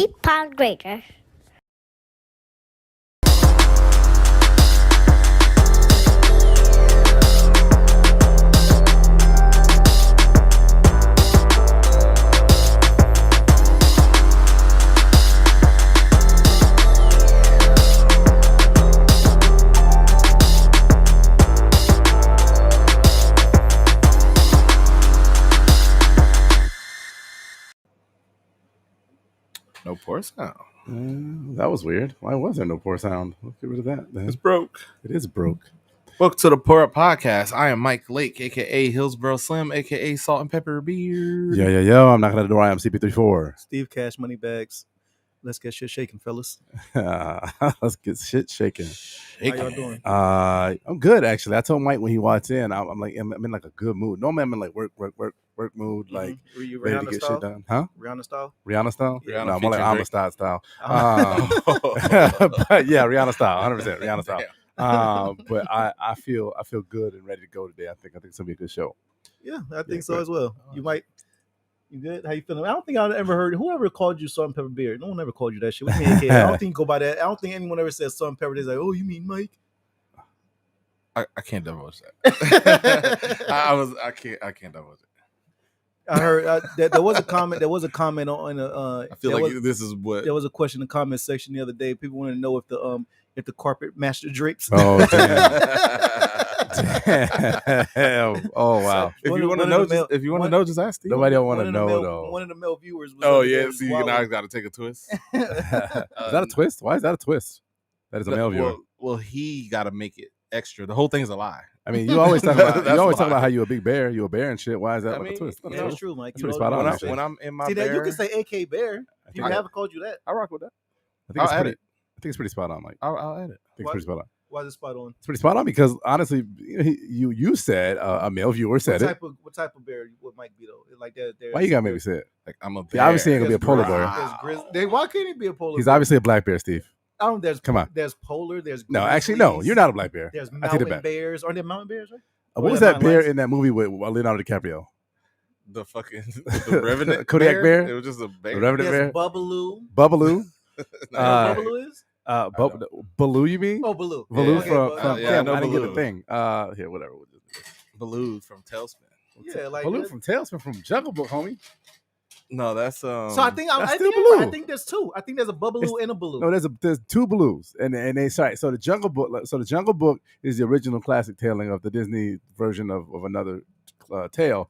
3 pound greater. No poor sound. That was weird. Why was there no poor sound? Let's get rid of that. Then. It's broke. It is broke. Welcome to the Pour Up Podcast. I am Mike Lake, a.k.a. Hillsboro Slim, a.k.a. Salt and Pepper Beard. Yo. I'm knocking at the door. I am CP34. Steve Cash Money Bags. Let's get shit shaking, fellas. Let's get shit shaking. How y'all doing? I'm good, actually. I told Mike when he walked in, I'm in like a good mood. Normally I'm in like work mood, like ready to get shit done. Huh? Rihanna style? Rihanna style? Rihanna No, more like featuring Amistad style. But yeah, Rihanna style, 100% Rihanna style. But I feel good and ready to go today. I think it's gonna be a good show. Yeah, I think so as well. You good? How you feeling? I don't think I've ever heard whoever called you Salt and Pepper Beard. No one ever called you that shit. What do you mean, AK? I don't think you go by that. I don't think anyone ever says Salt and Pepper. They're like, oh, you mean Mike? I can't divulge that. I can't divulge it. I heard there was a comment. There was a comment on. I feel like this is what there was a question in the comment section the other day. People wanted to know if the carpet matched the drapes. Oh damn! Oh wow! If you want to know, just ask Steve. Nobody don't want to know though. One of the male viewers. Was oh yeah, see, you now got to take a twist. Is that a twist? Why is that a twist? That is a male viewer. Well, he got to make it extra. The whole thing's a lie. I mean, you always talk about how you a big bear, you a bear and shit. Why is that like a twist? Yeah, that's true, Mike. That's pretty spot on. When I'm in my see bear, that you can say AK Bear. People haven't called you that. I rock with that. I think it's pretty spot on, Mike. I'll add it. I think it's pretty spot on. Why is it spot on? It's pretty spot on because honestly, you said a male viewer said what type of bear would Mike be though? Like that. Why you gotta maybe say it? Like I'm a bear. Yeah, obviously ain't gonna be a polar bear. Why can't he be a polar? He's obviously a black bear, Steve. I don't. Come on. There's polar. There's no. Actually, no. You're not a black bear. There's mountain bears. Are there mountain bears? Right? What was that bear in that movie with Leonardo DiCaprio? The Revenant Kodak bear? It was just a bear. The Revenant bear. Bubbaloo. Bubbaloo. Bubbaloo is. Baloo, you mean? Oh, Baloo. Baloo from I didn't get the thing. Here, whatever. Baloo from Tailspin. Yeah, like Baloo from Tailspin from Jungle Book, homie. No, that's So I think there's two. I think there's a Bubbaloo and a Baloo. No, there's two Baloos, and they sorry. So the Jungle Book. So the Jungle Book is the original classic telling of the Disney version of another tale.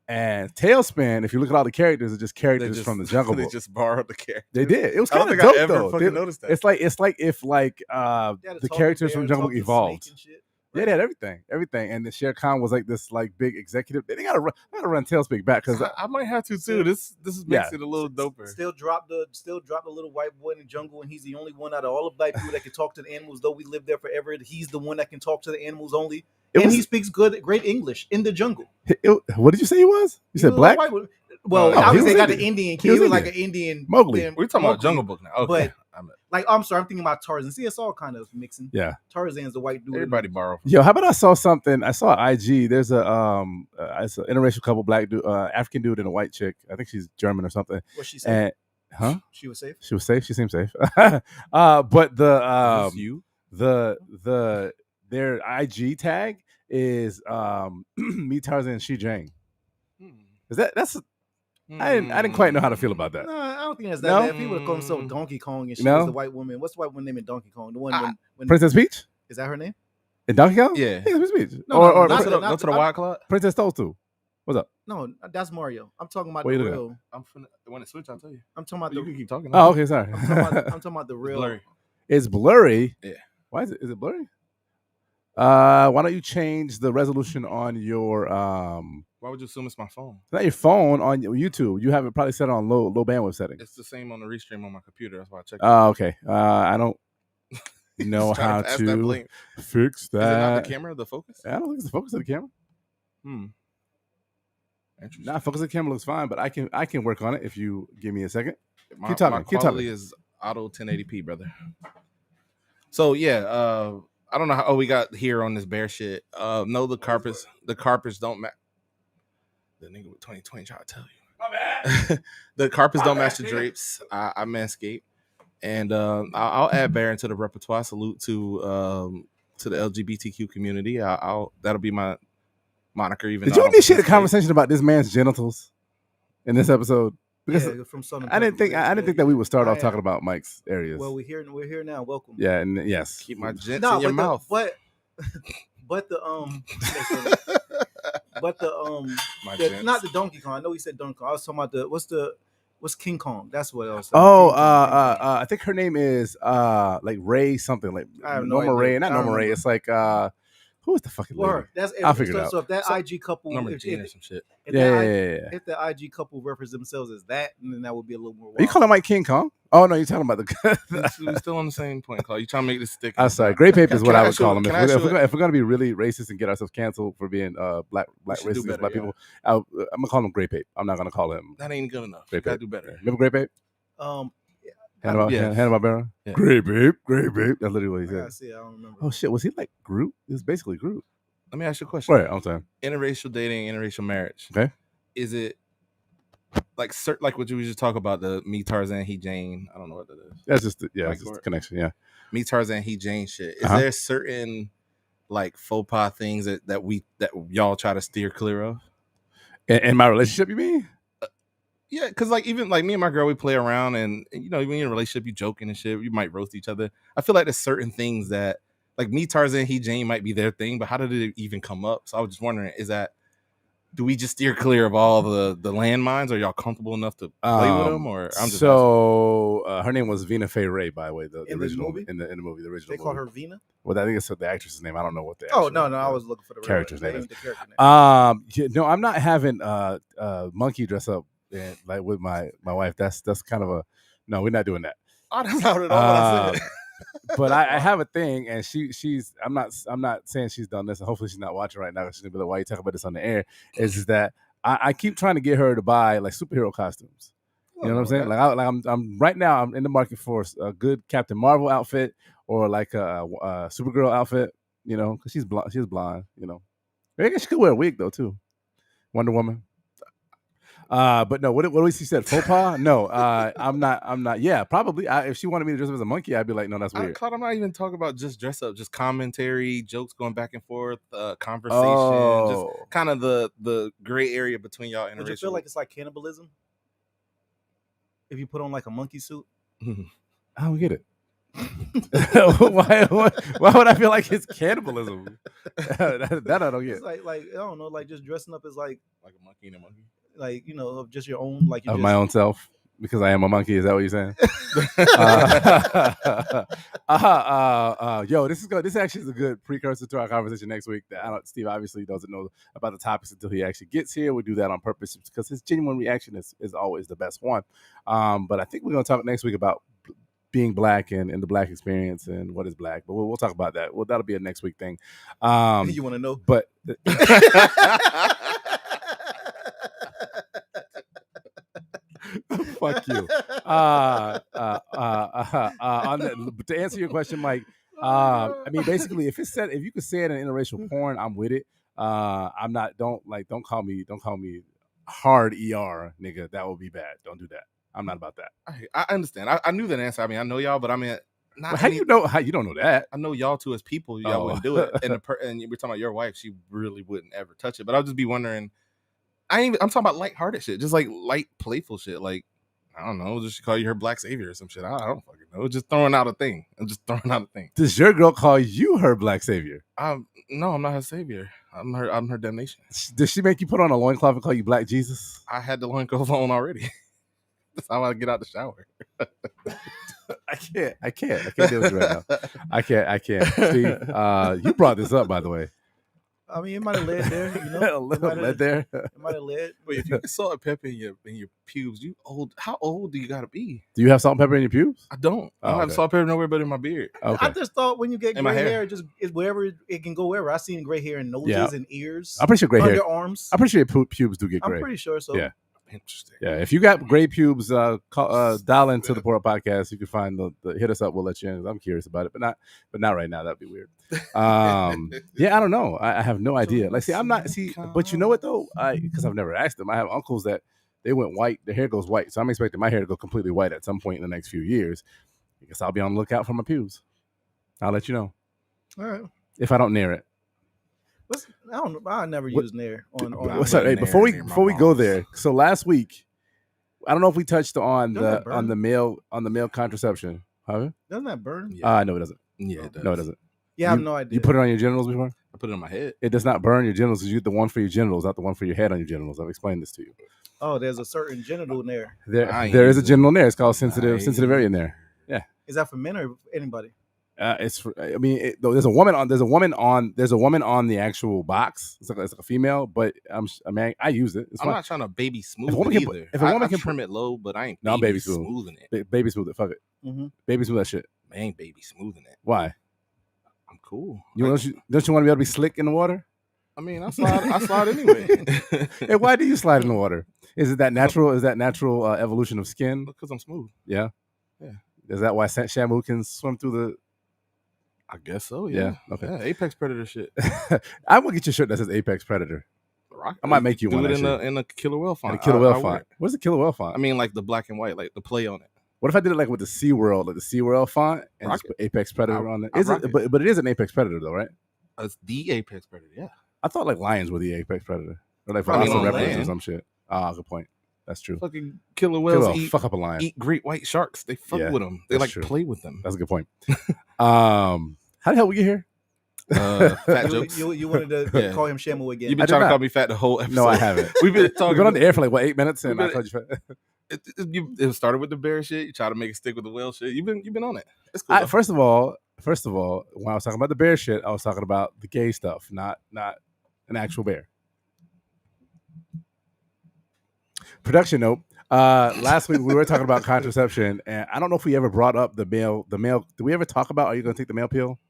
And Tailspin, if you look at all the characters, are just characters from the Jungle Book. They just borrowed the characters. They did. It was kind of dope though. Noticed that. It's like if the characters from Jungle Book evolved. Yeah, they had everything, and the Shere Khan was like this like big executive. They gotta run Tailspin back because I might have to too. This makes it a little doper. Still drop the little white boy in the jungle, and he's the only one out of all the black people that can talk to the animals. Though we lived there forever, he's the one that can talk to the animals only, he speaks great English in the jungle. What did you say he was? You said black. Well, obviously they got the Indian kid. He was like an Indian Mowgli. We're talking about Jungle Book now. Okay. But I'm sorry, I'm thinking about Tarzan. See, it's all kind of mixing. Yeah. Tarzan's the white dude. Everybody borrow. Yo, how about I saw something? I saw IG. There's it's an interracial couple, black dude, African dude and a white chick. I think she's German or something. What's she saying? Huh? She was safe. She was safe. She seemed safe. But their IG tag is me, Tarzan, and she Jane. Is that's I didn't quite know how to feel about that. No, I don't think that's that bad. If he would have called himself Donkey Kong and she was the white woman. What's the white woman name in Donkey Kong? The one when Princess Peach? Is that her name? In Donkey Kong? Yeah. Princess Peach. Or not to the Wild Cloud? Princess Toadstool. What's up? No, that's Mario. I'm talking about the real. When it switch, I'll tell you. I'm talking about you can keep talking. Oh, okay, sorry. I'm talking about the real. Blurry. It's blurry. Yeah. Why is it blurry? Why don't you change the resolution on your Why would you assume it's my phone? It's not your phone on YouTube. You have it probably set on low bandwidth settings. It's the same on the restream on my computer. That's why I checked. Oh, okay. I don't know how to fix that. Is it not the camera, the focus? I don't think it's the focus of the camera. Interesting. Nah, focus of the camera looks fine, but I can work on it if you give me a second. Keep talking. My quality is auto 1080p, brother. So yeah, I don't know how we got here on this bear shit. No, the carpets don't match. The nigga with 2020 trying to tell you. The carpets don't match the drapes. I manscape, and I'll add Baron to the repertoire. Salute to the LGBTQ community. That'll be my moniker. Even did you initiate a conversation about this man's genitals in this episode? Because from I didn't think that we would start off talking about Mike's areas. Well, we're here now. Welcome. Yeah, and yes, keep my gents in your mouth. But the not the Donkey Kong. I know he said Donkey Kong. I was talking about what's King Kong? That's what else. I think her name is like Ray something, like Norma Ray, not Norma Ray. It's like who is the fucking lady? I'll figure it out. So if that IG couple, number 10 or some shit. If the IG couple reference themselves as that, then that would be a little more wild. Are you calling Mike King Kong? Oh no, you're talking about We're still on the same point, Carl. You trying to make this stick? I'm sorry. Grape ape is what I would call him. If we're gonna be really racist and get ourselves canceled for being black racist black people, I'm gonna call him Grape ape. I'm not gonna call him. That ain't good enough. You gotta do better. Remember Grape ape? Hanna-Barbera? Yeah. Grape ape. That's literally what he said. I don't remember. Oh shit, was he like Groot? He was basically Groot. Let me ask you a question. Right, I'm saying. Interracial dating, interracial marriage. Okay. Is it like what you just talk about, the me Tarzan, he Jane? I don't know what that is. That's just it's just the connection, yeah. Me Tarzan, he Jane shit. Is there certain like faux pas things that y'all try to steer clear of? In my relationship, you mean? Yeah, because like even like me and my girl, we play around, and you know, when you're in a relationship, you joking and shit, you might roast each other. I feel like there's certain things that like me Tarzan, he Jane might be their thing, but how did it even come up? So I was just wondering, do we just steer clear of all the landmines? Are y'all comfortable enough to play with them, or I'm just her name was Vina Faye Ray, by the way, the original movie? in the movie, the original. They call her Vina. Well, I think it's the actress's name. I don't know what the. Oh no, I was looking for the character's name. The character name. No, I'm not having monkey dress up like with my wife. That's kind of a no. We're not doing that. Oh, that's not at all what I said. But I have a thing, and she's I'm not saying she's done this, and hopefully she's not watching right now. She's gonna be like, "Why are you talking about this on the air?" Is that I keep trying to get her to buy like superhero costumes. You know what I'm saying? Like I'm right now. I'm in the market for a good Captain Marvel outfit or like a Supergirl outfit. You know, because she's blonde. She's blonde. You know, I guess she could wear a wig though too. Wonder Woman. But no, what she said? Faux pas? No, I'm not. Yeah, probably. If she wanted me to dress up as a monkey, I'd be like, no, that's weird. I'm not even talking about just dress up, just commentary, jokes going back and forth, conversation, just kind of the gray area between y'all. Would you feel like it's like cannibalism if you put on like a monkey suit? I don't get it. Why would I feel like it's cannibalism? that I don't get. It's like I don't know, like just dressing up as like a monkey and a monkey. Like, you know, of just your own, like my own self, because I am a monkey. Is that what you're saying? Yo, this actually is a good precursor to our conversation next week. Steve obviously doesn't know about the topics until he actually gets here. We do that on purpose because his genuine reaction is always the best one. But I think we're going to talk next week about being black and the black experience and what is black. But we'll talk about that. Well, that'll be a next week thing. You want to know? But fuck you. To answer your question, Mike, I mean, basically, if you could say it in interracial porn, I'm with it. I'm not. Don't call me hard ER, nigga. That would be bad. Don't do that. I'm not about that. I understand. I knew that answer. I mean, I know y'all, but I mean, how do you know? How you don't know that? I know y'all two as people. Y'all wouldn't do it. And we're talking about your wife. She really wouldn't ever touch it. But I'll just be wondering. I'm talking about lighthearted shit, just like light, playful shit. Like, I don't know, just call you her black savior or some shit. I don't fucking know. Just throwing out a thing. I'm just throwing out a thing. Does your girl call you her black savior? No, I'm not her savior. I'm her damnation. Does she make you put on a loincloth and call you Black Jesus? I had the loincloth on already. That's how I get out the shower. I can't deal with you right now. I can't. Steve, you brought this up, by the way. I mean, it might have led there, you know. A little led there. It might have led. Wait, if you get salt and pepper in your pubes, you old. How old do you gotta be? Do you have salt and pepper in your pubes? I don't. I don't have salt and pepper nowhere but in my beard. Okay. I just thought when you get gray hair, just wherever it can go wherever. I seen gray hair in noses and ears. I'm pretty sure gray hair. Underarms. I'm pretty sure pubes do get gray. I'm pretty sure so. Yeah. Interesting. Yeah, if you got gray pubes, dial into the Port Podcast. You can find the hit us up. We'll let you in. I'm curious about it, but not right now. That'd be weird. Yeah, I don't know. I have no idea. Like, see, I'm not. See, but you know what though? Because I've never asked them. I have uncles that They went white. Their hair goes white. So I'm expecting my hair to go completely white at some point in the next few years. I guess I'll be on the lookout for my pubes. I'll let you know. All right. If I don't near it. I don't know. I never use Nair on Sorry, before we go there. So last week, I don't know if we touched on the male contraception. Huh? Doesn't that burn? Yeah. No, it doesn't. Yeah, it does. No, it doesn't. Yeah, I have no idea. You put it on your genitals before? I put it on my head. It does not burn your genitals because you get the one for your genitals, not the one for your head on your genitals. I've explained this to you. Oh, there's a certain genital Nair. There is a genital Nair. It's called sensitive area Nair. Yeah. Is that for men or anybody? It's for, I mean, there's a woman on the actual box. It's like a female, but I use it. I'm not trying to baby smooth it either. If a woman can trim it low, but I ain't baby smoothing it. Baby smooth it. Fuck it. Mm-hmm. Baby smooth that shit. I ain't baby smoothing it. Why? I'm cool. Don't you want to be able to be slick in the water? I mean, I slide anyway. Hey, why do you slide in the water? Is it that natural? Is that natural evolution of skin? Because I'm smooth. Yeah. Yeah. Is that why Shamu can swim through the? I guess so. Yeah. Okay. Yeah, Apex Predator shit. I'm gonna get your shirt that says Apex Predator. I might make you do one. Do it in a killer whale font. A killer whale font. What's the killer whale font? I mean, like the black and white, like the play on it. What if I did it like with the SeaWorld, like the SeaWorld font, and just put Apex Predator on it? But it is an Apex Predator though, right? It's the Apex Predator. Yeah. I thought like lions were the Apex Predator, or like Velociraptors or some shit. Ah, good point. That's true. Fucking killer whales fuck up a lion. Eat great white sharks. They fuck with them. They like play with them. That's a good point. How the hell we get here? Fat jokes. You wanted to call him Shamu again. You've been trying to call me fat the whole episode. No, I haven't. We've been on the air for like 8 minutes, and I called you fat. It started with the bear shit. You try to make it stick with the whale shit. You've been on it. It's cool. First of all, when I was talking about the bear shit, I was talking about the gay stuff, not an actual bear. Production note. Last week we were talking about contraception, and I don't know if we ever brought up the male. Did we ever talk about? Are you going to take the male pill?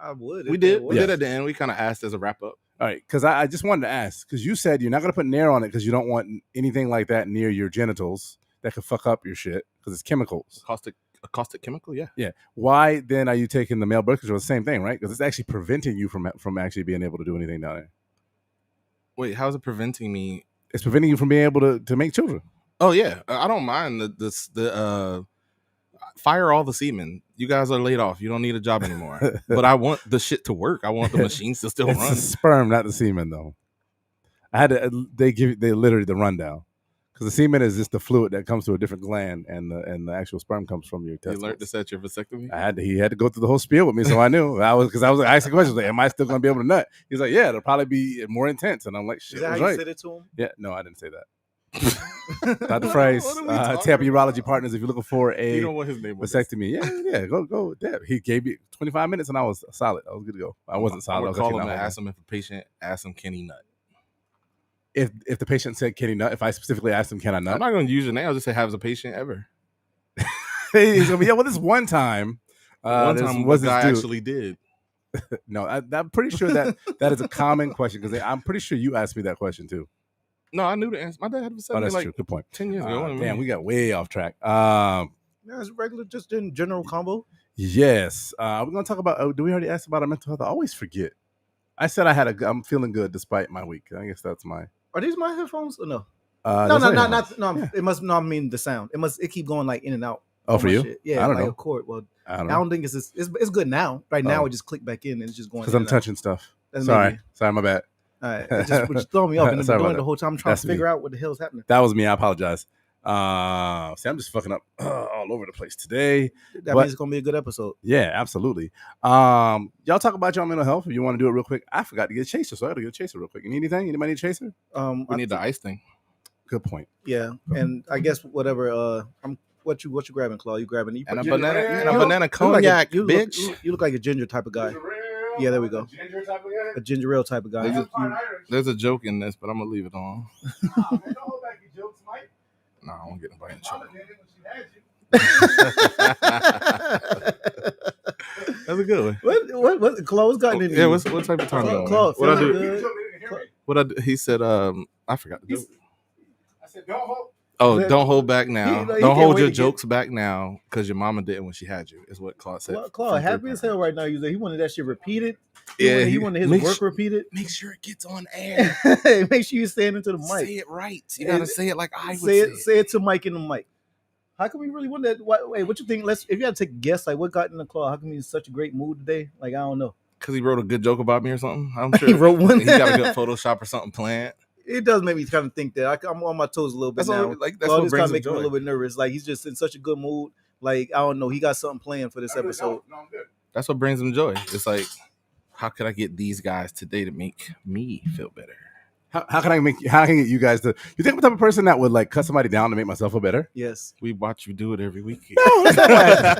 I would. We did. We did at the end. We kind of asked as a wrap up. All right, because I just wanted to ask, because you said you're not going to put Nair on it because you don't want anything like that near your genitals that could fuck up your shit because it's chemicals. A caustic chemical, yeah. Yeah. Why then are you taking the male birth control? The same thing, right? Because it's actually preventing you from actually being able to do anything down there. Wait, how is it preventing me? It's preventing you from being able to make children. Oh yeah, I don't mind the fire all the semen. You guys are laid off. You don't need a job anymore. But I want the shit to work. I want the machines to still run. It's the sperm, not the semen, though. They literally the rundown because the semen is just the fluid that comes to a different gland, and the actual sperm comes from your testicles. You learned this at your vasectomy. He had to go through the whole spiel with me, so I knew. I was asking questions like, "Am I still going to be able to nut?" He's like, "Yeah, it'll probably be more intense," and I'm like, "Shit, is that how you said it to him?" Yeah, no, I didn't say that. Dr. Price, Tampa Urology Partners. If you're looking for a you know what his name was. vasectomy, yeah, go. Deb. He gave me 25 minutes, and I was solid. I was good to go. I wasn't solid. I would call him and ask him if a patient asked him, "Can he nut?" If the patient said, "Can he nut?" If I specifically asked him, "Can I nut?" I'm not going to use your name. I'll just say, "Have a patient ever?" He's gonna be, yeah. Well, this one time, one time was guy actually did. No, I'm pretty sure that is a common question because I'm pretty sure you asked me that question too. No, I knew the answer. My dad had said that's like true. Good point. 10 years ago. Damn, we got way off track. Yeah, it's regular, just in general combo. Yes. We're gonna talk about. Do we already ask about our mental health? I always forget. I said I'm feeling good despite my week. I guess that's my. Are these my headphones or no? No. Yeah. It must not mean the sound. It keep going like in and out. Oh, for you? Shit. Yeah, I don't like know. a cord. Well, I don't know. Think it's good now. Right now, it just clicked back in and it's just going. Because I'm touching stuff. Sorry, my bad. All right, it just throwing me off and doing the whole time. I'm trying to figure out what the hell's happening. That was me. I apologize. See, I'm just fucking up all over the place today. That means it's gonna be a good episode. Yeah, absolutely. Y'all talk about your mental health. If you want to do it real quick, I forgot to get a chaser, so I got to get a chaser real quick. You need anything? Anybody need a chaser? We need the ice thing. Good point. Yeah, and I guess whatever. What you grabbing, Claude? You grabbing a banana cognac, bitch. You look like a ginger type of guy. Yeah, there we go. A ginger ale type of guy. There's a joke in this, but I'm gonna leave it on. Man, don't hold back your jokes, Mike. No, I won't get nobody in trouble. That's a good one. What Claude's gotten in? Yeah, what type of time? Claude, what I do? He said, I forgot the joke. I said, don't hold. Oh, don't hold back now. He Don't can't hold wait your to get- jokes back now because your mama didn't when she had you. Is what Claude said. Claude from happy Third as hell Parent. right now. He wanted that shit repeated. Yeah, He wanted his make work su- repeated. Make sure it gets on air. Make sure you stand into the mic. Say it right. You gotta say it like I would Say it to Mike in the mic. How come we really want that? Wait, what you think? If you had to take a guess, like what got in the Claude? How come he's in such a great mood today? Like I don't know. Because he wrote a good joke about me or something. I'm sure He wrote one. He got a good Photoshop or something planned. It does make me kind of think that I'm on my toes a little bit That's now. what, that's Claude what is brings kind of him making me a joy. little bit nervous. Like he's just in such a good mood. Like I don't know. He got something planned for this episode. No, I'm good. That's what brings him joy. It's like, how could I get these guys today to make me feel better? How can I get you guys to? You think I'm the type of person that would like cut somebody down to make myself feel better? Yes. We watch you do it every week. No,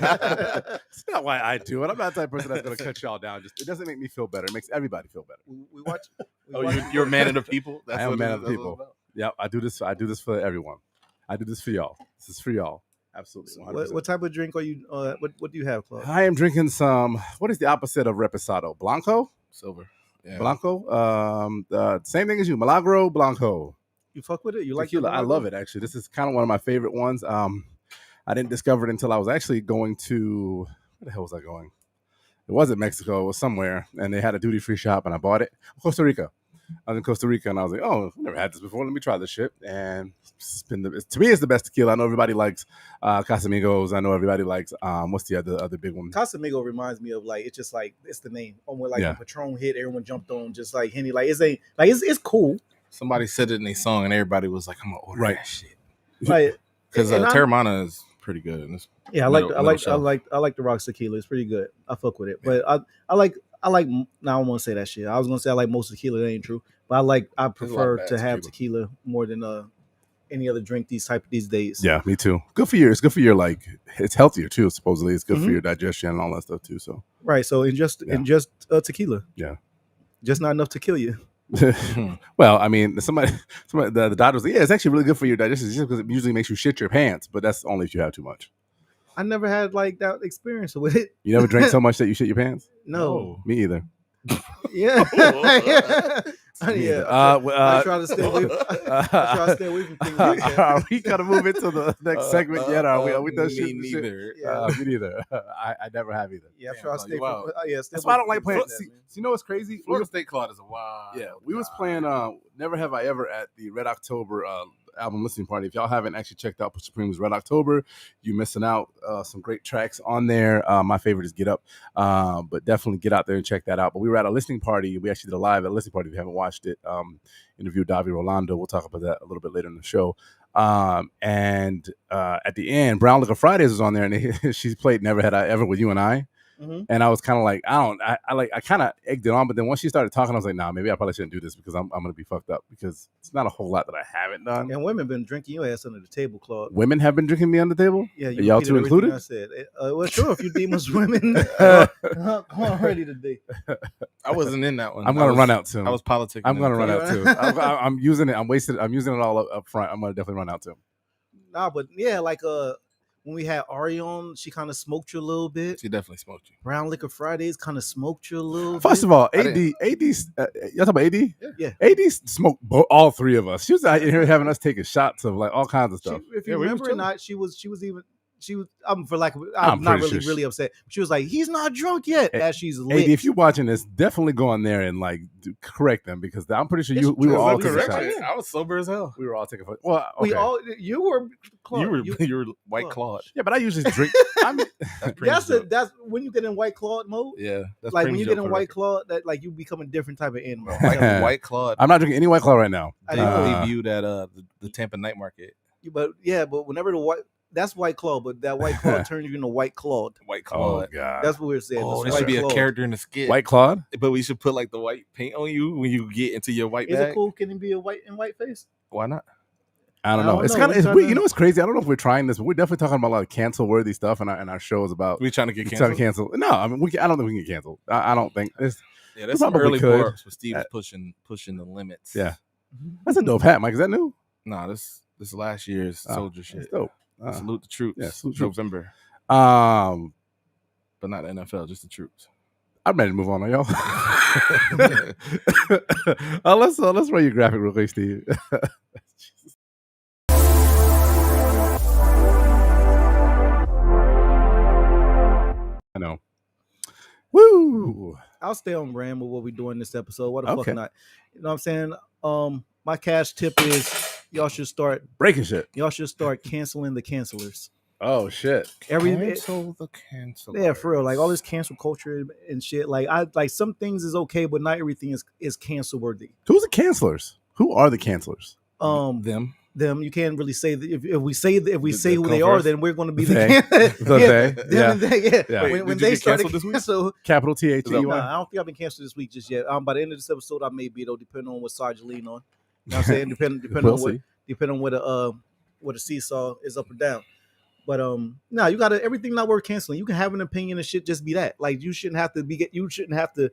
it's not why I do it. I'm not the type of person that's gonna cut y'all down. It doesn't make me feel better. It makes everybody feel better. We watch. You're a man of the people. I am a man of the people. Yeah, I do this. I do this for everyone. I do this for y'all. This is for y'all. Absolutely. What type of drink are you? What do you have, Claude? I am drinking some. What is the opposite of reposado? Blanco. Silver. Yeah. Blanco. Same thing as you. Milagro Blanco. You fuck with it? You like Tequila. it? I love it actually. This is kind of one of my favorite ones. I didn't discover it until I was actually going to. Where the hell was I going? It wasn't Mexico. It was somewhere, and they had a duty-free shop, and I bought it. Costa Rica. I was in Costa Rica, and I was like, "Oh, I've never had this before. Let me try this shit." And to me, it's the best tequila. I know everybody likes Casamigos. I know everybody likes what's the other big one? Casamigo reminds me of like it's just like it's the name. Almost like Yeah. when Patron hit, everyone jumped on just like Henny. Like it's cool. Somebody said it in a song, and everybody was like, "I'm gonna order Right. that shit." Like Because and I'm- Terramana is pretty good. And it's yeah, I like the Rocks tequila. It's pretty good. I fuck with it. But I like now I don't want to say that shit. I was gonna say I like most tequila. That ain't true. But I There's a lot prefer of bad to have tequila more than any other drink these days. Yeah, me too. Good for you. It's good for your like. It's healthier too. Supposedly, it's good Mhm. for your digestion and all that stuff too. So, Right. So in just tequila. Yeah. Just not enough to kill you. well, I mean, somebody the doctor was like, yeah, it's actually really good for your digestion just because it usually makes you shit your pants, but that's only if you have too much. I never had like that experience with it. You never drank so much that you shit your pants? No. Me either. Yeah. Me either. I try to stay away. I try to stay away from things like that. Are we gonna move into the next segment yet? Are we done Me shooting the shit? neither. Yeah. Me neither. I never have either. Yeah, I Damn, try to dog, stay. you wild. That's why I don't like playing. See, you know what's crazy? Florida State Claude is a wild. Yeah, we was playing Never Have I Ever at the Red October album listening party. If y'all haven't actually checked out Supreme's Red October, you're missing out. Some great tracks on there. My favorite is Get Up, but definitely get out there and check that out. But we were at a listening party. We actually did a live at a listening party. If you haven't watched it, interviewed Davi Rolando. We'll talk about that a little bit later in the show. And at the end, Brown Liquor Fridays was on there, and she's played Never Had I Ever with You and I. Mhm. And I was kind of like, I kind of egged it on, but then once she started talking, I was like, nah, maybe I probably shouldn't do this because I'm gonna be fucked up because it's not a whole lot that I haven't done. And women been drinking your ass under the table, Claude. Women have been drinking me on the table. Yeah, Are y'all two repeated everything included? I said. Well, sure, if you deem us women already today. I wasn't in that one. I'm gonna run out soon. I was politicking. I'm gonna in run the out too. I'm using it. I'm using it all up front. I'm gonna definitely run out too. Nah, but yeah, like when we had Ari on, she kind of smoked you a little bit. She definitely smoked you. Brown Liquor Fridays kind of smoked you a little First bit. of all, I AD, y'all talking about AD? Yeah. AD smoked all three of us. She was out here having us taking shots of like all kinds of stuff. If Yeah, you we was remember or chilling. not, she was I'm I'm not pretty really sure really upset. She was like, he's not drunk yet. As she's AD, lit. if you're watching this, definitely go on there and like correct them because I'm pretty sure we were all taking correct. shots. I was sober as hell. We were all taking. Well, okay. We all you were Claude, You were White Claude. Yeah, but I usually drink. that's when you get in White Claude mode. Yeah, that's Like when Preem's you joke get in for White record. Claude, that like you become a different type of animal. White Claude. I'm not drinking any White Claw right now. I They didn't know. debuted at the Tampa Night Market. But whenever that's White Claw, but that White Claw turns you into White Claude. White Oh Claude. god, That's what we're saying. Oh, This there should be White a Claw. character in the skit. White Clawed. But we should put like the white paint on you when you get into your white Is bag. it cool? Can it be a white face? Why not? I don't know. It's kind of you know what's crazy. I don't know if we're trying this, but we're definitely talking about a lot of cancel worthy stuff in our shows about We trying to get trying to canceled. cancel. No, I mean I don't think we can get canceled. I don't think it's. Yeah, that's some probably early could. parts where Steve was pushing the limits. Yeah. That's a dope hat, Mike. Is that new? Nah, this last year's soldier That's shit. dope. Salute the troops. yeah, salute troops. November, Um, but not the NFL, just the troops. I'm ready to move on, y'all. let's run your graphic real quick, Steve. Woo! I'll stay on brand with what we're doing this episode. What the Okay. fuck not? You know what I'm saying? My cash tip is y'all should start Breaking shit. canceling the cancelers. Oh shit. Cancel the cancel. Yeah, for real. Like all this cancel culture and shit. Like I like some things is okay, but not everything is cancel worthy. Who's the cancelers? Who are the cancelers? Them. You can't really say that if we say who come they are, first? then we're going to be They. the Yeah. Wait, when did you they get started canceled this week? cancel. Capital THEY. No, I don't think I've been canceled this week just yet. By the end of this episode, I may be though, depending on what side you lean on. You know what I'm saying? Depending We'll on see. what the seesaw is up or down. But no, you gotta everything not worth canceling. You can have an opinion and shit, just be that. Like you shouldn't have to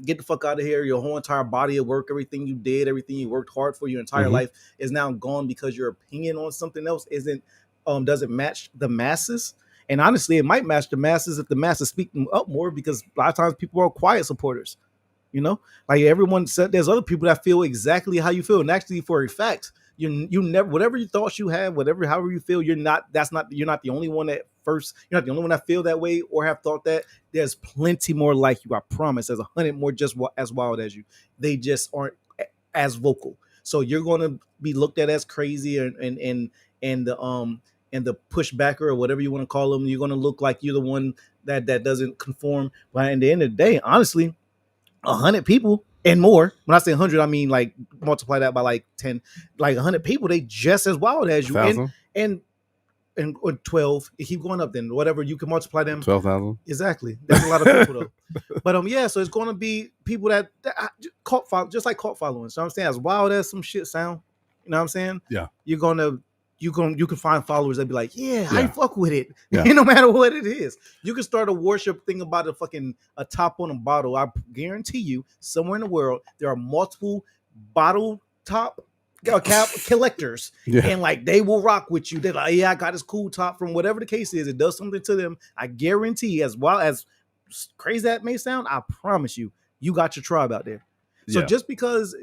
get the fuck out of here. Your whole entire body of work, everything you did, everything you worked hard for your entire life is now gone because your opinion on something else doesn't match the masses. And honestly, it might match the masses if the masses speak them up more, because a lot of times people are quiet supporters. You know, like everyone said, there's other people that feel exactly how you feel, and actually, for a fact, you never, whatever you thoughts you have, however you feel, you're not the only one that you're not the only one that feel that way or have thought that. There's plenty more like you. I promise. There's 100 more just as wild as you. They just aren't as vocal. So you're going to be looked at as crazy and the pushbacker or whatever you want to call them. You're going to look like you're the one that doesn't conform. But at the end of the day, honestly, 100 people and more. When I say 100, I mean like multiply that by like 10. Like 100 people, they just as wild as you. 1,000? And or 12. You keep going up then. Whatever, you can multiply them. 12,000. Exactly. That's a lot of people though. But yeah, so it's going to be people that cult follow, just like cult following. So I'm saying, as wild as some shit sound, you know what I'm saying? Yeah. You can find followers that be like, yeah, I fuck with it. Yeah. No matter what it is. You can start a worship thing about a top on a bottle. I guarantee you, somewhere in the world, there are multiple bottle top cap collectors, and like they will rock with you. They're like, yeah, I got this cool top from whatever the case is. It does something to them. I guarantee, as well as crazy that may sound, I promise you, you got your tribe out there. So just because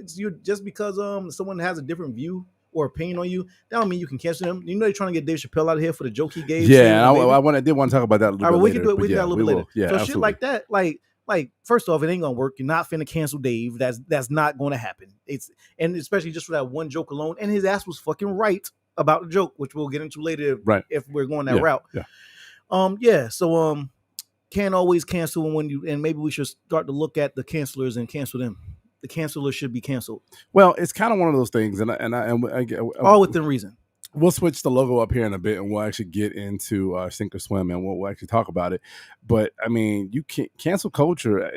someone has a different view or opinion on you, that don't mean you can cancel them. You know they're trying to get Dave Chappelle out of here for the joke he gave. Yeah, I did want to talk about that a little bit we later. can do it. We can do that a little bit later. Yeah, so absolutely. shit like that, like first off, it ain't gonna work. You're not finna cancel Dave. That's not gonna happen. And especially just for that one joke alone. And his ass was fucking right about the joke, which we'll get into later if we're going that route. Yeah. So can't always cancel and maybe we should start to look at the cancelers and cancel them. The cancelers should be canceled. Well, it's kind of one of those things, and all within reason. We'll switch the logo up here in a bit, and we'll actually get into Sink or Swim, and we'll actually talk about it. But I mean, you can't cancel culture.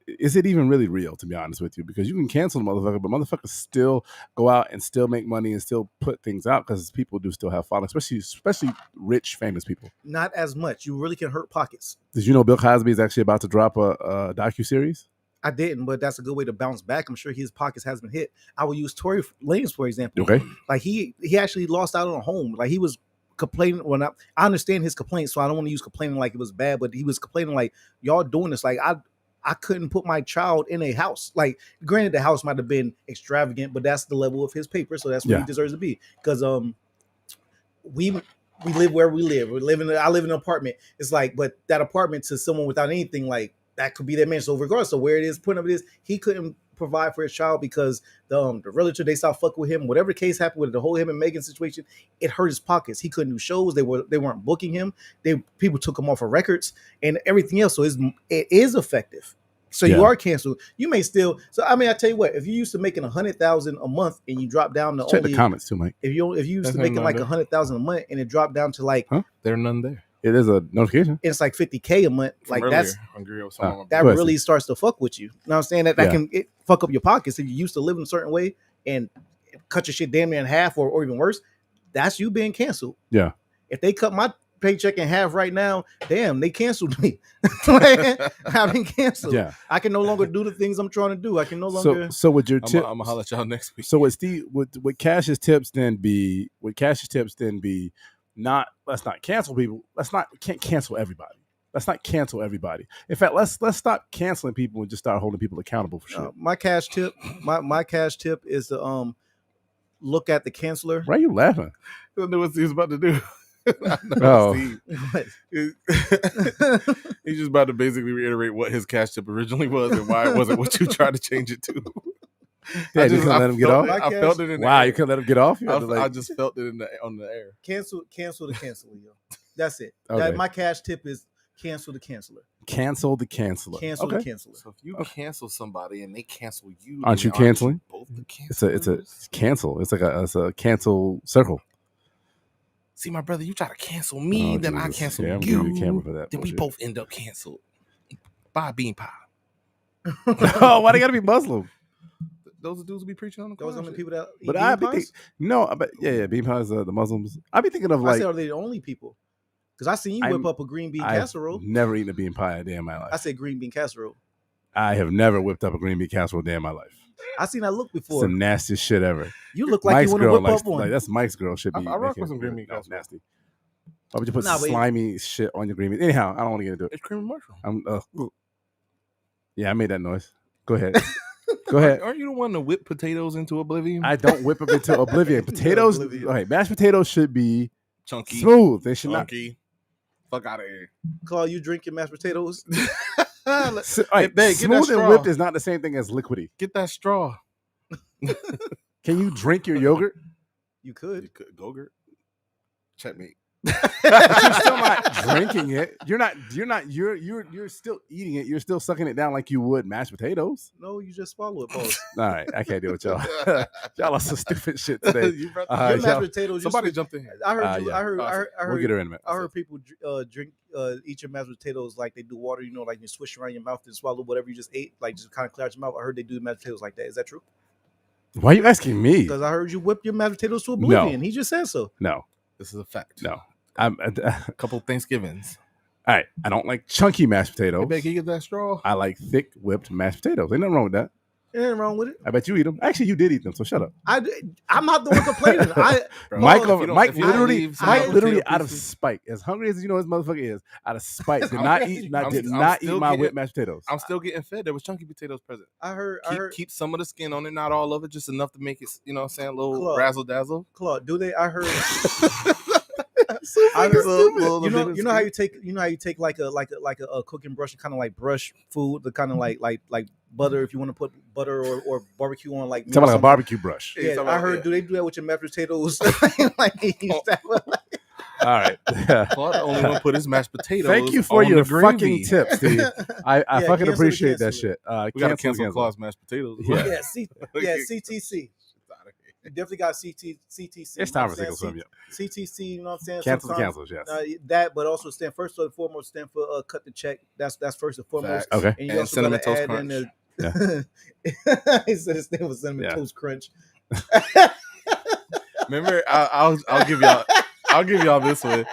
Is it even really real, to be honest with you? Because you can cancel the motherfucker, but motherfuckers still go out and still make money and still put things out because people do still have following, especially rich, famous people. Not as much. You really can hurt pockets. Did you know Bill Cosby is actually about to drop a docuseries? I didn't, but that's a good way to bounce back. I'm sure his pockets has been hit. I will use Tory Lanez, for example. Okay. Like he actually lost out on a home. Like he was complaining. Well, I understand his complaint, so I don't want to use complaining like it was bad, but he was complaining like, y'all doing this. Like I couldn't put my child in a house. Like, granted, the house might have been extravagant, but that's the level of his paper, so that's where he deserves to be. Because we live where we live. I live in an apartment. It's like, but that apartment to someone without anything, like that could be their man. So regardless of where it is, point of it is, he couldn't provide for his child because the relative, they stopped fucking with him. Whatever the case happened with the whole him and Megan situation, it hurt his pockets. He couldn't do shows. They weren't booking him. People took him off of records and everything else. So it is effective. So you are canceled. You may still. So I mean, I tell you what. If you used to making 100,000 a month and you drop down to check the comments too, Mike. If you used to making like 100,000 a month and it dropped down to like, there are none there. It is a notification. It's like 50K a month. Like earlier, that really starts to fuck with you. You know what I'm saying? That can fuck up your pockets if you used to live in a certain way and cut your shit damn near in half or even worse. That's you being canceled. Yeah. If they cut my paycheck in half right now, damn, they canceled me. I've been canceled. Yeah. I can no longer do the things I'm trying to do. I can no longer. So with your tip, I'm gonna holler at y'all next week. So with Steve, would Cash's tips then be? Let's not cancel people. Can't cancel everybody. Let's not cancel everybody. In fact, let's stop canceling people and just start holding people accountable for shit. My cash tip is to look at the canceller. Why are you laughing? I don't know what he was about to do. I know, Oh. Steve. He's just about to basically reiterate what his cash tip originally was and why it wasn't what you tried to change it to. Damn, you couldn't let him get off? I felt it in the Wow, air. you couldn't let him get off? You had to, I just felt it on the air. Cancel the canceler, yo. That's it. Okay. My cash tip is cancel the canceler. Cancel the canceler. Cancel the canceler. So if you cancel somebody and they cancel you, Aren't you canceling? Both the It's a cancel. It's like a cancel circle. See, my brother, you try to cancel me, then I cancel I'm you. giving you a camera for that. Then we both end up canceled. Buy a bean pie. Oh, why they gotta be Muslim? Those dudes will be preaching on the Those are the people that eat But bean I pies? yeah, bean pies, the Muslims. I be thinking of I like, said, are they the only people? Because I seen you whip up a green bean casserole. I've never eaten a bean pie a day in my life. I said green bean casserole. I have never whipped up a green bean casserole a day in my life. I seen that look before. It's the nastiest shit ever. You look like Mike's you want to girl whip up one. like that's Mike's girl should be. I rock with some green bean casserole. Nasty. Why would you put slimy shit on your green bean? Anyhow, I don't want to get into it. It's cream and mushroom. Yeah, I made that noise. Go ahead. Go ahead. Aren't you the one to whip potatoes into oblivion? I don't whip them into oblivion. Potatoes, okay, mashed potatoes should be chunky, smooth. They should chunky. Fuck out of here. Claude, you drink your mashed potatoes? Right, smooth and whipped is not the same thing as liquidy. Get that straw. Can you drink your yogurt? You could. Gogurt. Checkmate. But you're still not drinking it. You're still eating it. You're still sucking it down like you would mashed potatoes. No, you just swallow it, both. All right, I can't deal with y'all. Y'all are some stupid shit today. Your mashed potatoes. Somebody jumped in. I heard. We'll get her in a minute. I heard people eat your mashed potatoes like they do water. You know, like you swish around your mouth and swallow whatever you just ate, like just kind of clear out your mouth. I heard they do mashed potatoes like that. Is that true? Why are you asking me? Because I heard you whip your mashed potatoes to oblivion. He just said so. No, this is a fact. No. A couple Thanksgivings. All right, I don't like chunky mashed potatoes. Hey, can you get that straw? I like thick whipped mashed potatoes. Ain't nothing wrong with that. Ain't wrong with it. I bet you eat them. Actually, you did eat them, so shut up. I'm not the one complaining. Mike literally out of spite, as hungry as you know his motherfucker is, out of spite, did not eat my whipped mashed potatoes. I'm still getting fed. There was chunky potatoes present. I heard. Keep some of the skin on it, not all of it, just enough to make it, you know what I'm saying, a little razzle dazzle. Claude, do they? I heard. You know how you take like a cooking brush and kind of like brush food, the kind of like butter, if you want to put butter or barbecue on, like talking like a barbecue brush. Yeah, I heard. Do they do that with your mashed potatoes? All right. Claude only one put his mashed potatoes. Thank you for your fucking tips, Steve. I fucking appreciate that shit. We gotta cancel Claude's mashed potatoes. Yeah, CTC. You definitely got CTC. It's time for single swim, CTC, you know what I'm saying? Cancels, yes. That, but also stand first and foremost, stand for cut the check. That's first and foremost. Okay. And you also Cinnamon Toast add Crunch. in he said it stand for Cinnamon Toast Crunch. Remember, I'll give y'all this one.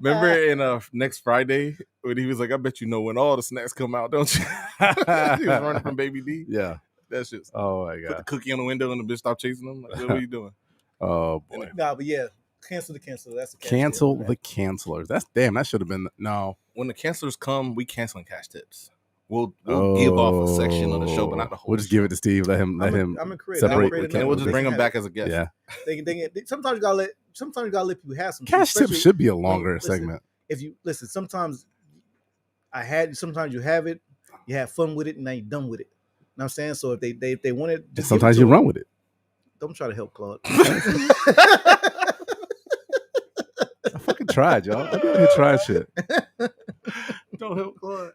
Remember in next Friday when he was like, I bet you know when all the snacks come out, don't you? He was running from Baby D. Yeah. That shit's. Oh my god. Put the cookie on the window and the bitch stopped chasing him. Like, what are you doing? Oh boy. Nah, but yeah, cancel the canceler. That's cancel the cancelers. That's damn. That should have been no. When the cancelers come, we canceling cash tips. We'll give off a section of the show, but not the whole. We'll just give it to Steve. Let him separate. And we'll just bring them back as a guest. Yeah. Sometimes you gotta let people have some. Cash tips should be a longer segment. If you listen, sometimes you have it, you have fun with it, and now you're done with it. You know what I'm saying? So if they want it, sometimes you run with it. Don't try to help Claude. I fucking tried, y'all. I really tried shit. Don't help Claude.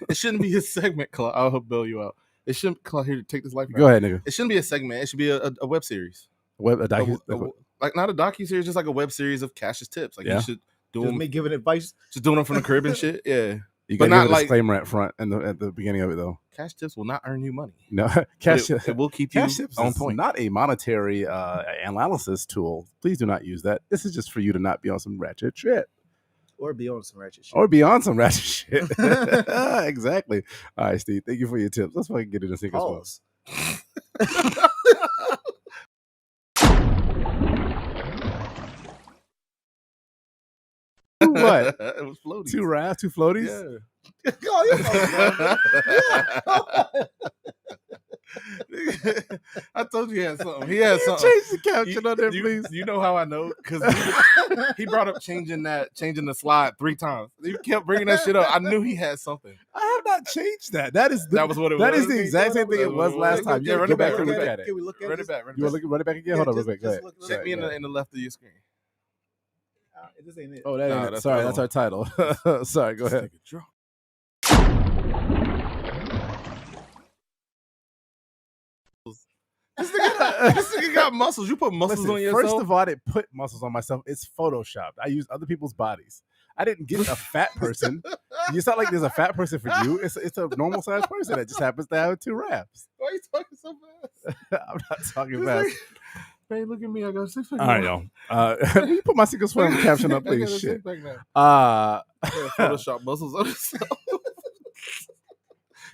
It shouldn't be a segment, Claude. I'll help bail you out. It shouldn't. Claude, here, take this life. Go ahead, nigga. It shouldn't be a segment. It should be a web series. Like not a docu-series, just like a web series of Cash's tips. Like you should do them. Me giving advice. Just doing them from the crib and shit. Yeah. You got to give a disclaimer at front and at the beginning of it, though. Cash tips will not earn you money. No, cash it will keep you on point. Not a monetary analysis tool. Please do not use that. This is just for you to not be on some ratchet shit. Or be on some ratchet shit. Exactly. All right, Steve. Thank you for your tips. Let's fucking get into Secret Swells. What? It was floaties. Two rafts, two floaties? Yeah. I told you he had something. He had something. Change the caption on there, please. You know how I know? Because he brought up changing the slide 3 times. He kept bringing that shit up. I knew he had something. I have not changed that. That was what it was. That is the exact same thing it was last time. Yeah, run it back. Run it back. Can we look at Run it? it back. You want to run it back again? Hold on, real quick. Go ahead. Check me in the left of your screen. This ain't it. Oh, that ain't it. Sorry, that's our title. Sorry, go ahead. This nigga got muscles. You put muscles on yourself. First of all, I didn't put muscles on myself. It's photoshopped. I use other people's bodies. I didn't get a fat person. It's not like there's a fat person for you. It's a normal sized person that just happens to have 2 wraps. Why are you talking so fast? I'm not talking fast. Hey, look at me. I got 6 pack. All right, y'all. Can you put my secret swim caption up, please? Shit. Photoshop muscles on yourself.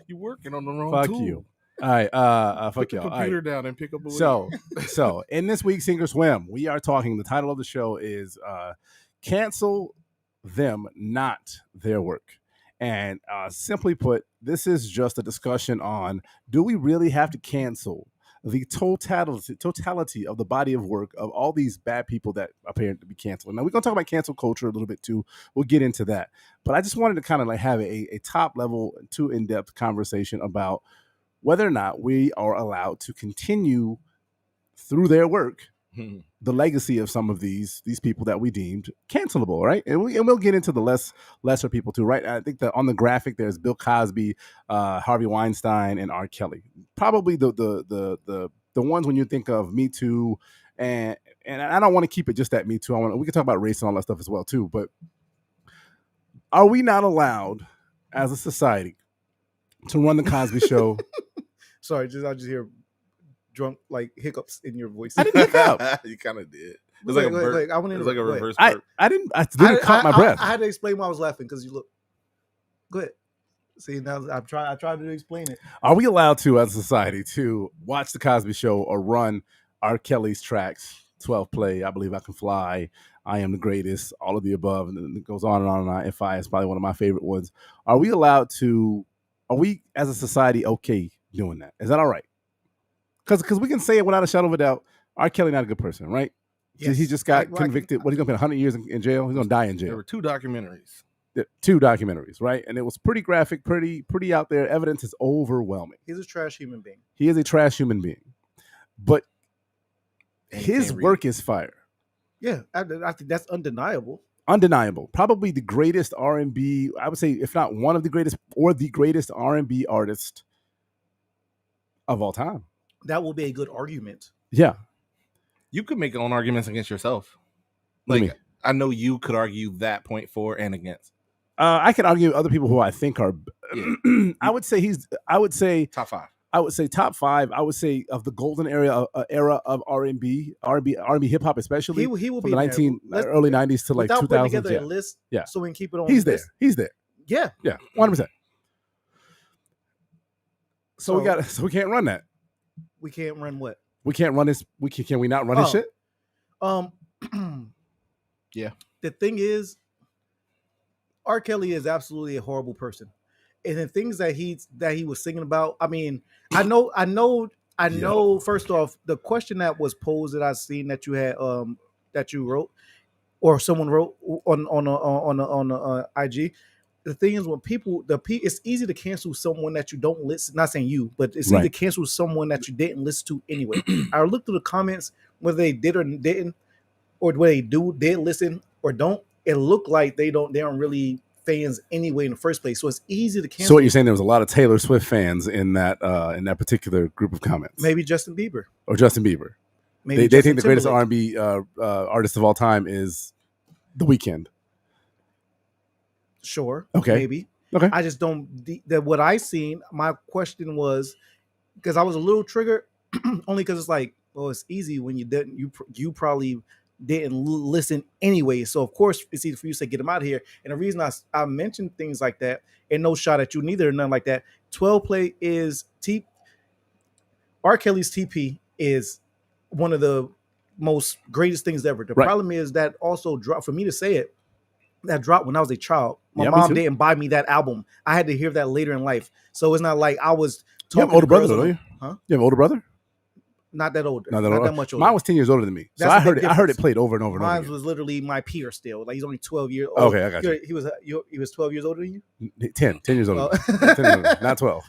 You working on the wrong fuck tool. You. All right, fuck y'all. Put the computer down and pick up a So in this week's Sink or Swim, we are talking. The title of the show is "Cancel Them, Not Their Work," and simply put, this is just a discussion on: do we really have to cancel the totality of the body of work of all these bad people that appear to be canceled? Now we're gonna talk about cancel culture a little bit too. We'll get into that, but I just wanted to kind of like have a top level, too in-depth conversation about whether or not we are allowed to continue through their work the legacy of some of these people that we deemed cancelable, right? And we'll get into the lesser people too, right? I think that on the graphic there's Bill Cosby, Harvey Weinstein, and R. Kelly. Probably the ones when you think of Me Too, and I don't want to keep it just at Me Too. We can talk about race and all that stuff as well too. But are we not allowed as a society to run the Cosby Show? Sorry, I just hear drunk like hiccups in your voice. I didn't hiccup. You kind of did. It was like a burp. I went in. It was like a reverse I burp. didn't caught my breath. I had to explain why I was laughing because you look. Go ahead. See, now I tried to explain it. Are we allowed to, as a society, to watch the Cosby Show or run R. Kelly's tracks, 12 Play, I Believe I Can Fly, I Am the Greatest, all of the above, and then it goes on and on and on. FI is probably one of my favorite ones. Are we as a society okay doing that? Is that all right? Because we can say it without a shadow of a doubt, R. Kelly not a good person, right? Yes. He just got convicted. He's going to spend 100 years in jail? He's going to die in jail. There were 2 documentaries. 2 documentaries, right? And it was pretty graphic, pretty out there. Evidence is overwhelming. He's a trash human being. He is a trash human being. But his work is fire. Yeah, I think that's undeniable. Undeniable. Probably the greatest R&B, I would say, if not one of the greatest or the greatest R&B artist of all time. That will be a good argument. Yeah. You could make your own arguments against yourself. Like, I know you could argue that point for and against. I can argue other people who I think are. Yeah. I would say top 5. I would say top 5. I would say of the golden era of R&B hip hop, especially he will from be the early 90s to like 2000s. Without putting together a list, so we can keep it on. He's there. He's there. Yeah, 100%. So we can't run that. We can't run what? We can't run this. Can we not run his shit? Yeah. The thing is, R. Kelly is absolutely a horrible person, and the things that he was singing about. I mean, I know. First off, the question that was posed that I've seen that you had that you wrote or someone wrote on IG. The thing is, when it's easy to cancel someone that you don't listen. Not saying you, but it's easy to cancel someone that you didn't listen to anyway. I looked through the comments whether they did or didn't, or whether they did listen or don't. It looked like they aren't really fans anyway in the first place. So it's easy to cancel. So what you're saying, there was a lot of Taylor Swift fans in that particular group of comments. Maybe Justin Bieber. Maybe they think the greatest R&B artist of all time is The Weeknd. Sure. Okay. Maybe. Okay. I just don't. What I seen. My question was because I was a little triggered, only because it's like, well, it's easy when you didn't. You probably didn't listen anyway. So of course it's easy for you to say get them out of here. And the reason I mentioned things like that, and no shot at you neither, nothing like that. 12 Play is R. Kelly's TP is one of the most greatest things ever. The problem is that also dropped for me to say it. That dropped when I was a child. My mom didn't buy me that album. I had to hear that later in life. So it's not like I was talking. You have older brothers, don't you? Huh? You have an older brother? Not that older. Not Not that much older. Mine was 10 years older than me. So That's I a heard big it. I heard it difference. played over and over and over Mine again. was literally my peer still. Like he's only 12 years old. Okay, I got you. He was 12 years older than you? 10 years older. Oh. 10 years older, not 12.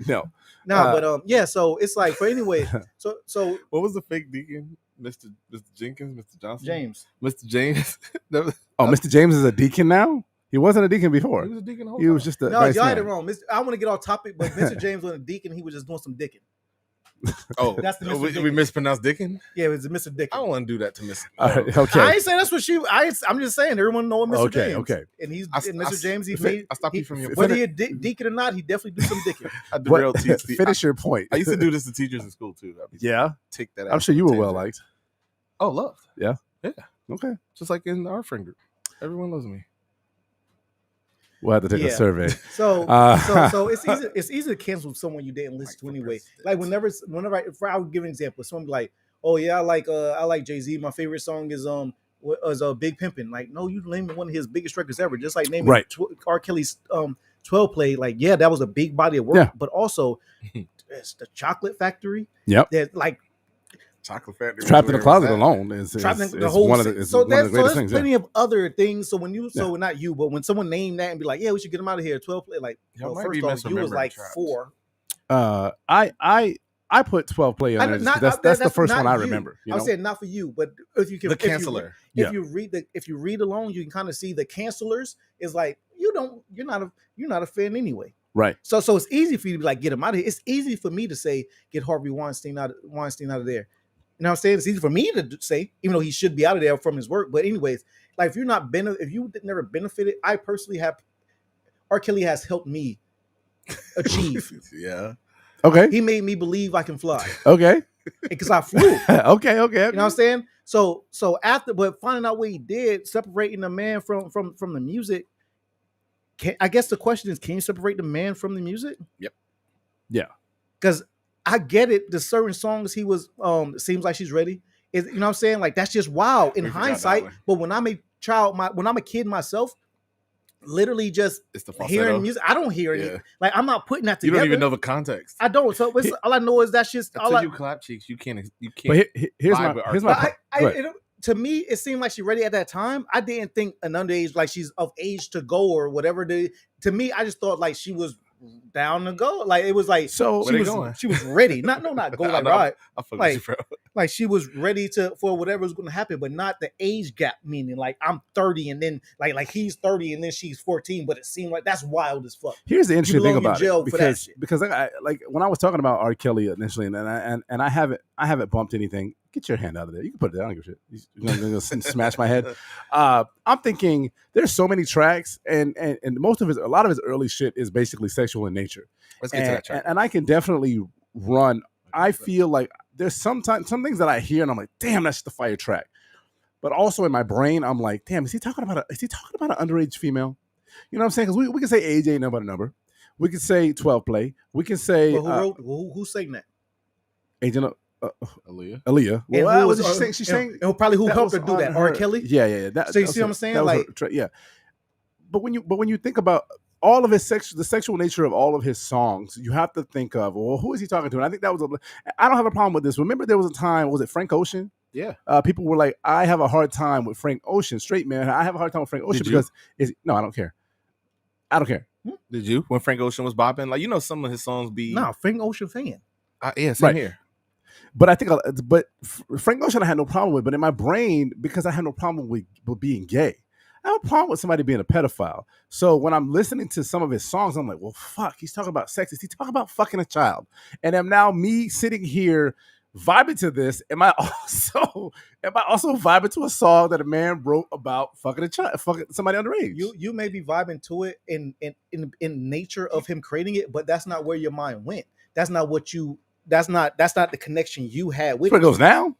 No. But yeah, so it's like for anyway. So what was the fake deacon? Mr. Jenkins, Mr. Johnson, James. Mr. James. Mr. James is a deacon now? He wasn't a deacon before. He was a deacon. He was just a No, nice y'all man. had it wrong. I want to get off topic, but Mr. James was a deacon. He was just doing some dicking. Oh, That's the Mr. we Dickens. mispronounced Dickin. Yeah, it was a Mr. Dickin. I don't want to do that to Miss. All right, okay. I ain't saying that's what I'm just saying everyone know Mr. Okay, James. okay. And I Mr. James. I stopped you from your. whether you're deacon or not, he definitely do some dicking. I derailed TC. Finish your point. I used to do this to teachers in school too. Yeah, take that. I'm sure you were well liked. Oh, loved. Yeah. Yeah. Okay. Just like in our friend group, everyone loves me. We'll have to take a survey. So it's easy to cancel someone you didn't listen to anyway. Like whenever I would give an example, someone be like, "Oh yeah, I like Jay-Z. My favorite song is Big Pimpin'." Like, no, you named one of his biggest records ever. Just like naming R. Kelly's 12 Play. Like, yeah, that was a big body of work. Yeah. But also, it's the Chocolate Factory. Yep. That like. Chocolate Factory. Trapped in the Closet alone is one of the greatest things. Plenty of other things. So when you, not you, but when someone named that and be like, yeah, we should get him out of here. 12 Play. Like, first off, you was like Trapped. 4. I put 12 Play on there. That's the first one I remember. I said not for you, but if you can, the canceller. If you read along, you can kind of see the cancelers is like you're not a fan anyway. Right. So it's easy for you to be like, get him out of here. It's easy for me to say, get Harvey Weinstein out of there. You know what I'm saying? It's easy for me to say, even though he should be out of there from his work. But anyways, like if you never benefited, I personally have. R. Kelly has helped me achieve. Yeah. Okay. He made me believe I can fly. Okay. Because I flew. Okay. You know what I'm saying? So after, but finding out what he did, separating the man from the music. I guess the question is, can you separate the man from the music? Yep. Yeah. Because I get it. The certain songs he was, Seems Like She's Ready. You know what I'm saying? Like, that's just wow in hindsight. But when I'm a child, when I'm a kid myself, literally just hearing music, I don't hear it. Like, I'm not putting that together. You don't even know the context. I don't. So all I know is that's just until you clap cheeks. You can't. But here's my to me, it seemed like she ready at that time. I didn't think an underage, like she's of age to go or whatever. To me, I just thought like she was down to go. Like it was like she was ready. Not go like right. Like she was ready for whatever was going to happen, but not the age gap. Meaning like I'm 30 and then like he's 30 and then she's 14. But it seemed like that's wild as fuck. Here's the interesting thing about it because I like when I was talking about R. Kelly initially, and I haven't bumped anything. Get your hand out of there. You can put it down. I don't give a shit. You're gonna smash my head. I'm thinking there's so many tracks, and a lot of his early shit is basically sexual in nature. Let's get to that track. And I can definitely run. I feel like there's some things that I hear and I'm like, damn, that's the fire track. But also in my brain, I'm like, damn, is he talking about an underage female? You know what I'm saying? Because we can say age ain't nothing but a number. We can say 12 Play. We can say who's saying that? Agent. Aaliyah. Well, what did she say? She's saying probably who helped her do that. R. Kelly. Yeah. So you see what I'm saying? Yeah. But when you think about all of his the sexual nature of all of his songs, you have to think of, well, who is he talking to? And I think that was I don't have a problem with this. Remember, there was a time, was it Frank Ocean? Yeah. People were like, I have a hard time with Frank Ocean. Straight man, I have a hard time with Frank Ocean because no, I don't care. I don't care. Did you when Frank Ocean was bopping? Like some of his songs be Frank Ocean fan. Yeah, same here. But I think, Frank Ocean I had no problem with. But in my brain, because I had no problem with being gay, I have a problem with somebody being a pedophile. So when I'm listening to some of his songs, I'm like, well, fuck, he's talking about sex. Is he talking about fucking a child? And I'm now me sitting here vibing to this. Am I also vibing to a song that a man wrote about fucking a child, fucking somebody underage? You may be vibing to it in nature of him creating it, but that's not where your mind went. That's not the connection you had with it. It goes now.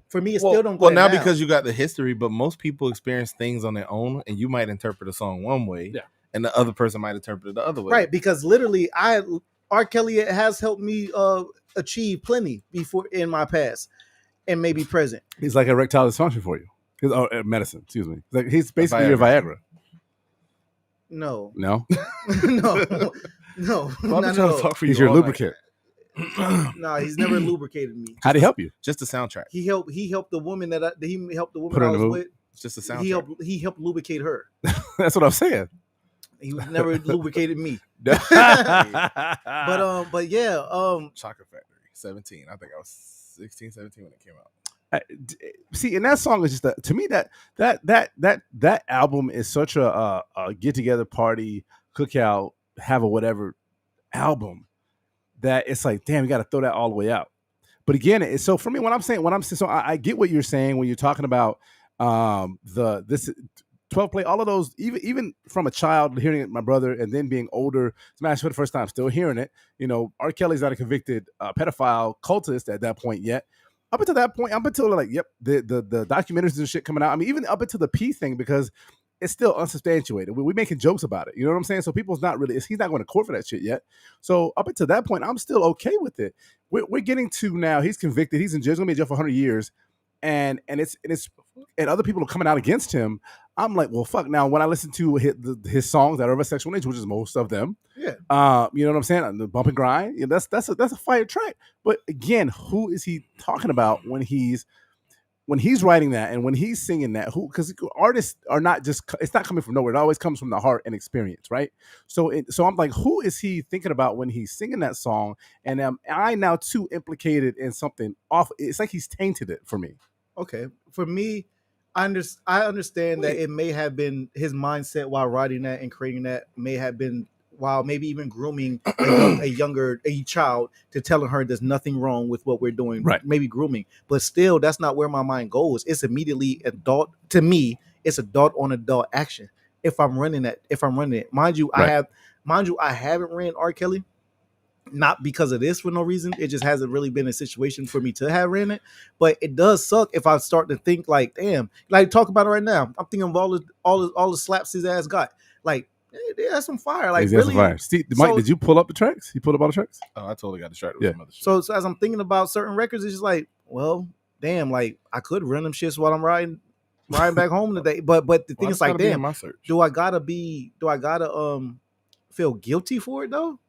For me, it still don't go. Well, now because you got the history, but most people experience things on their own, and you might interpret a song one way, and the other person might interpret it the other way. Right? Because literally, R. Kelly has helped me achieve plenty before in my past and maybe present. He's like erectile dysfunction for you. Medicine. Excuse me. Like he's basically your Viagra. No. No. No. He's your lubricant. Nah, he's never lubricated me. How'd he help you? Just the soundtrack. He helped the woman that he helped the woman Put her I in the was mood? with. It's just the soundtrack. He helped lubricate her. That's what I'm saying. He was never lubricated me. but But yeah, Chocolate Factory, 17. I think I was 16, 17 when it came out. See, and that song is just to me that album is such a get together party cookout have a whatever album that it's like, damn, you got to throw that all the way out. But again, it's so for me when I'm saying so I get what you're saying when you're talking about this 12 play, all of those, even from a child hearing it, my brother, and then being older, smash for the first time, still hearing it. You know, R. Kelly's not a convicted pedophile cultist at that point yet. Up until that point, up until like, yep, the documentaries and shit coming out. I mean, even up until the P thing, because it's still unsubstantiated. We're making jokes about it. You know what I'm saying? So people's not really, he's not going to court for that shit yet. So up until that point, I'm still okay with it. We're getting to now, he's convicted. He's in jail. He's going to be in jail for 100 years. And other people are coming out against him. I'm like, well, fuck. Now, when I listen to his songs that are of a sexual nature, which is most of them, yeah, you know what I'm saying? The bump and grind, you know, that's a fire track. But again, who is he talking about when he's writing that and when he's singing that? Who? Because artists are not just, it's not coming from nowhere. It always comes from the heart and experience, right? So I'm like, who is he thinking about when he's singing that song? And am I now too implicated in something off? It's like he's tainted it for me. Okay, for me, I understand that it may have been his mindset while writing that and creating that may have been while maybe even grooming a child to telling her there's nothing wrong with what we're doing, right? Maybe grooming, but still, that's not where my mind goes. It's immediately adult to me. It's adult on adult action. If I'm running it, mind you, right. I haven't ran R. Kelly. Not because of this for no reason. It just hasn't really been a situation for me to have ran it. But it does suck if I start to think like, damn, like talk about it right now. I'm thinking of all the slaps his ass got. Like, that's some fire. Like, really. Fire. Steve, Mike, did you pull up the tracks? You pulled up all the tracks? Oh, I totally got distracted with some other shit. So as I'm thinking about certain records, it's just like, well, damn, like I could run them shits while I'm riding back home today. But the thing is like, damn, do I gotta feel guilty for it though?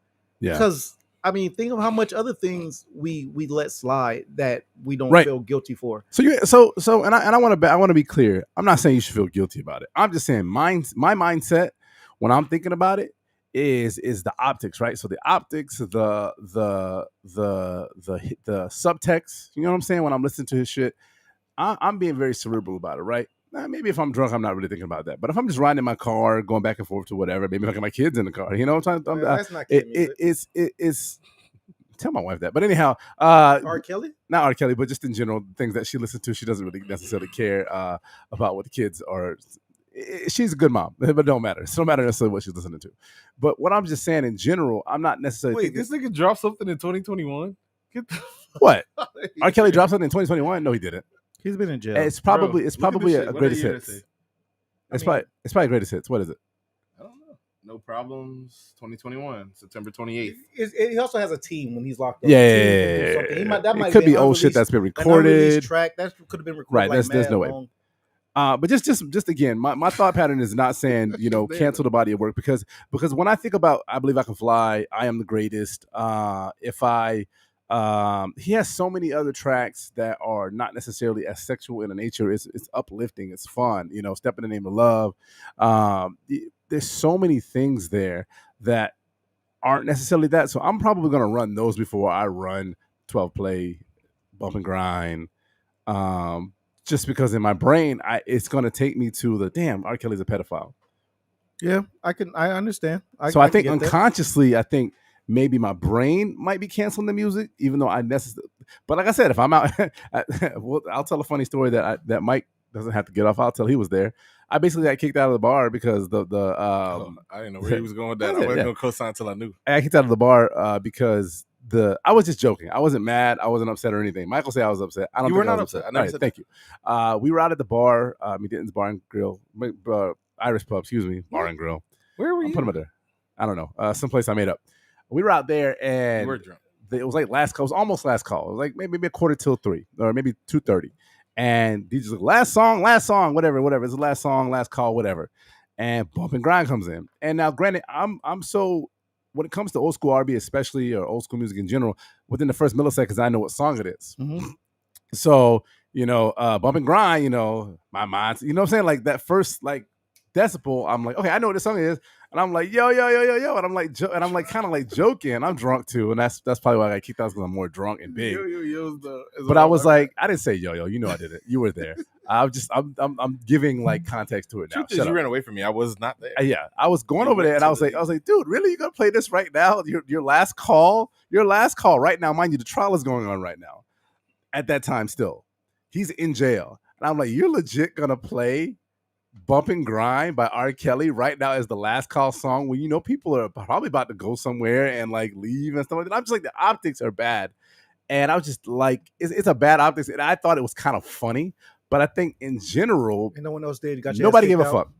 Yeah. Because I mean, think of how much other things we let slide that we don't feel guilty for. So and I want to be clear. I'm not saying you should feel guilty about it. I'm just saying my mindset when I'm thinking about it is the optics, right? So the optics, the subtext. You know what I'm saying? When I'm listening to his shit, I'm being very cerebral about it, right? Maybe if I'm drunk, I'm not really thinking about that. But if I'm just riding in my car, going back and forth to whatever, maybe looking at my kids in the car, you know what I'm talking about? That's not it's tell my wife that. But anyhow, R. Kelly? Not R. Kelly, but just in general, things that she listens to, she doesn't really necessarily care about what the kids are. She's a good mom, but it don't matter. It don't matter necessarily what she's listening to. But what I'm just saying in general, I'm not necessarily. Wait, this nigga dropped something in 2021? What? R. Kelly dropped something in 2021? No, he didn't. He's been in jail. It's probably a greatest hits. It's probably greatest hits. What is it? I don't know. No Problems 2021, September 28th. He also has a team when he's locked up. Yeah. It could be old shit that's been recorded. Track that could have been recorded. Right. Like there's no way. But just again, my thought pattern is not saying cancel the body of work because when I think about I Believe I Can Fly, I Am the Greatest. He has so many other tracks that are not necessarily as sexual in nature. It's uplifting. It's fun. Step in the Name of Love. There's so many things there that aren't necessarily that. So I'm probably going to run those before I run 12 Play, Bump and Grind. Just because in my brain, it's going to take me to the damn R. Kelly's a pedophile. Yeah, I understand. I think unconsciously, I think maybe my brain might be canceling the music, even though I necessarily. But like I said, if I'm out, I'll tell a funny story that Mike doesn't have to get off. I'll tell he was there. I basically got kicked out of the bar because I didn't know where he was going with that. I wasn't going to co-sign until I knew. I got kicked out of the bar because I was just joking. I wasn't mad. I wasn't upset or anything. Michael said I was upset. I don't. You were think I not was upset. All right, thank you. We were out at the bar, Denton's Bar and Grill, Irish Pub. Excuse me, Bar and Grill. Where were you? Put them there. I don't know. Someplace I made up. We were out there and you were drunk. It was like last call. It was almost last call. It was like maybe a quarter till 3 or maybe 2:30. And DJ's like, last song, whatever. It's the last song, last call, whatever. And Bump and Grind comes in. And now, granted, I'm so when it comes to old school R&B, especially, or old school music in general, within the first milliseconds, I know what song it is. Mm-hmm. So, bump and grind, my mind, you know what I'm saying? Like that first like decibel, I'm like, okay, I know what this song is. And I'm like, yo, yo, yo, yo, yo. And I'm like, kind of like joking. I'm drunk too. And that's probably why I got kicked out, because I'm more drunk and big. But I was like, I didn't say yo, yo. You know I did it. You were there. I'm giving like context to it now. Truth is, you ran away from me. I was not there. Yeah, I was going over there, and I was like, dude, really? You gonna play this right now? Your last call? Your last call right now. Mind you, the trial is going on right now. At that time, still, he's in jail, and I'm like, you're legit gonna play Bump and Grind by R. Kelly right now as the last call song when people are probably about to go somewhere and like leave and stuff like that. I'm just like, the optics are bad. And I was just like, it's a bad optics. And I thought it was kind of funny, but I think in general, and no one else did. Nobody gave a fuck.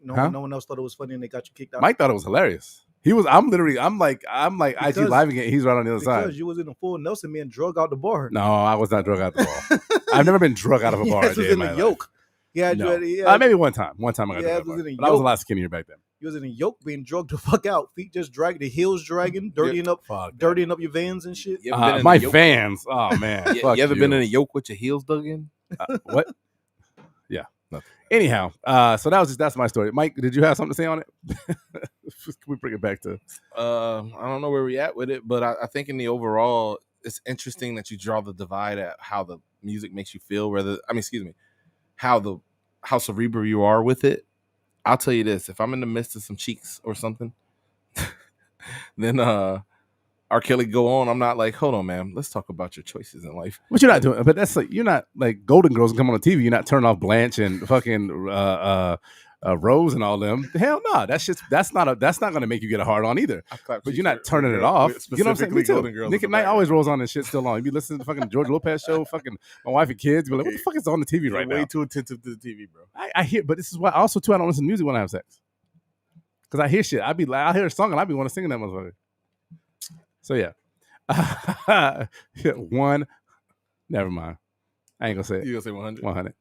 No one else thought it was funny and they got you kicked out. Mike thought it was hilarious. I'm like IG living it. He's right on the other side. Because you was in a full Nelson man drug out the bar. No, I was not drug out the bar. I've never been drug out of a bar. Yes, was in the yoke. Yeah, no. Maybe one time. I got drug but I was a lot skinnier back then. You was in a yoke being drugged the fuck out. Feet just dragging, the heels dragging, dirtying up your Vans and shit. My Vans. Oh man. You ever been in a yoke with your heels dug in? What? Yeah. Nothing. Anyhow, so that's my story. Mike, did you have something to say on it? Can we bring it back to? I don't know where we at with it, but I think in the overall, it's interesting that you draw the divide at how the music makes you feel. How cerebral you are with it. I'll tell you this: if I'm in the midst of some cheeks or something, then R. Kelly go on. I'm not like, hold on, man. Let's talk about your choices in life. What you're not doing, but that's like, you're not like Golden Girls come on the TV. You're not turning off Blanche and fucking Rose and all them. Hell no, that's not going to make you get a hard on either. But you're not turning it off. You know what I'm saying? Me too. Nick at Night always rolls on and shit still on. You be listening to fucking George Lopez show, fucking my wife and kids. You be like, what the fuck is on the TV right now? Way too attentive to the TV, bro. I hear, but this is why also too I don't listen to music when I have sex, because I hear shit. I hear a song and I be want to sing that motherfucker. So yeah. One, never mind. I ain't gonna say it. You gonna say 100? 100.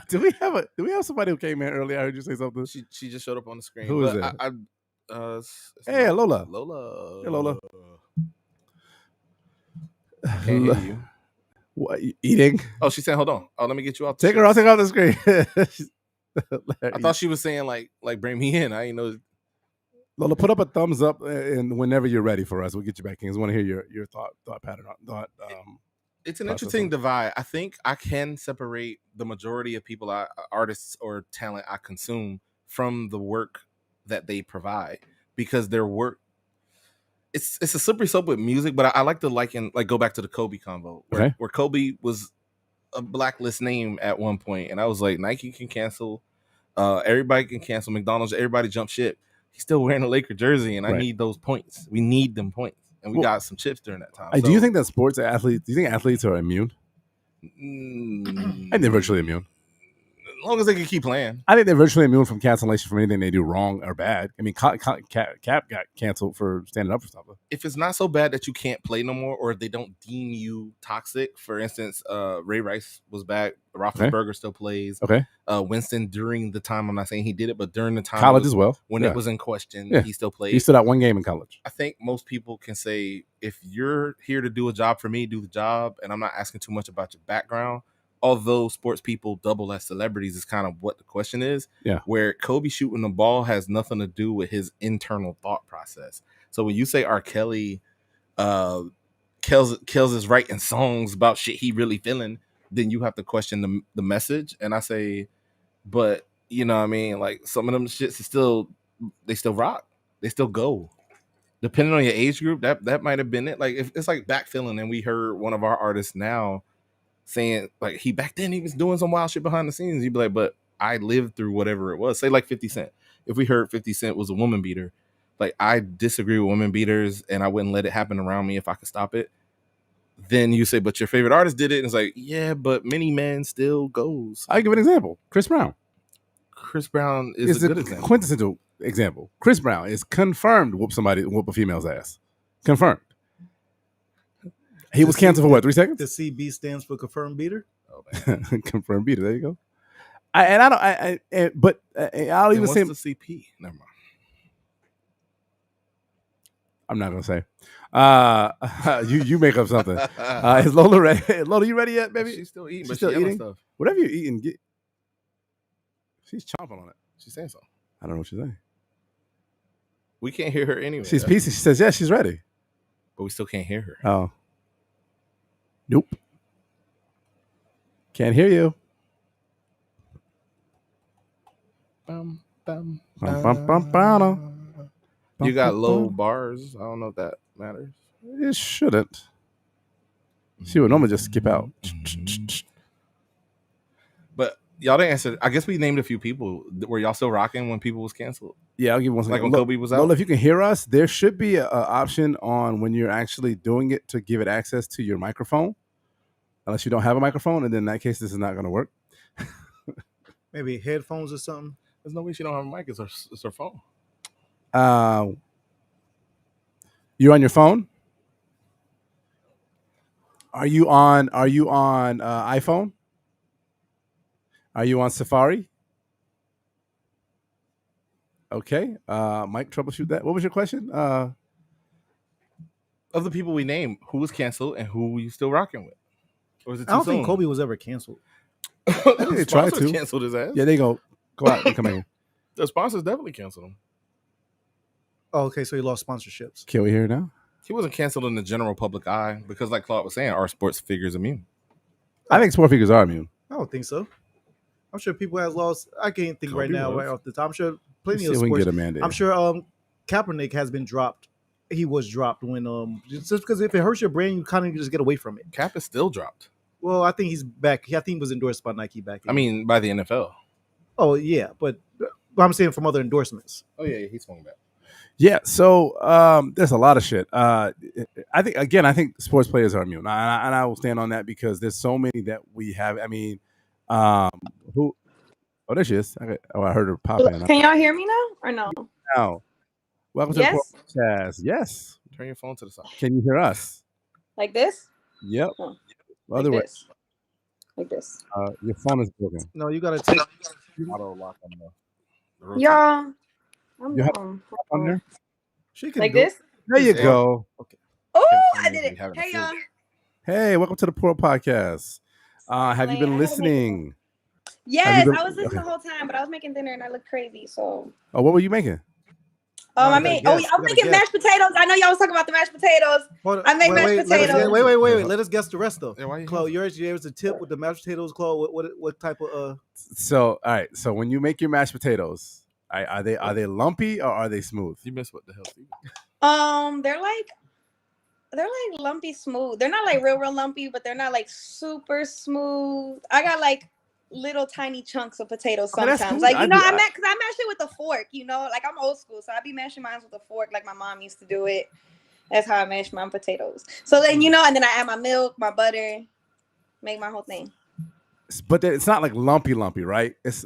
do we have somebody who came in earlier? I heard you say something. She just showed up on the screen. Who is that? Hey, Lola. Lola. Hey, Lola. Can't hear you. What, eating? Oh, she said, hold on. Oh, let me get you off. Take her off the screen. I thought she was saying like bring me in. I ain't know. Lola, put up a thumbs up, and whenever you're ready for us, we'll get you back in. I want to hear your thought pattern on. It's an interesting divide. I think I can separate the majority of people, artists or talent I consume, from the work that they provide, because their work, it's a slippery slope with music. But I like to go back to the Kobe convo, where Kobe was a blacklist name at one point, and I was like, Nike can cancel, everybody can cancel, McDonald's, everybody jump ship. He's still wearing a Laker jersey, and I need those points. We need them points, and we got some chips during that time. Do you think that do you think athletes are immune? I think they're virtually immune. As long as they can keep playing. I think they're virtually immune from cancellation from anything they do wrong or bad. I mean, Cap got canceled for standing up for something. If it's not so bad that you can't play no more, or they don't deem you toxic, for instance, Ray Rice was back. Roethlisberger still plays. Okay. Winston, during the time, I'm not saying he did it, but during the time college as well, when it was in question, he still played. He stood out one game in college. I think most people can say, if you're here to do a job for me, do the job, and I'm not asking too much about your background. Although sports people double as celebrities is kind of what the question is. Yeah. Where Kobe shooting the ball has nothing to do with his internal thought process. So when you say R. Kelly, Kells is writing songs about shit he really feeling, then you have to question the message. And I say, but you know what I mean? Like, some of them shits is still rock. They still go. Depending on your age group, that might have been it. Like, if it's like backfilling, and we heard one of our artists now saying, like, back then he was doing some wild shit behind the scenes. You'd be like, but I lived through whatever it was. Say like 50 Cent. If we heard 50 Cent was a woman beater, like, I disagree with woman beaters and I wouldn't let it happen around me if I could stop it. Then you say, but your favorite artist did it. And it's like, yeah, but many men still goes. I'll give an example. Chris Brown. Chris Brown is a good example. Quintessential example. Chris Brown is confirmed whoop a female's ass. Confirmed. He was canceled for what, 3 seconds? The CB stands for confirmed beater. Oh, man. Confirmed beater. There you go. I'll even say the CP. Never mind. I'm not gonna say. You make up something. Is Lola ready? Lola, you ready yet, baby? She's still eating, She's but still she's eating? stuff. Whatever you're eating, get. She's chomping on it. She's saying something. I don't know what she's saying. We can't hear her anyway. She's peacey. She says, "Yes, she's ready," but we still can't hear her. Oh, nope. Can't hear you. Bum, Bum, bum, bum, bum. You got low bars. I don't know if that matters. It shouldn't. She would normally just skip out. But y'all didn't answer. I guess we named a few people. Were y'all still rocking when people was canceled? Yeah, I'll give you one second. Like when Kobe was out? Lola, if you can hear us, there should be an option on when you're actually doing it to give it access to your microphone. Unless you don't have a microphone, and then in that case, this is not going to work. Maybe headphones or something. There's no way she don't have a mic. It's her phone. You're on your phone? Are you on iPhone? Are you on Safari? Okay. Mike, troubleshoot that. What was your question? Of the people we named, who was canceled and who you still rocking with? Or is it too I don't soon? think Kobe was ever canceled. They tried to. Canceled his ass. Yeah, they go out and come in. The sponsors definitely canceled him. Oh, okay, so he lost sponsorships. Can we hear it now? He wasn't canceled in the general public eye because, like Claude was saying, are sports figures immune? I think sport figures are immune. I don't think so. I'm sure people have lost. I can't think Kobe right now, was. right off the top. I'm sure plenty Let's of see if we can sports. get a mandate. I'm sure Kaepernick has been dropped. He was dropped when just because if it hurts your brain, you kind of just get away from it. Cap is still dropped. Well, I think he's back. I think he was endorsed by Nike back. I mean, by the NFL. Oh yeah, but I'm saying from other endorsements. Oh yeah, he's swung back. Yeah, so there's a lot of shit. I think sports players are immune, and I will stand on that because there's so many that we have. I mean, who? Oh, there she is. I heard her pop in. Can y'all hear me now or no? Now, welcome to the podcast. Yes. Turn your phone to the side. Can you hear us? Like this? Yep. Oh, Other way. this. Like this. Your phone is broken. No, you gotta take Auto lock on the Y'all, I'm You have dumb. on there? She can Like do it. this? There you go. Okay. Oh, Can't I did it. have it Hey, y'all. Hey, welcome to the Poor Podcast. Have you been listening? Yes, been- I was listening the whole time, but I was making dinner and I looked crazy. So, Oh, what were you making? I you made. gotta Oh, guess. I was You making gotta mashed potatoes. I know y'all was talking about the mashed potatoes. Hold on. I make mashed potatoes. Wait. Let us guess the rest though. Yeah, why you Claude, yours was a tip with the mashed potatoes. Claude, what type of So, all right. So, when you make your mashed potatoes, are they lumpy or are they smooth? You missed what the hell, Steve. They're like lumpy smooth. They're not like real lumpy, but they're not like super smooth. I got like little tiny chunks of potatoes I mean, that's sometimes. cool. Like, you know, because I mash it with a fork, you know, like I'm old school. So I be mashing mine with a fork like my mom used to do it. That's how I mash my potatoes. So then, you know, and then I add my milk, my butter, make my whole thing. But it's not like lumpy, right? It's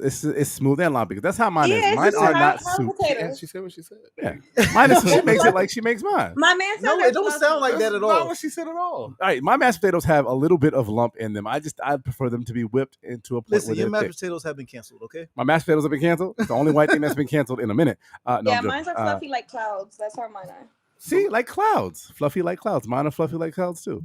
smooth and lumpy. That's how mine Yeah, is. Mine it's just are how- not how soup. potatoes. She said what she said. Yeah, mine is. She makes it like she makes mine. My man said No, it don't sound like that at That's all. not what she said at all. All right, my mashed potatoes have a little bit of lump in them. I prefer them to be whipped into a point Listen, where your they're mashed thick. potatoes have been canceled. Okay. My mashed potatoes have been canceled. It's the only white thing that's been canceled in a minute. No, Yeah, I'm joking. mine's are fluffy like clouds. That's how mine are. See, like clouds, fluffy like clouds. Mine are fluffy like clouds too.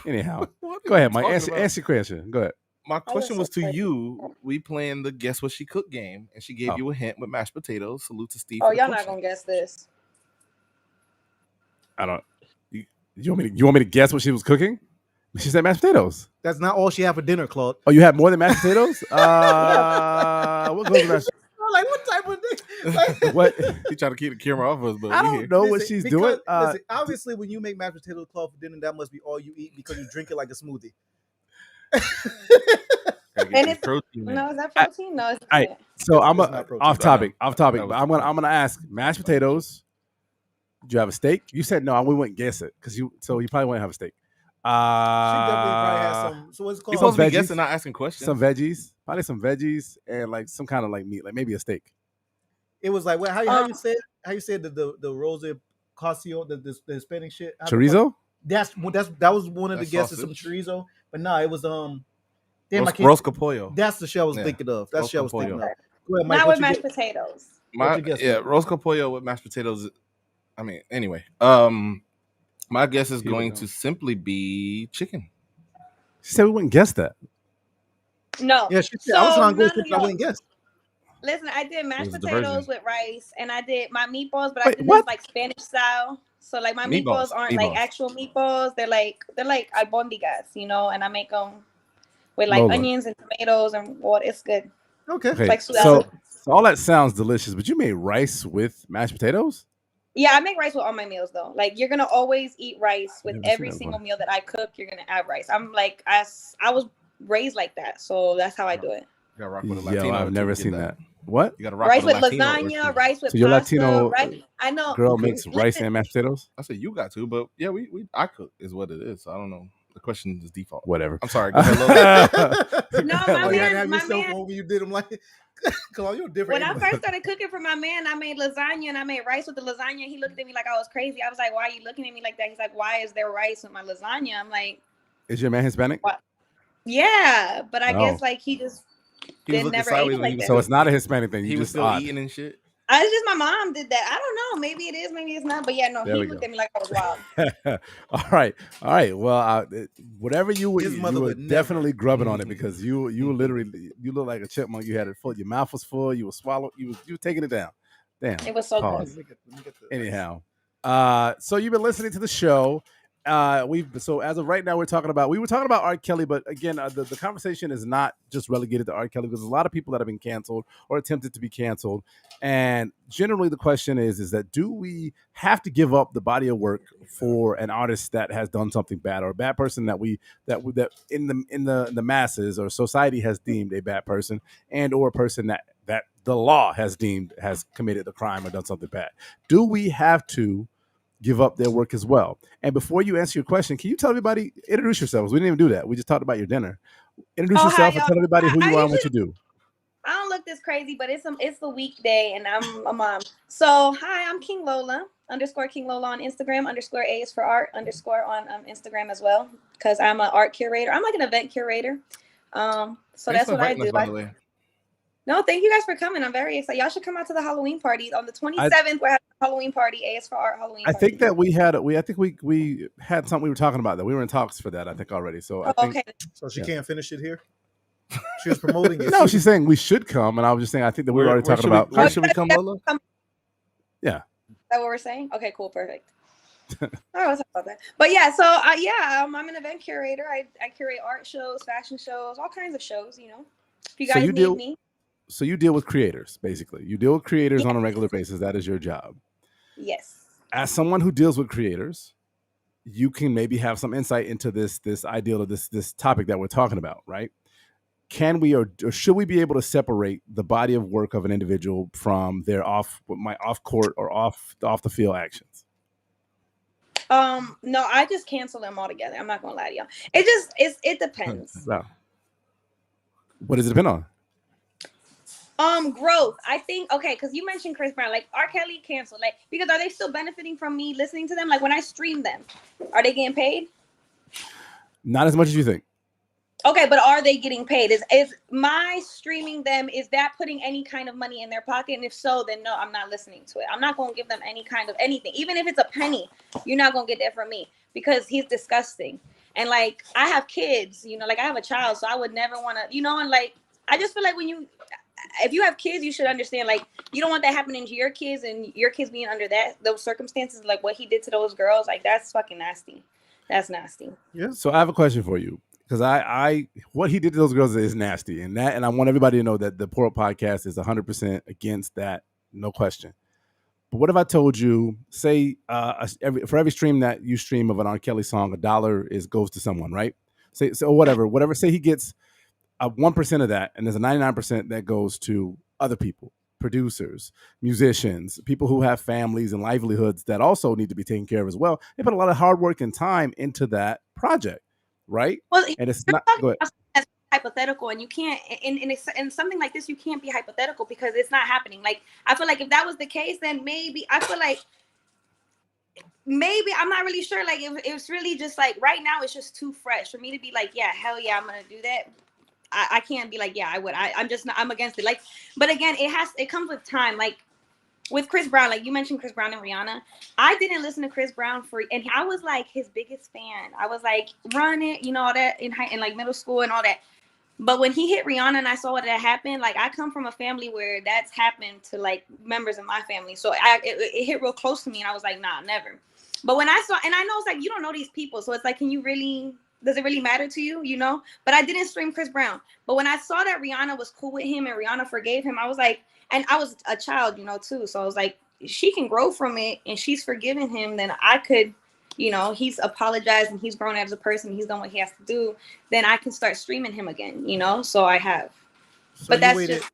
Anyhow, What go are ahead, you Mike. talking Answer about? your question. Go ahead. My question was to excited. you. We playing the guess what she cooked game, and she gave Oh. you a hint with mashed potatoes. Salute to Steve. Oh, for the y'all not question. gonna guess this. I don't. You want me to guess what she was cooking? She said mashed potatoes. That's not all she had for dinner, Claude. Oh, you had more than mashed potatoes? What goes with mashed? Like what type of thing? Like, What? He tried to keep the camera off us, but I we don't here. know what listen, she's because- doing. listen, obviously, when you make mashed potatoes, Claude, for dinner, that must be all you eat because you drink it like a smoothie. Gotta get And some it's- protein in. No, is that protein? No, it's I- not. So I'm It's not protein. off topic. That But was- I'm gonna ask mashed potatoes. Do you have a steak? You said no. We wouldn't guess it because you probably wouldn't have a steak. She definitely probably has some. So what's it You're called? supposed to be veggies. guessing, not asking questions. Some veggies, probably some veggies, and like some kind of like meat, like maybe a steak. It was like how you said the Rose Casio, the Hispanic shit. How the fuck- Chorizo? That was one of the That's guesses, some sausage. chorizo. But no, it was damn, I can't. Rosca pollo. That's the show I was Yeah. thinking of. That's the show I was Rosca thinking pollo. of. Go ahead, Mike. Not what with you mashed get? potatoes. My What'd you guess? Rosca pollo with mashed potatoes. I mean, anyway, my guess is going to simply be chicken. She said we wouldn't guess that. No. Yeah, she said, So I was trying to go none with of I y'all. wouldn't guess. Listen, I did mashed was a potatoes diversion. with rice, and I did my meatballs, but I Wait, did what? this like Spanish style. So like my Meatballs, meatballs aren't like meatballs. actual meatballs. They're like albondigas, you know, and I make them with like Lola. onions and tomatoes and what. It's good. Okay. Okay, Like so all that sounds delicious, but you made rice with mashed potatoes? Yeah, I make rice with all my meals though. Like you're gonna always eat rice with Never seen every that single before. meal that I cook. You're gonna add rice. I'm like I was raised like that, so that's how I do it. You gotta rock with a Yo, Latino. I've to never get seen that. What? You gotta rock Rice with with a Latino. lasagna, rice with So your pasta, Latino right? I know. girl makes rice and mashed potatoes? I said you got to, but yeah, I cook is what it is. So I don't know. The question is default. Whatever. I'm sorry. Go ahead, Lola. No, Oh, my you had to man, have my yourself man. over. You did them like, come on, you're different. When I first started cooking for my man, I made lasagna and I made rice with the lasagna. He looked at me like I was crazy. I was like, "Why are you looking at me like that?" He's like, "Why is there rice with my lasagna?" I'm like, Is your man Hispanic? "What?" Yeah, but I No. guess like he just He was did looking never ate sideways it when he like was that. So it's not a Hispanic thing. He You was just still odd. eating and shit. It's just my mom did that. I don't know. Maybe it is, maybe it's not. But yeah, no, There he we looked go. at me like I was wild. All right. Well, whatever you were, His eating, mother you were would never. definitely grubbing on it because you literally you look like a chipmunk. You had it full. Your mouth was full. You were swallowing. You were taking it down. Damn. It was so Pause. good. Let me get the- Anyhow, so you've been listening to the show. So as of right now, we were talking about R. Kelly, but again, the conversation is not just relegated to R. Kelly because there's a lot of people that have been canceled or attempted to be canceled, and generally the question is that do we have to give up the body of work for an artist that has done something bad or a bad person that in the masses or society has deemed a bad person and or a person that the law has deemed has committed a crime or done something bad? Do we have to give up their work as well? And before you answer your question, can you tell everybody, introduce yourselves? We didn't even do that. We just talked about your dinner. Introduce Oh, yourself hi, and tell everybody who you are and what you do. I don't look this crazy, but it's a weekday and I'm a mom. So hi, I'm King Lola _King Lola on Instagram _A is for art _ on Instagram as well because I'm an art curator. I'm like an event curator. So Thanks that's for what I inviting do. us, by the way. No, thank you guys for coming. I'm very excited. Y'all should come out to the Halloween party on the 27th. We're having a Halloween party. A is for art Halloween I party. think that we had something we were talking about that. We were in talks for that, I think, already. So I think, okay. So she can't finish it here. She was promoting it. no, she's saying we should come, and I was just saying I think that we were already talking about. Where should we come, Lola? Yeah. Is that what we're saying? Okay, cool, perfect. I was talking about that. But yeah, so I'm an event curator. I curate art shows, fashion shows, all kinds of shows, you know. If you guys need me. So you deal with creators, basically. You deal with creators on a regular basis. That is your job. Yes. As someone who deals with creators, you can maybe have some insight into this ideal of this topic that we're talking about, right? Can we or should we be able to separate the body of work of an individual from their off court or off the field actions? No, I just cancel them altogether. I'm not gonna lie to y'all. It depends. Wow. What does it depend on? Growth. I think because you mentioned Chris Brown, like R. Kelly canceled, like because are they still benefiting from me listening to them? Like when I stream them, are they getting paid? Not as much as you think. Okay, but are they getting paid? Is my streaming them, is that putting any kind of money in their pocket? And if so, then no, I'm not listening to it. I'm not going to give them any kind of anything. Even if it's a penny, you're not going to get that from me because he's disgusting. And like, I have kids, you know, like I have a child, so I would never want to, you know, and like, I just feel like if you have kids, you should understand, like, you don't want that happening to your kids and your kids being under those circumstances, like what he did to those girls. Like, that's fucking nasty. That's nasty. Yeah. So I have a question for you. Because I what he did to those girls is nasty, and I want everybody to know that the Pour Up Podcast is 100% against that, no question. But what if I told you, say, for every stream that you stream of an R. Kelly song, $1 goes to someone, right? Say so whatever. Say he gets 1% of that, and there's a 99% that goes to other people, producers, musicians, people who have families and livelihoods that also need to be taken care of as well. They put a lot of hard work and time into that project. Right. Well, and it's not go ahead. That's hypothetical, and you can't in something like this, you can't be hypothetical because it's not happening. Like, I feel like if that was the case, then maybe I'm not really sure. Like, if it's really just like right now, it's just too fresh for me to be like, yeah, hell yeah, I'm gonna do that. I can't be like, yeah, I would. I'm just not. I'm against it. Like, but again, it comes with time. Like, with Chris Brown, like you mentioned Chris Brown and Rihanna, I didn't listen to Chris Brown and I was like his biggest fan. I was like, run it, you know, all that in like middle school and all that. But when he hit Rihanna and I saw what that happened, like I come from a family where that's happened to like members of my family. So it hit real close to me and I was like, nah, never. But when I saw, and I know it's like, you don't know these people. So it's like, does it really matter to you, you know? But I didn't stream Chris Brown. But when I saw that Rihanna was cool with him and Rihanna forgave him, I was like, and I was a child, you know, too. So I was like, she can grow from it and she's forgiven him. Then I could, you know, he's apologized and he's grown as a person. He's done what he has to do. Then I can start streaming him again, you know? So I have. So but you that's waited, just.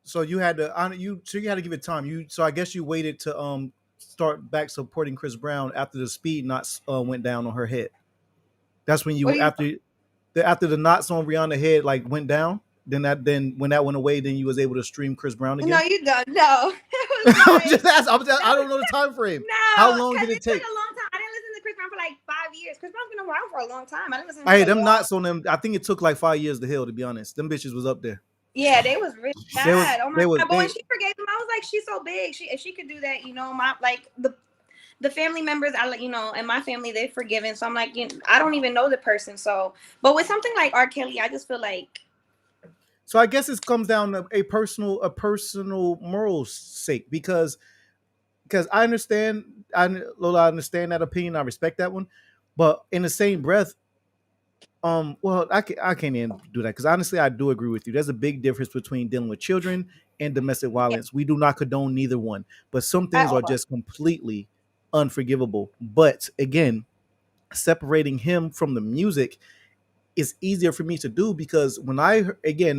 so you had to honor you. So you had to give it time. So I guess you waited to start back supporting Chris Brown after the speed knots went down on her head. That's when after the knots on Rihanna's head like went down. Then when that went away, then you was able to stream Chris Brown again. No, you don't. No. I'm just asking. I don't know the time frame. No. How long did it take? Took a long time. I didn't listen to Chris Brown for like 5 years. Chris Brown's been around for a long time. I didn't listen to Hey, them knots on them. I think it took like 5 years to heal. To be honest, them bitches was up there. Yeah, they was really bad. Oh my God. But when she forgave him, I was like, she's so big. If she could do that, you know, the family members, you know, and my family, they're forgiven. So I'm like, you know, I don't even know the person. So, but with something like R. Kelly, I just feel like. So I guess it comes down to a personal moral sake because I understand, Lola, I understand that opinion. I respect that one, but in the same breath, well, I can't even do that because honestly, I do agree with you. There's a big difference between dealing with children and domestic violence. Yeah. We do not condone neither one, but some things are just completely unforgivable. But again, separating him from the music is easier for me to do because when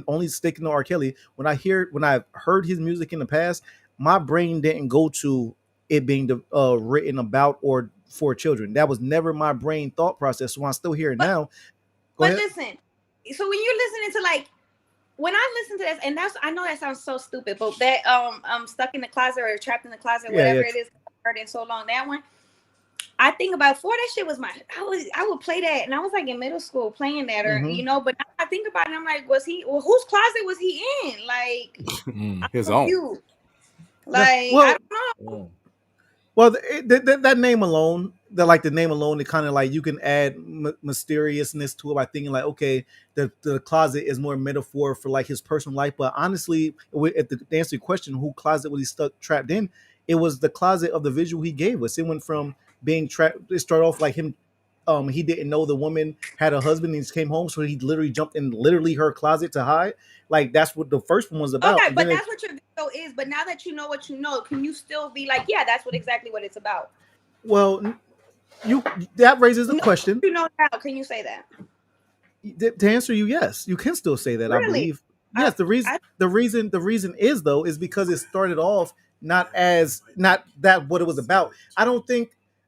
only sticking to R. Kelly, when I've heard his music in the past, my brain didn't go to it being written about or for children. That was never my brain thought process. So I'm still here now. But listen, so when you're listening to like, when I listen to this, and I know that sounds so stupid, but that stuck in the closet or trapped in the closet, whatever it is, I've heard it so long, that one. I think about before that shit was I would play that and I was like in middle school playing that or you know, but now I think about it, I'm like, whose closet was he in? Like his own. Like I don't know. Well, that name alone, the name alone, it kind of like you can add mysteriousness to it by thinking like, okay, the closet is more metaphor for like his personal life. But honestly, to answer your question, who closet was he trapped in? It was the closet of the visual he gave us. It went from being trapped. It started off like him. He didn't know the woman had a husband and he came home, so he literally jumped in her closet to hide. Like that's what the first one was about. Okay, but that's what your video is. But now that you know what you know, can you still be like, yeah, that's exactly what it's about? Well, that raises the question. You know now? Can you say that? To answer you, yes, you can still say that. Really? I believe. Yes, the reason is because it started off not that what it was about.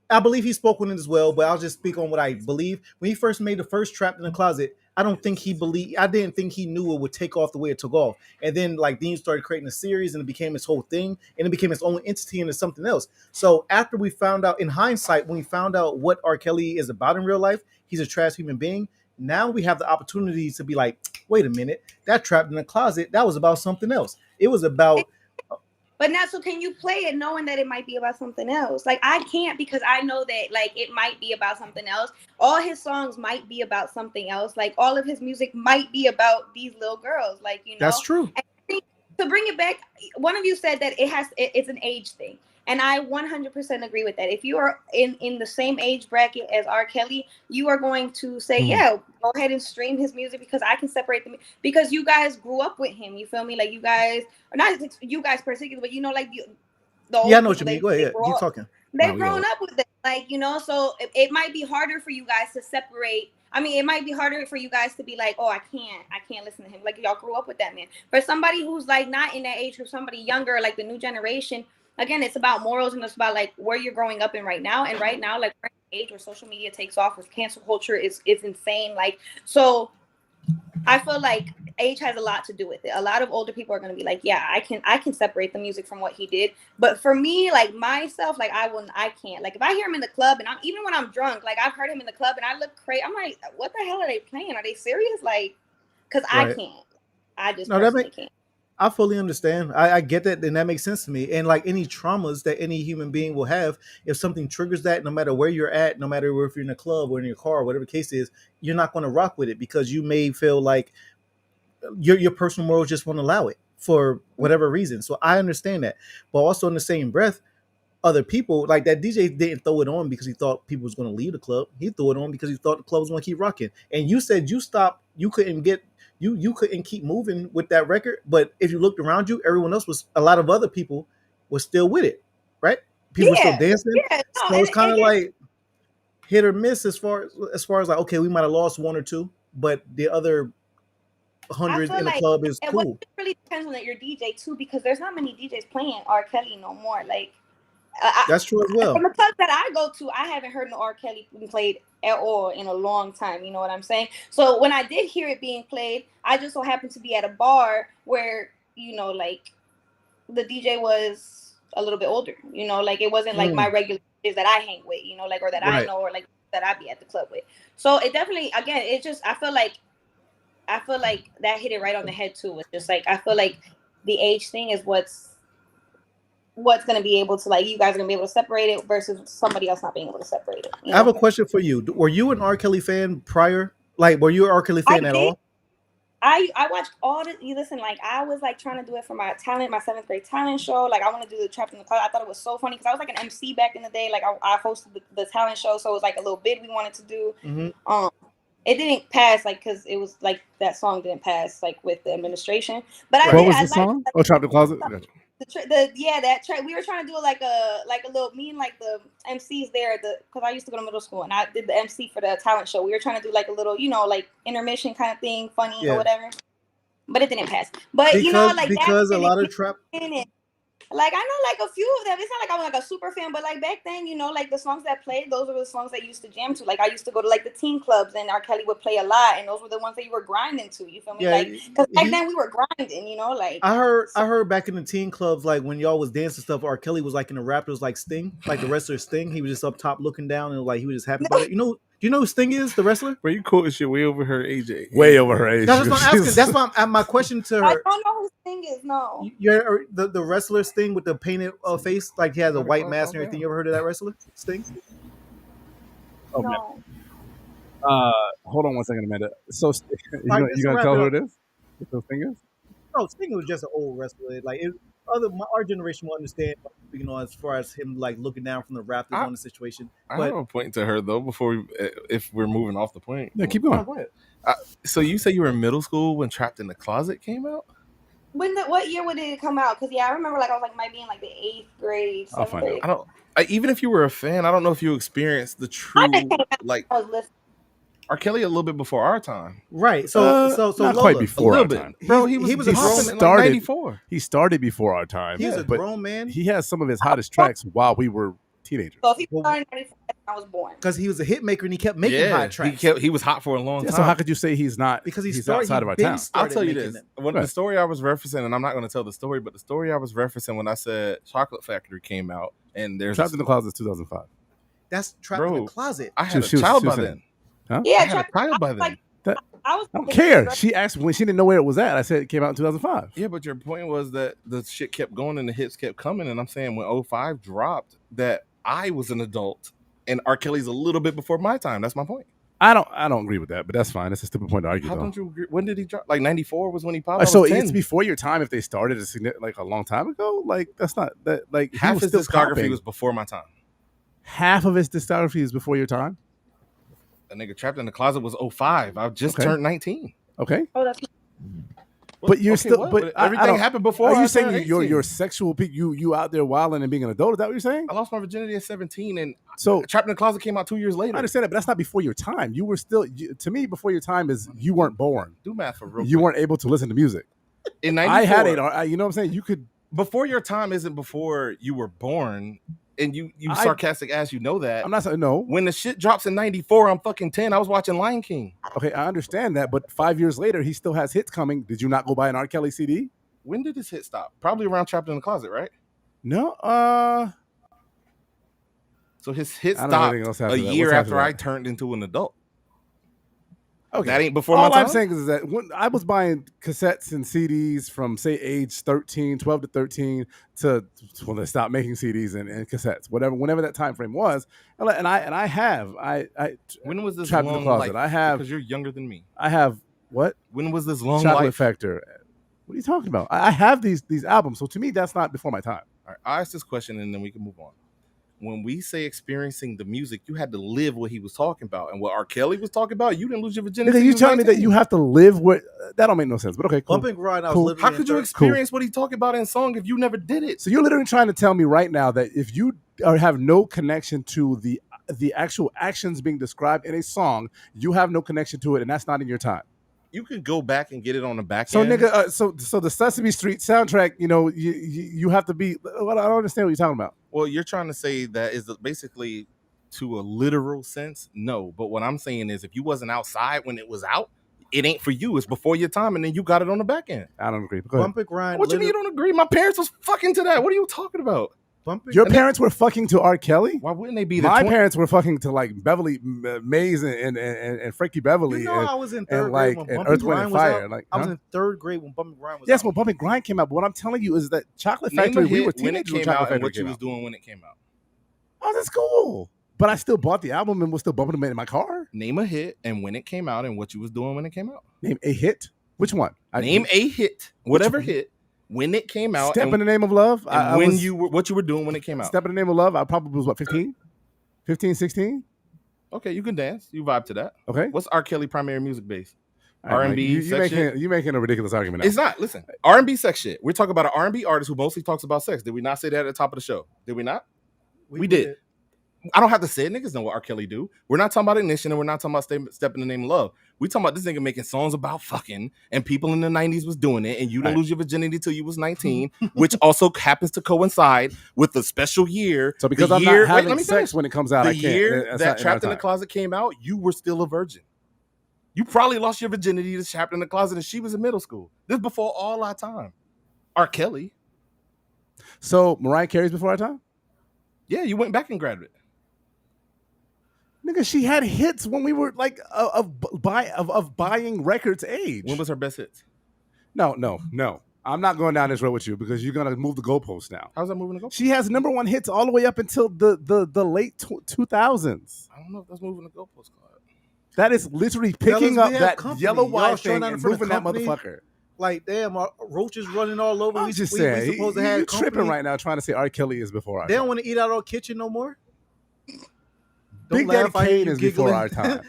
I believe he spoke on it as well, but I'll just speak on what I believe. When he first made the first Trapped in the Closet, I didn't think he knew it would take off the way it took off. And then Dean started creating a series and it became his whole thing and it became its own entity and it's something else. So after we found out in hindsight, when we found out what R. Kelly is about in real life, he's a trash human being. Now we have the opportunity to be like, wait a minute, that Trapped in the Closet, that was about something else. It was about. But now, so can you play it knowing that it might be about something else? Like I can't because I know that like it might be about something else. All his songs might be about something else. Like all of his music might be about these little girls. Like, you know. That's true. And I think to bring it back, one of you said that it's an age thing. And I 100% agree with that. If you are in the same age bracket as R. Kelly, you are going to say, yeah, go ahead and stream his music because I can separate them. Because you guys grew up with him. You feel me? Like you guys, or not you guys particularly, but you know, like the I know what you mean. Go ahead. Keep talking. They've grown up with it. Like, you know, so it might be harder for you guys to separate. I mean, it might be harder for you guys to be like, oh, I can't listen to him. Like y'all grew up with that man. For somebody who's like not in that age group, somebody younger, like the new generation, again, it's about morals and it's about like where you're growing up in right now. And right now, like we're in an age where social media takes off with cancel culture is insane. Like, so I feel like age has a lot to do with it. A lot of older people are going to be like, yeah, I can separate the music from what he did. But for me, like myself, like I can't. Like if I hear him in the club and even when I'm drunk, like I've heard him in the club and I look crazy. I'm like, what the hell are they playing? Are they serious? Like, because I can't. I just can't. I fully understand. I get that, and that makes sense to me. And like any traumas that any human being will have, if something triggers that, no matter where you're at, no matter if you're in a club or in your car, whatever the case is, you're not going to rock with it because you may feel like your personal morals just won't allow it for whatever reason. So I understand that, but also in the same breath, other people like that DJ didn't throw it on because he thought people was going to leave the club. He threw it on because he thought the club was going to keep rocking. And you said you stopped. You couldn't get you couldn't keep moving with that record. But if you looked around you, everyone else was a lot of other people was still with it, right? People were still Yeah, dancing. yeah. No, So it's kind of and like hit or miss as far as like okay, we might have lost one or two, but the other I hundreds feel in the like club is it cool. really depends on your DJ too, because there's not many DJs playing R. Kelly no more. Like, That's true as well. from the clubs that I go to, I haven't heard no R. Kelly being played at all in a long time. You know what I'm saying? So when I did hear it being played, I just so happened to be at a bar where, like the DJ was a little bit older. Like it wasn't like my regular DJs that I hang with. Like or that I Right. know or like that I be at the club with. So it definitely, again, it just I feel like that hit it right on the head too. It's just like I feel like the age thing is what's going to be able to, like, you guys are going to be able to separate it versus somebody else not being able to separate it. I have a question for you. Were you an R. Kelly fan prior? Like, were you an R. Kelly fan I at did. all? I watched all the. You listen, like I was like trying to do it for my 7th grade talent show. Like I want to do the Trapped in the Closet. I thought it was so funny because I was like an MC back in the day. Like I hosted the talent show, so it was like a little bid we wanted to do. Mm-hmm. It didn't pass, like, because it was like that song didn't pass, like, with the administration. But Right. What was the song? Oh, Trapped in the Closet. that track. We were trying to do like a little, me and like the MCs there, because I used to go to middle school and I did the MC for the talent show. We were trying to do like a little, like intermission kind of thing, funny or whatever. But it didn't pass. But because a lot of trap. Like I know like a few of them. It's not like I'm like a super fan, but like back then, like the songs that played, those were the songs that you used to jam to. Like I used to go to like the teen clubs and R. Kelly would play a lot, and those were the ones that you were grinding to. You feel me? Yeah, like because back then we were grinding. Like I heard back in the teen clubs, like when y'all was dancing stuff, R. Kelly was like in the Raptors, like Sting, like the wrestler Sting. He was just up top looking down and like he was just happy about it. Do you know who Sting is, the wrestler? Bro, you quoting shit way over her AJ. Way over her age. That's what I'm asking. That's why my question to her. I don't know who Sting is. No. You're the wrestler Sting with the painted face, like he has a white mask and everything. You ever heard of that wrestler Sting? Oh, No. Hold on one second, Amanda. So Like, you gonna tell her who it is? What those fingers? No, Sting was just an old wrestler. Like our generation will understand, as far as him like looking down from the Raptors on the situation. I have a point to her though. Before if we're moving off the point, Yeah, keep going. Go ahead. So you say you were in middle school when Trapped in the Closet came out? What year did it come out? Because I remember like I was like might be in like the 8th grade, 7th grade. I don't. Even if you were a fan, I don't know if you experienced the true like I was listening. R. Kelly a little bit before our time. Right. So not Lola, quite before a our little time. bit. Bro, he was grown in like 94. He started before our time. He's a but grown man. He has some of his hottest tracks while we were teenagers. So if he started in 94, I was born. Because he was a hit maker and he kept making hot tracks. He was hot for a long time. So how could you say he's not? Because he's outside of our town. I'll tell you this. The story I was referencing, and I'm not going to tell the story, but the story I was referencing when I said Chocolate Factory came out, and there's Trapped in the Closet is 2005. That's Trapped in the Closet. I had a child by then. Huh? Yeah, I had a child by then. I don't care. She asked when she didn't know where it was at. I said it came out in 2005. Yeah, but your point was that the shit kept going and the hits kept coming. And I'm saying when 05 dropped, that I was an adult and R. Kelly's a little bit before my time. That's my point. I don't agree with that, but that's fine. That's a stupid point to argue. How don't you agree? When did he drop? Like 94 was when he popped. So it's before your time. If they started like a long time ago, like that's not that. Like half his discography was before my time. Half of his discography is before your time. A nigga Trapped in the Closet was 05. I just turned 19. Okay. Oh, that's. But you're still. But everything happened before. Are you saying your sexual peak? You out there wilding and being an adult? Is that what you're saying? I lost my virginity at 17, and so Trapped in the Closet came out 2 years later. I understand that, but that's not before your time. You were still. To me, before your time is you weren't born. Do math for real. You weren't able to listen to music. In 94, I had it. You know what I'm saying? You could. Before your time isn't before you were born. And you sarcastic ass, you know that. I'm not saying no. When the shit drops in 94, I'm fucking 10. I was watching Lion King. Okay, I understand that, but 5 years later, he still has hits coming. Did you not go buy an R. Kelly CD? When did his hit stop? Probably around Trapped in the Closet, right? No. So his hit stopped a year after I turned into an adult. Okay. That ain't before All my I'm time? saying is that when I was buying cassettes and CDs from, say, age 12 to 13 to when they stopped making CDs and cassettes, whenever that time frame was, and I have When was this Trapped in the long Closet. life? I have Because you're younger than me. I have what? When was this long Chocolate life? Factor. What are you talking about? I have these albums, so to me that's not before my time. All right, I'll ask this question and then we can move on. When we say experiencing the music, you had to live what he was talking about. And what R. Kelly was talking about, you didn't lose your virginity. Nigga, you telling me that you have to live where that don't make no sense. But okay, cool. Bump and grind. I was Cool. literally How in could you third- experience what he talking about in song if you never did it? So you're literally trying to tell me right now that if you have no connection to the actual actions being described in a song, you have no connection to it, and that's not in your time. You could go back and get it on the back So end. nigga, so the Sesame Street soundtrack, you have to be. Well, I don't understand what you're talking about. Well, you're trying to say that is basically to a literal sense. No, but what I'm saying is if you wasn't outside when it was out, it ain't for you. It's before your time, and then you got it on the back end. I don't agree. Go ahead. Bump and grind. What you mean you don't agree? My parents was fucking to that. What are you talking about? Your parents were fucking to R. Kelly? Why wouldn't they be? My parents were fucking to like Beverly Mays and Frankie Beverly. You know, and, I was in third and grade like when and Bump Earth, and Wind, Grind and was Fire. out. Like, I was huh? in third grade when Bump and Grind was Yes, out. when Bump and Grind came out. But what I'm telling you is that Chocolate Name Factory, a we were hit when it teenagers when came out Chocolate and Factory what you came was out. doing when it came out. Oh, that's cool. But I still bought the album and was still bumping them in my car. Name a hit and when it came out and what you was doing when it came out. Name a hit. Which one? Name a hit, whatever hit, when it came out. Step in the Name of Love. And what you were doing when it came out. Step in the Name of Love. I probably was what, 15, 16. Okay, you can dance. You vibe to that. Okay. What's R. Kelly primary music base? All right, R&B. you making a ridiculous argument now. It's not. Listen, R&B sex shit. We're talking about an R&B artist who mostly talks about sex. Did we not say that at the top of the show? Did we not? We did. I don't have to say it. Niggas know what R. Kelly do. We're not talking about Ignition and we're not talking about Step in the Name of Love. We talking about this nigga making songs about fucking and people in the 90s was doing it and you didn't lose your virginity till you was 19, which also happens to coincide with the special year. So because the I'm year, not having let me sex finish. when it comes out, the I can't. year That's that not Trapped in our the time. Closet came out, you were still a virgin. You probably lost your virginity to Trapped in the Closet and she was in middle school. This is before all our time. R. Kelly. So Mariah Carey's before our time? Yeah, you went back and grabbed it. Nigga, she had hits when we were like of buying records age. When was her best hits? No. I'm not going down this road with you because you're gonna move the goalposts now. How's that moving to goalposts? She has number one hits all the way up until the late 2000s. I don't know if that's moving the goalposts. That is literally picking up we have that company. yellow Y'all wire showing thing out in and front of moving that company? motherfucker. Like, damn, our roaches running all over. I'm just saying, we supposed to have you're company. tripping right now trying to say R. Kelly is before our They time. don't want to eat out our kitchen no more. Big Daddy Kane is before our time.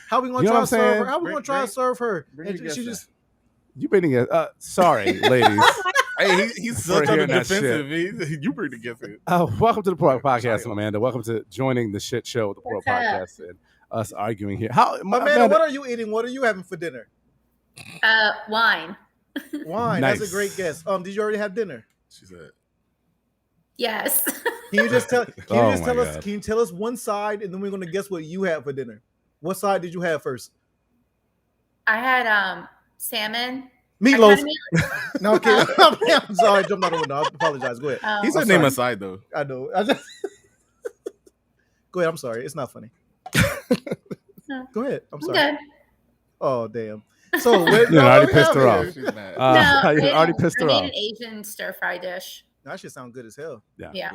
How we gonna You know try what to I'm serve saying? her? How we gonna try to serve her? And she just You bring it. Sorry, ladies. Hey, he's For such on the hearing that defensive. You bring against it. Welcome to the Pro Podcast, Amanda. Welcome to joining the shit show, the Pro What's up? Podcast, and us arguing here. How, Amanda, what are you eating? What are you having for dinner? Wine. Wine. Nice. That's a great guess. Did you already have dinner? She said. Yes. Can you just tell? Can Oh you just my tell us? God. Can you tell us one side, and then we're gonna guess what you had for dinner? What side did you have first? I had salmon. Meatloaf. I kinda mean- No, okay. I'm sorry, I jumped out the window. I apologize. Go ahead. Oh. He said I'm name sorry. aside though. I know. Go ahead. I'm sorry. It's not funny. No. Go ahead. I'm I'm sorry. good. Oh damn. So what? You already pissed her here? off. She's mad. you already pissed her I off. made an Asian stir fry dish. That should sound good as hell. Yeah.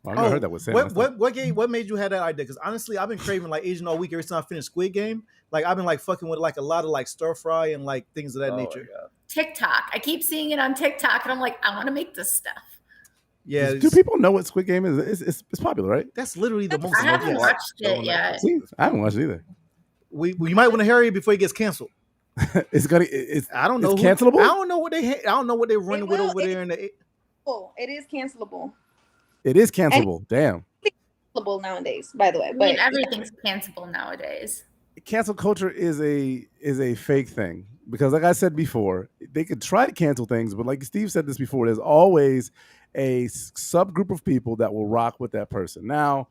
Well, I never heard that with Sam. What made you have that idea? Because honestly, I've been craving like Asian all week. Every time I finish Squid Game, like I've been like fucking with like a lot of like stir fry and like things of that nature. TikTok. I keep seeing it on TikTok, and I'm like, I want to make this stuff. Yeah, Do people know what Squid Game is? It's popular, right? that's literally the most. I haven't yes. watched it yet. See, I haven't watched it either. You might want to hurry before it gets canceled. It's I don't know. It's cancelable? I don't know what I don't know what they're running with over there. Oh, it is cancelable. It is cancelable. Damn. Cancelable nowadays, by the way. I But mean, everything's cancelable nowadays. Cancel culture is a fake thing because, like I said before, they could try to cancel things, but like Steve said this before, there's always a subgroup of people that will rock with that person. Now,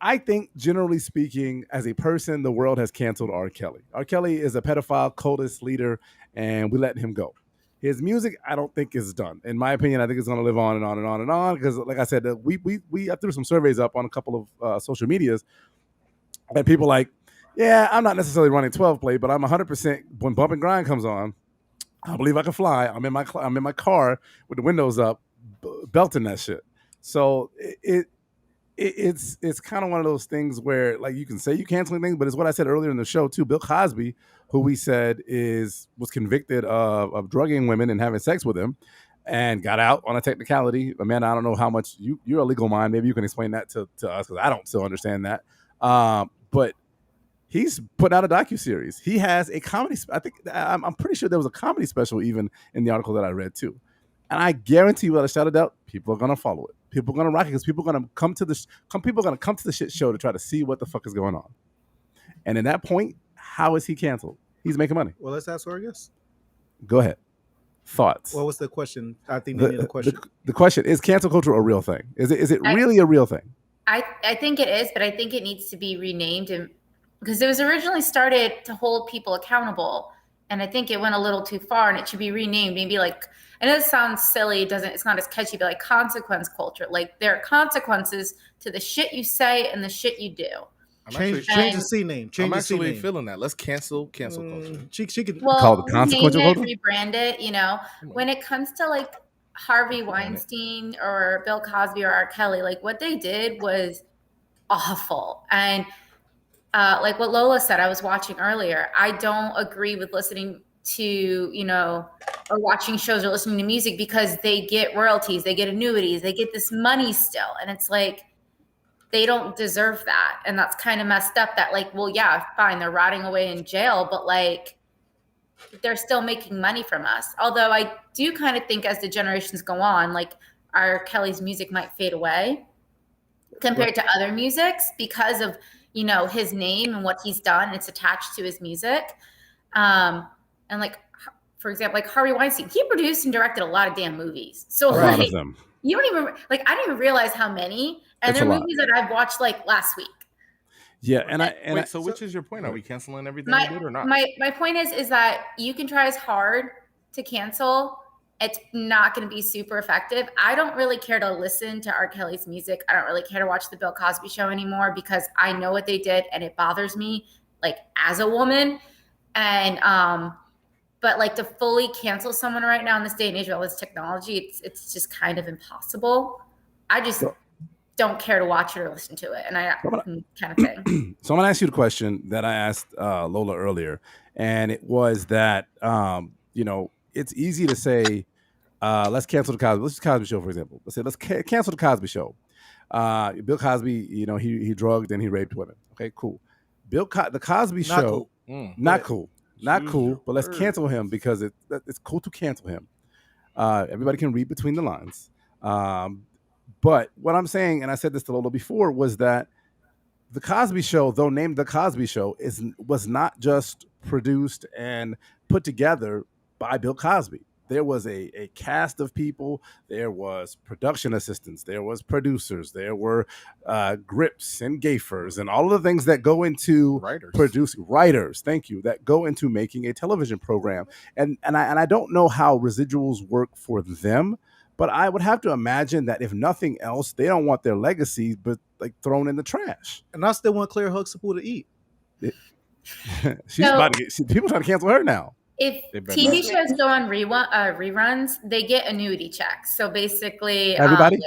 I think, generally speaking, as a person, the world has canceled R. Kelly. R. Kelly is a pedophile cultist leader, and we let him go. His music, I don't think is done. In my opinion, I think it's going to live on and on and on and on. Because, like I said, I threw some surveys up on a couple of social medias, and people like, Yeah, I'm not necessarily running 12 play, but I'm 100% when Bump and Grind comes on. I believe I can fly. I'm in my car with the windows up, belting that shit. So it's kind of one of those things where like you can say you canceling things, but it's what I said earlier in the show too. Bill Cosby, who we said was convicted of drugging women and having sex with them, and got out on a technicality. Amanda, I don't know how much you're a legal mind. Maybe you can explain that to us because I don't still understand that. But he's put out a docuseries. He has a comedy. I think I'm pretty sure there was a comedy special even in the article that I read too. And I guarantee you, without a shadow of doubt, people are gonna follow it. People are gonna rock it because people are gonna come to the people are gonna come to the shit show to try to see what the fuck is going on. And at that point, how is he canceled? He's making money. Well, let's ask our guest. Go ahead. Thoughts? Well, what's the question? I think they need a question. The question is: cancel culture a real thing? Is it really a real thing? I think it is, but I think it needs to be renamed, and because it was originally started to hold people accountable, and I think it went a little too far, and it should be renamed. Maybe like, I know it sounds silly, it's not as catchy, but like consequence culture. Like there are consequences to the shit you say and the shit you do. Change the C name. I'm actually feeling that. Let's cancel culture. She could call it consequential culture. Rebrand it. You know, when it comes to like Harvey Weinstein or Bill Cosby or R. Kelly, like what they did was awful. And like what Lola said, I was watching earlier. I don't agree with listening to, you know, or watching shows or listening to music because they get royalties, they get annuities, they get this money still. And it's like, they don't deserve that. And that's kind of messed up that like, well, yeah, fine, they're rotting away in jail, but like, they're still making money from us. Although I do kind of think as the generations go on, like R. Kelly's music might fade away compared to other musics because of, you know, his name and what he's done. It's attached to his music. And like, for example, like Harvey Weinstein, he produced and directed a lot of damn movies. So a lot of them. You don't even like, I didn't even realize how many. And It's they're a lot. movies that I've watched like last week. Yeah, and so which is your point? Are we canceling everything we did or not? My point is that you can try as hard to cancel. It's not going to be super effective. I don't really care to listen to R. Kelly's music. I don't really care to watch the Bill Cosby Show anymore because I know what they did and it bothers me like as a woman. And but like to fully cancel someone right now in this day and age with all this technology, it's just kind of impossible. I just don't care to watch it or listen to it, and kind of thing. So I'm gonna ask you the question that I asked Lola earlier, and it was that you know, it's easy to say let's cancel the Cosby. Let's use Cosby Show for example. Let's say let's cancel the Cosby Show. Bill Cosby, you know, he drugged and he raped women. Okay, cool. The Cosby Show, not cool. Not cool, but let's cancel him because it's cool to cancel him. Everybody can read between the lines. But what I'm saying, and I said this to Lola before, was that the Cosby Show, though named The Cosby Show, was not just produced and put together by Bill Cosby. There was a cast of people. There was production assistants. There was producers. There were grips and gaffers and all of the things that go into producing writers. Thank you. That go into making a television program. And I don't know how residuals work for them, but I would have to imagine that if nothing else, they don't want their legacy but like thrown in the trash. And I still want Claire Huxtable to eat. About to get people trying to cancel her now. If TV shows go on reruns, they get annuity checks. So basically, everybody,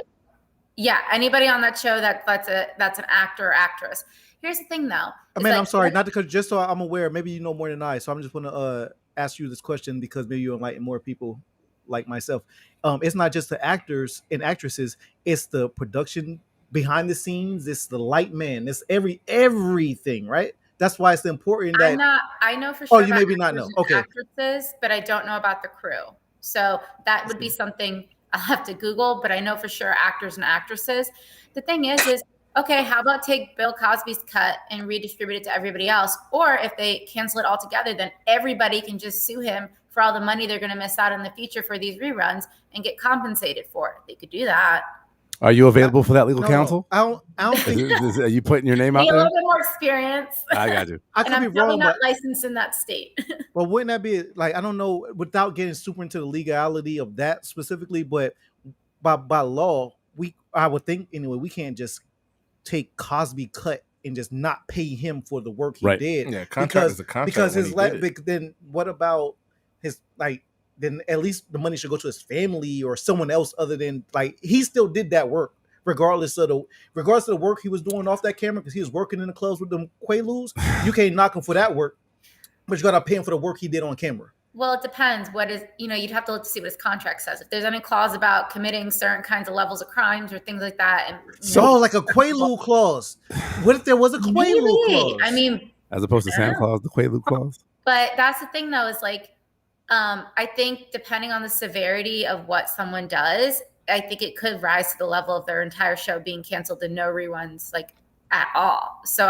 anybody on that show that's an actor or actress. Here's the thing, though. I mean, I'm sorry, not because just so I'm aware, maybe you know more than I. So I'm just going to ask you this question because maybe you enlighten more people like myself. It's not just the actors and actresses; it's the production behind the scenes. It's the light man. It's everything, right? That's why it's important that I know for sure. Oh, you maybe not know. Okay. Actresses, but I don't know about the crew. So that would be something I'll have to Google, but I know for sure actors and actresses. The thing is okay, how about take Bill Cosby's cut and redistribute it to everybody else? Or if they cancel it altogether, then everybody can just sue him for all the money they're going to miss out in the future for these reruns and get compensated for it. They could do that. Are you available for that legal counsel? I don't think. Are you putting your name out there? A little bit more experience. I got you. I could and be I'm probably wrong, not licensed in that state. Well, wouldn't that be like, I don't know, without getting super into the legality of that specifically, but by law, I would think anyway, we can't just take Cosby cut and just not pay him for the work he Right. did. Yeah, contract is a contract. Because then what about his like? Then at least the money should go to his family or someone else other than like he still did that work regardless of the work he was doing off that camera because he was working in the clubs with them Quaaludes. You can't knock him for that work, but you gotta pay him for the work he did on camera. Well, it depends. What is, you'd have to look to see what his contract says. If there's any clause about committing certain kinds of levels of crimes or things like that. And like a Quaalude clause. What if there was a Quaalude clause? I mean, as opposed to Santa Claus, the Quaalude clause. But that's the thing, though, is like, I think depending on the severity of what someone does, I think it could rise to the level of their entire show being canceled and no reruns, like at all. So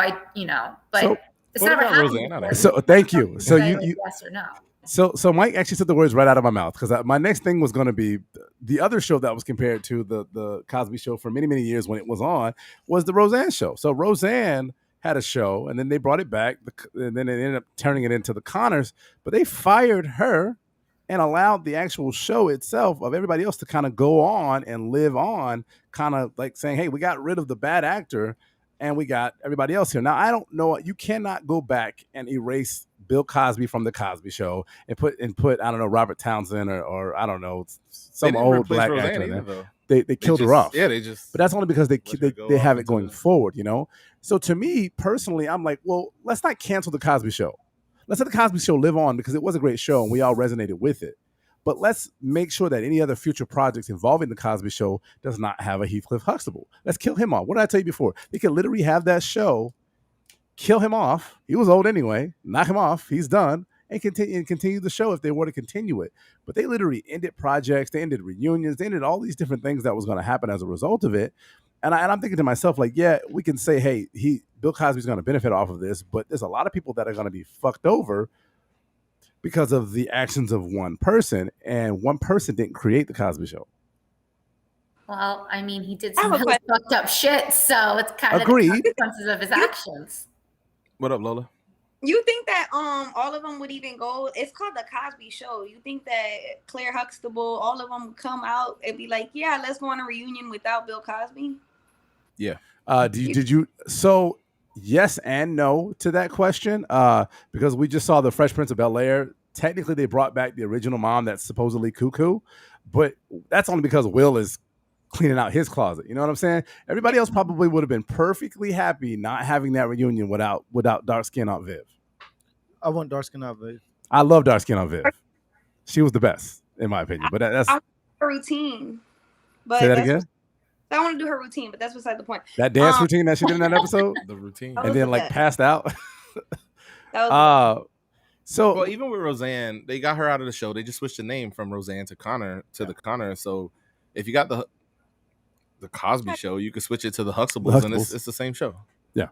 but it's never happened. So thank you. So you yes or no. So Mike actually took the words right out of my mouth because my next thing was going to be the other show that was compared to the Cosby Show for many, many years when it was on was the Roseanne Show. So Roseanne had a show and then they brought it back and then they ended up turning it into the Connors, but they fired her and allowed the actual show itself of everybody else to kind of go on and live on, kind of like saying, hey, we got rid of the bad actor and we got everybody else here. Now, I don't know. You cannot go back and erase Bill Cosby from the Cosby Show and put I don't know, Robert Townsend or I don't know, some old black actor there. They killed her off. Yeah, they just. But that's only because they have it going forward, So to me personally, I'm like, well, let's not cancel the Cosby Show. Let's let the Cosby Show live on because it was a great show and we all resonated with it. But let's make sure that any other future projects involving the Cosby Show does not have a Heathcliff Huxtable. Let's kill him off. What did I tell you before? They could literally have that show, kill him off. He was old anyway. Knock him off. He's done. And continue the show if they were to continue it. But they literally ended projects. They ended reunions. They ended all these different things that was going to happen as a result of it. And I'm thinking to myself, like, yeah, we can say, hey, Bill Cosby's going to benefit off of this, but there's a lot of people that are going to be fucked over because of the actions of one person, and one person didn't create the Cosby Show. Well, I mean, he did some really fucked up shit, so it's kind of the consequences of his actions. What up, Lola? You think that all of them would even go? It's called the Cosby Show. You think that Claire Huxtable, all of them would come out and be like, yeah, let's go on a reunion without Bill Cosby? Yeah. Did you? So yes and no to that question, because we just saw the Fresh Prince of Bel-Air. Technically, they brought back the original mom that's supposedly cuckoo, but that's only because Will is cleaning out his closet. You know what I'm saying? Everybody else probably would have been perfectly happy not having that reunion without dark skin Aunt Viv. I want dark skin Aunt Viv. I love dark skin Aunt Viv. She was the best, in my opinion. But that's her routine. But say that again. I want to do her routine, but that's beside the point. That dance routine that she did in that episode, the routine, and then like passed out. That was so well, even with Roseanne, they got her out of the show. They just switched the name from Roseanne to Connor the Connor. So if you got the Cosby Show, you could switch it to the Huxtables, and it's the same show. Yeah.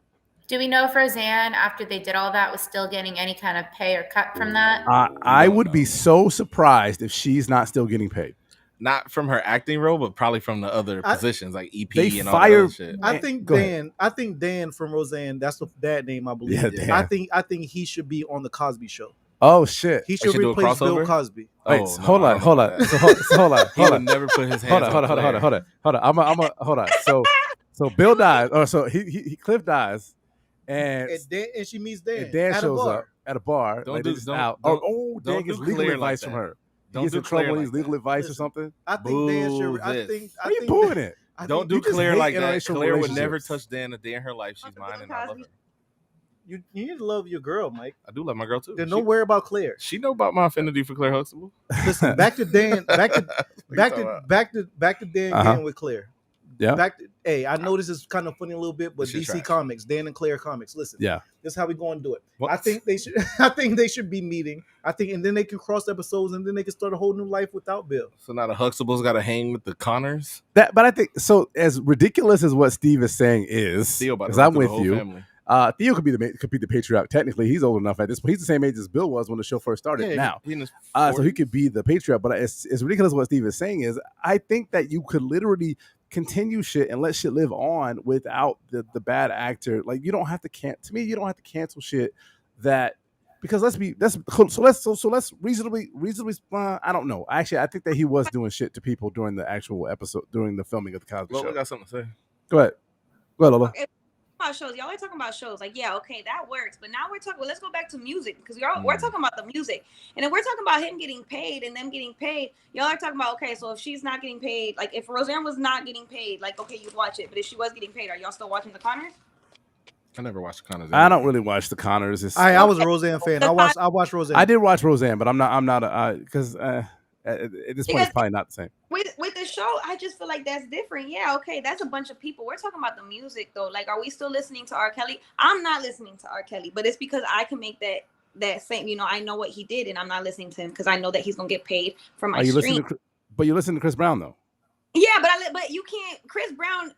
Do we know if Roseanne, after they did all that, was still getting any kind of pay or cut from that? I would be so surprised if she's not still getting paid. Not from her acting role, but probably from the other positions like EP and all that shit. I think Dan from Roseanne, that's the dad name, I believe. Yeah, Dan. I think he should be on the Cosby Show. Oh shit! He should replace Bill Cosby. Wait, hold on. So hold on. He would never put his hands. Hold on. Hold on. So Bill dies, or so he Cliff dies, and she meets Dan. And Dan shows up at a bar. Dan gets legal advice from her. He gets in trouble. He's legal advice or something. I think Dan should. I think. Why are you booing it? Don't do Claire like that. Claire would never touch Dan a day in her life. She's mine, and I love her. You need to love your girl, Mike. I do love my girl too. Then don't worry about Claire. She know about my affinity for Claire Huxtable. Listen, back to Dan. Back to Dan again with Claire. Yeah. I know this is kind of funny a little bit, but DC Comics, Dan and Claire Comics. Listen. Yeah. This is how we going to do it. What? I think they should. I think they should be meeting. And then they can cross episodes, and then they can start a whole new life without Bill. So now the Huxtables got to hang with the Connors. But I think so. As ridiculous as what Steve is saying is, because I'm with you. Family. Theo could be the patriarch. Technically, he's old enough at this point. He's the same age as Bill was when the show first started. So he could be the patriarch. But it's ridiculous what Steve is saying is. I think that you could literally continue shit and let shit live on without the bad actor. Like you don't have to to me, you don't have to cancel shit that because let's reasonably I don't know. Actually, I think that he was doing shit to people during the actual episode during the filming of the Cosby Show. We got something to say. Go ahead, Lola. about shows. Y'all are talking about shows. Like, yeah, okay, that works. But now we're talking. Well, let's go back to music because we're talking about the music, and then we're talking about him getting paid and them getting paid. Y'all are talking about, okay, so if she's not getting paid, like if Roseanne was not getting paid, like, okay, you'd watch it. But if she was getting paid, are y'all still watching the Conners? I never watched the Conners. I don't really watch the Conners. I was a Roseanne fan. I watched Roseanne. I did watch Roseanne, but I'm not because at this point it's probably not the same. With the show, I just feel like that's different. Yeah, okay, that's a bunch of people. We're talking about the music though. Like, are we still listening to R. Kelly? I'm not listening to R. Kelly, but it's because I can make that same. You know, I know what he did, and I'm not listening to him because I know that he's gonna get paid for my stream. But you listen to Chris Brown though. Yeah, but you can't. Chris Brown.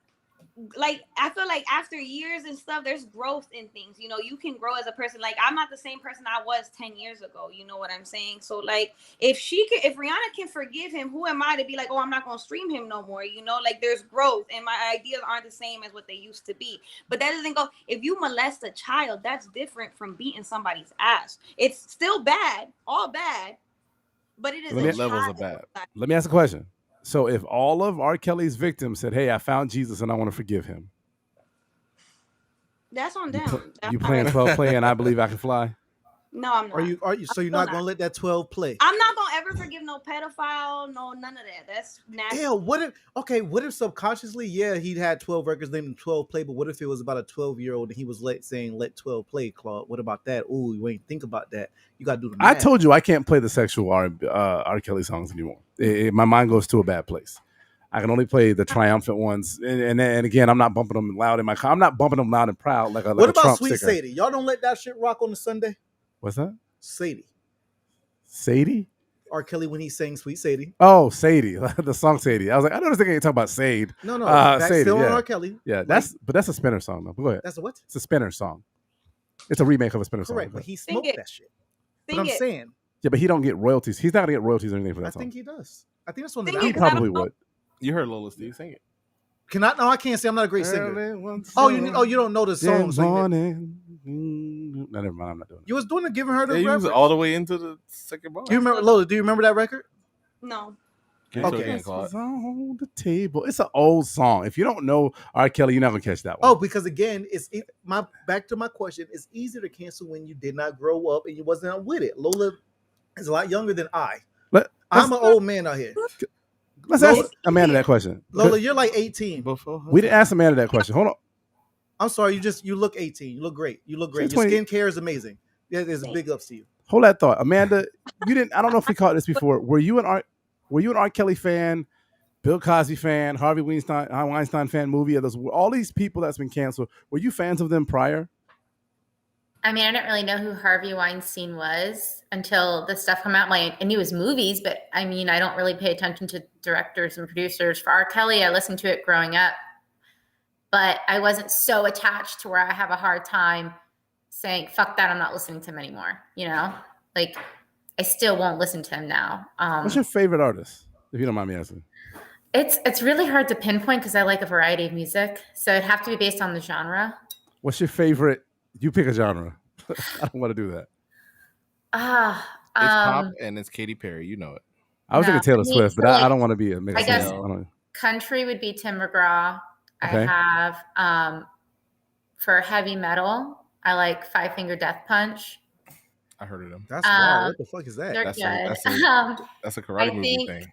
Like, I feel like after years and stuff, there's growth in things. You know, you can grow as a person. Like, I'm not the same person I was 10 years ago. You know what I'm saying? So, like, if Rihanna can forgive him, who am I to be like, oh, I'm not going to stream him no more? You know, like, there's growth and my ideas aren't the same as what they used to be. But that doesn't go, if you molest a child, that's different from beating somebody's ass. It's still bad, all bad, but it is levels of bad. Let me ask a question. So if all of R. Kelly's victims said, hey, I found Jesus and I want to forgive him. That's on them. You playing 12 play and I believe I can fly? No, I'm not. Are you? So you're not gonna let that 12 play? I'm not gonna ever forgive no pedophile, no none of that. That's nasty. Yeah. What if subconsciously, yeah, he had 12 records named 12 play, but what if it was about a 12-year-old and he was saying let 12 play, Claude? What about that? Ooh, you ain't think about that. You gotta do the math. I told you I can't play the sexual R. Kelly songs anymore. My mind goes to a bad place. I can only play the triumphant ones, and again, I'm not bumping them loud in my car. I'm not bumping them loud and proud like a What about Trump Sweet sticker. Sadie? Y'all don't let that shit rock on the Sunday. What's that? Sadie. R. Kelly when he sang Sweet Sadie. Oh, Sadie, the song Sadie. I was like, I don't think I can talk about Sade. No, that's Sadie, still on yeah. R. Kelly. Yeah, that's a Spinner song though. Go ahead. That's a what? It's a Spinner song. It's a remake of a Spinner song. Correct, but he smoked that shit. But I'm saying. Yeah, but he don't get royalties. He's not gonna get royalties or anything for that song. I think he does. I think that's one of He probably would. You heard Lola Steve sing it. No, I can't say I'm not a great singer. You don't know the songs. No, never mind. I'm not doing it. You was doing it, giving her the you was all the way into the second bar. Do you remember Lola? Do you remember that record? No. Okay. It's on the table. It's an old song. If you don't know R. Kelly, you're not gonna catch that one. Oh, because again, back to my question. It's easier to cancel when you did not grow up and you wasn't with it. Lola is a lot younger than I. I'm an old man out here. Let's ask Amanda that question. Lola, you're like 18. We didn't ask Amanda that question. Hold on. I'm sorry. You look 18. You look great. Your skincare is amazing. Yeah, there's a big ups to you. Hold that thought, Amanda. You didn't. I don't know if we caught this before. Were you an R. Kelly fan, Bill Cosby fan, Harvey Weinstein fan? Movie of those? All these people that's been canceled. Were you fans of them prior? I mean, I didn't really know who Harvey Weinstein was until the stuff came out. I knew his movies, but I mean, I don't really pay attention to directors and producers. For R. Kelly, I listened to it growing up, but I wasn't so attached to where I have a hard time saying, fuck that, I'm not listening to him anymore. You know, like I still won't listen to him now. What's your favorite artist, if you don't mind me asking? It's really hard to pinpoint because I like a variety of music. So it'd have to be based on the genre. What's your favorite? You pick a genre. I don't want to do that. It's pop and it's Katy Perry. You know it. I was thinking Taylor Swift, but I don't want to be a mix. I guess country would be Tim McGraw. Okay. I have for heavy metal, I like Five Finger Death Punch. I heard of them. That's wild. What the fuck is that? That's a karate movie thing.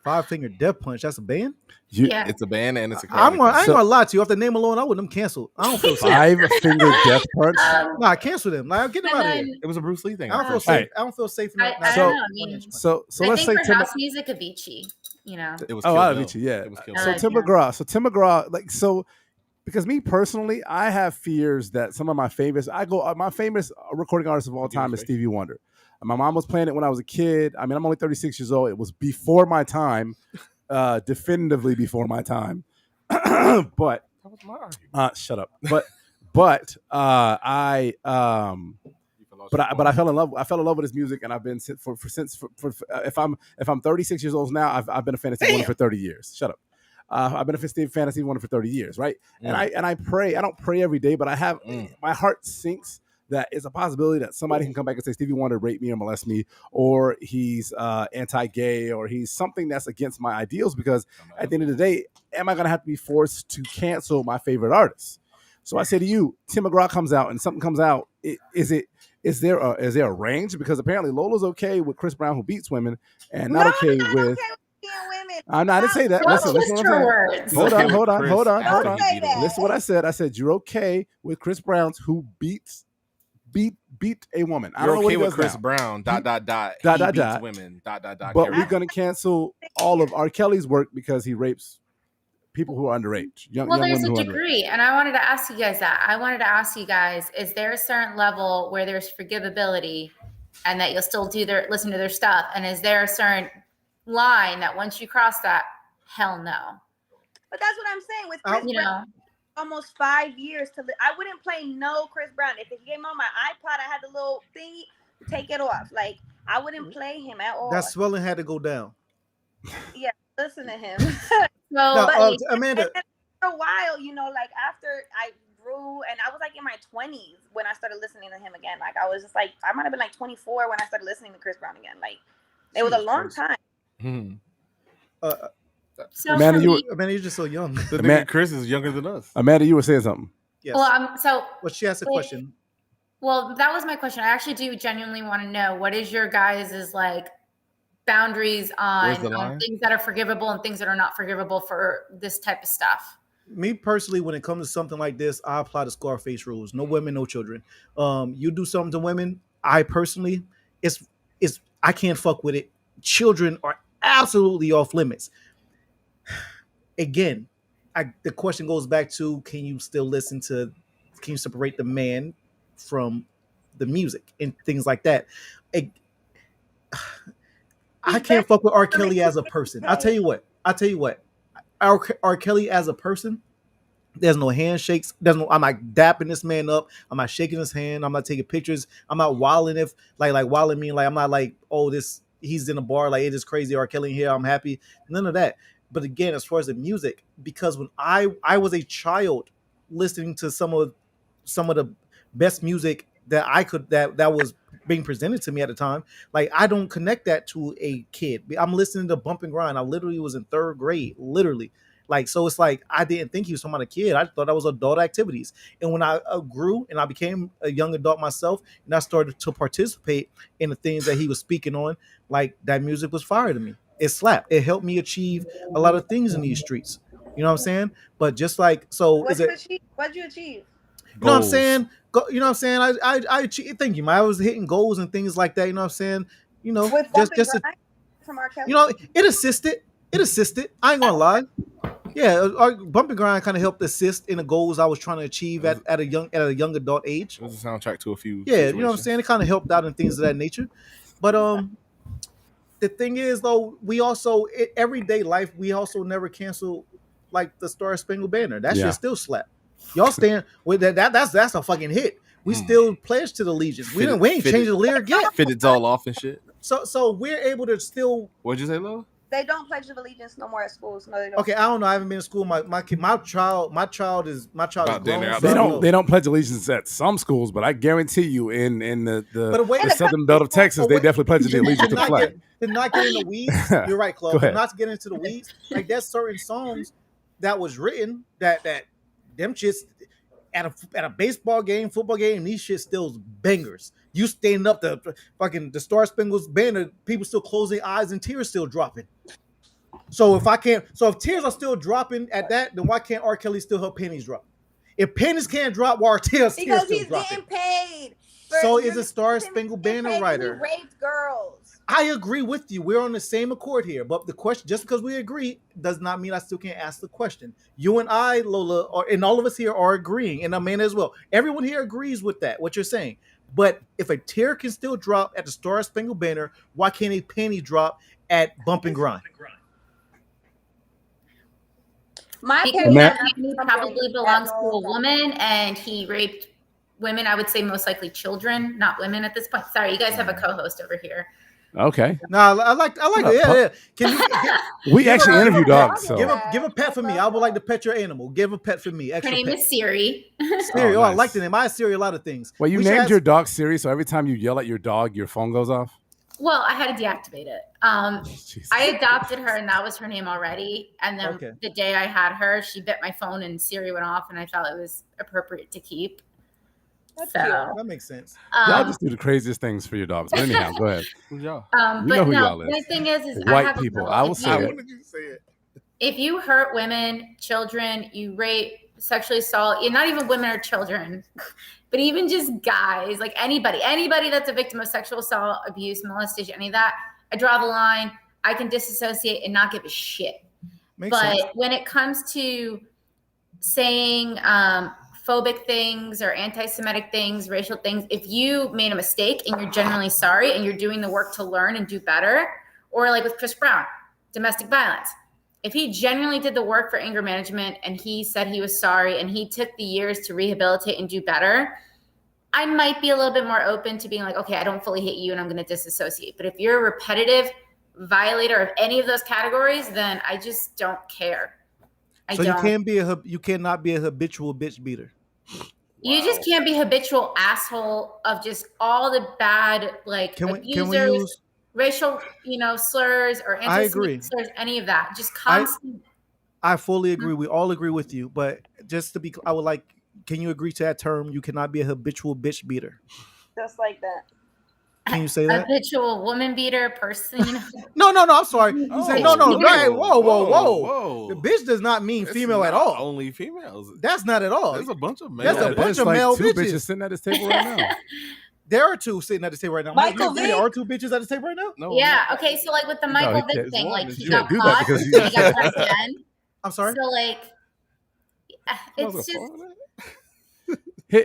Five Finger Death Punch. That's a band? Yeah. It's a band and it's a karate I ain't gonna lie to you. Off the name alone, I want them canceled. I don't feel safe. Five Finger Death Punch? Nah, cancel them. Like, get them out of here. It was a Bruce Lee thing. I don't feel safe. I don't feel safe enough. I don't know. I mean, so I let's think say for house music, Avicii. You know. It was Avicii, yeah. It was so Tim McGraw, because me personally, I have fears that some of my favorites. My famous recording artist of all time is Stevie Wonder. My mom was playing it when I was a kid. I mean, I'm only 36 years old. It was before my time, definitively before my time. But shut up. But I fell in love. I fell in love with his music, and I've been since if I'm 36 years old now, I've been a fan of Stevie Wonder for 30 years. Shut up. I've been a fan of Stevie Wonder for 30 years, right? And I pray. I don't pray every day, but I have my heart sinks that it's a possibility that somebody can come back and say Stevie Wonder raped me or molest me, or he's anti-gay, or he's something that's against my ideals. Because at the end of the day, am I going to have to be forced to cancel my favorite artist? So I say to you, Tim McGraw comes out and something comes out. Is there a range? Because apparently Lola's okay with Chris Brown who beats women, and not okay I'm with. okay with being women. I didn't say that. Don't Listen twist what I'm your saying. words. Hold on. Don't say that. Listen what I said. I said you're okay with Chris Brown's who beat a woman. I You're don't know okay what with Chris Brown. Dot. He beats women. Dot. But we're gonna cancel all of R. Kelly's work because he rapes people who are underage. Well, young there's women a who are underage. degree, and I wanted to ask you guys that. I wanted to ask you guys: is there a certain level where there's forgivability, and that you'll still listen to their stuff? And is there a certain line that once you cross that, hell no? But that's what I'm saying with Chris You Brown. know, Almost 5 years I wouldn't play no Chris Brown. If it came on my iPod, I had the little thingy, take it off. Like I wouldn't play him at all. That swelling had to go down. Yeah, listen to him. Now, But Amanda, for a while, like after I grew and I was like in my 20s when I started listening to him again. Like I was just like, I might have been like 24 when I started listening to Chris Brown again. Like it was a long time. so Amanda, for me, Amanda, you're just so young. The nigga Chris is younger than us. Amanda, you were saying something. Yes. well, Well, she asked a question. Well, that was my question. I actually do genuinely want to know what is your guys' like boundaries on things that are forgivable and things that are not forgivable for this type of stuff. Me personally, when it comes to something like this, I apply the Scarface rules. No women, no children. You do something to women, I personally, I can't fuck with it. Children are absolutely off limits. Again, the question goes back to: can you separate the man from the music and things like that? I can't fuck with R. Kelly as a person. I'll tell you what. R. Kelly as a person, there's no handshakes. I'm not dapping this man up. I'm not shaking his hand. I'm not taking pictures. I'm not wilding like wilding me. Like I'm not like, oh, he's in a bar, like it is crazy. R. Kelly here. I'm happy. None of that. But again, as far as the music, because when I was a child listening to some of the best music that was being presented to me at the time, like I don't connect that to a kid. I'm listening to Bump and Grind. I literally was in 3rd grade, literally. Like, so it's like I didn't think he was talking about a kid. I thought that was adult activities. And when I grew and I became a young adult myself, and I started to participate in the things that he was speaking on, like that music was fire to me. It slapped. It helped me achieve a lot of things in these streets. You know what I'm saying? But just like, so What'd you achieve? You know what I'm saying? You know what I'm saying? I thank you, man. I was hitting goals and things like that. You know what I'm saying? You know, With just from R. Kelly? you know, it assisted. I ain't gonna lie. Yeah, our Bump and Grind kind of helped assist in the goals I was trying to achieve at a young adult age. It was a soundtrack to a few. Yeah, situations. you know what I'm saying? It kind of helped out in things of that nature. But the thing is, though, we also everyday life, we also never cancel like the Star Spangled Banner. That shit still slap. Y'all stand with that. That's a fucking hit. We still pledge to the Legion. We ain't changed the lyric yet. Fit it all off and shit. So we're able to still. What'd you say, Lola? They don't pledge allegiance no more at schools. No, they don't. Okay, I don't know. I haven't been in school. My child is grown. They don't pledge allegiance at some schools, but I guarantee you, in the southern belt of Texas, they definitely pledge the allegiance to the flag. To not get in the weeds, you're right, Club. To not get into the weeds, like there's certain songs that was written that them shits at a baseball game, football game, these shit still bangers. You standing up the Star Spangled Banner, people still close their eyes and tears still dropping. So if tears are still dropping at that, then why can't R. Kelly still help pennies drop? If pennies can't drop, why are tears still dropping? Because he's getting paid. So is a Star Spangled Banner writer. He raped girls. I agree with you. We're on the same accord here. But the question, just because we agree, does not mean I still can't ask the question. You and I, Lola, and all of us here are agreeing, and Amanda as well. Everyone here agrees with that, what you're saying. But if a tear can still drop at the Star Spangled Banner, why can't a penny drop at Bump and Grind? Because that penny probably belongs to a woman, and he raped women. I would say most likely children, not women at this point. Sorry, you guys have a co-host over here. Okay. No, I like it. Yeah. Can you? We actually interview dogs, so Give a pet for me. I would like to pet your animal. Give a pet for me. Her Extra name pet. is Siri. Siri. I nice. like the name. I Siri a lot of things. Well, you We should named ask- your dog Siri, so every time you yell at your dog, your phone goes off. Well, I had to deactivate it. Jesus. I adopted her, and that was her name already. And then Okay. the day I had her, she bit my phone, and Siri went off, and I felt it was appropriate to keep. That's So, cute. That makes sense. Y'all just do the craziest things for your dogs. But anyhow, go ahead. Who's y'all? You but know who no, y'all the is. thing is I White have a people. rule. I will If say you- it. When did you say it? If you hurt women, children, you rape, sexually assault, not even women or children, but even just guys, like anybody that's a victim of sexual assault, abuse, molestation, any of that, I draw the line. I can disassociate and not give a shit. Makes sense. But when it comes to saying phobic things or anti-Semitic things, racial things, if you made a mistake and you're genuinely sorry and you're doing the work to learn and do better, or like with Chris Brown, domestic violence, if he genuinely did the work for anger management and he said he was sorry and he took the years to rehabilitate and do better, I might be a little bit more open to being like, okay, I don't fully hate you and I'm going to disassociate. But if you're a repetitive violator of any of those categories, then I just don't care. So you cannot be a habitual bitch beater. You just can't be habitual asshole of just all the bad, like, Can we abusers, use? racial, slurs or I agree. anti-Semitic slurs, any of that. Just constant. I fully agree. We all agree with you, but just to be, I would like. Can you agree to that term? You cannot be a habitual bitch beater. Just like that. Can you say that? Habitual woman beater person. No. I'm sorry. You said no. Hey, whoa. Whoa. The bitch does not mean It's female at not all. Only females. That's not at all. There's a bunch of males. That's a bunch There's of like male two bitches. sitting at this table right now. There are two sitting at this table right now. Michael You agree there Vick. are two bitches at this table right now? No, Yeah. no. Okay. So like with the Michael he Vick can't- thing, like you he can't got do that caught, because he you- got pressed again. I'm sorry. So like, it's just.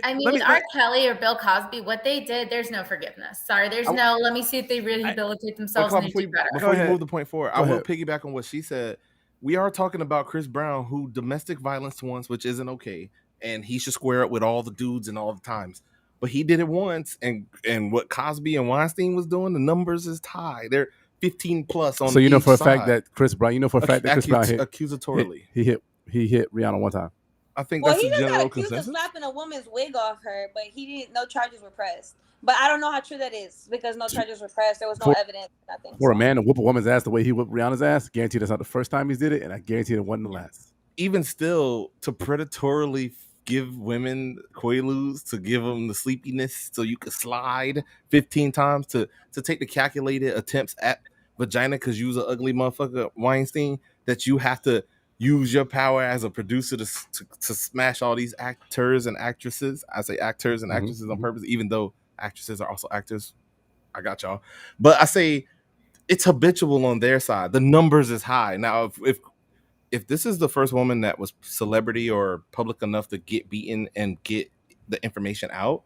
I mean, Let with me- R. Kelly or Bill Cosby, what they did, there's no forgiveness. Sorry, there's no. Let me see if they rehabilitate themselves and they Before do better. you ahead. move the point forward, I Go will ahead. piggyback on what she said. We are talking about Chris Brown, who domestic violence once, which isn't okay, and he should square up with all the dudes and all the times. But he did it once, and what Cosby and Weinstein was doing, the numbers is tied. They're 15 plus on. So you know each for a side. fact that Chris Brown, Chris Brown accusatorily. he hit Rihanna one time. I think Well, that's he the just got general accused of consensus. slapping a woman's wig off her, but he didn't. No charges were pressed. But I don't know how true that is because no charges were pressed. There was no evidence, nothing. For a man to whoop a woman's ass the way he whooped Rihanna's ass, guarantee that's not the first time he did it, and I guarantee it wasn't the last. Even still, to predatorily give women quaaludes, to give them the sleepiness so you could slide 15 times, to take the calculated attempts at vagina because you was an ugly motherfucker, Weinstein, that you have to use your power as a producer to smash all these actors and actresses. I say actors and actresses on purpose, even though actresses are also actors. I got y'all. But I say it's habitual on their side. The numbers is high. Now, if this is the first woman that was celebrity or public enough to get beaten and get the information out,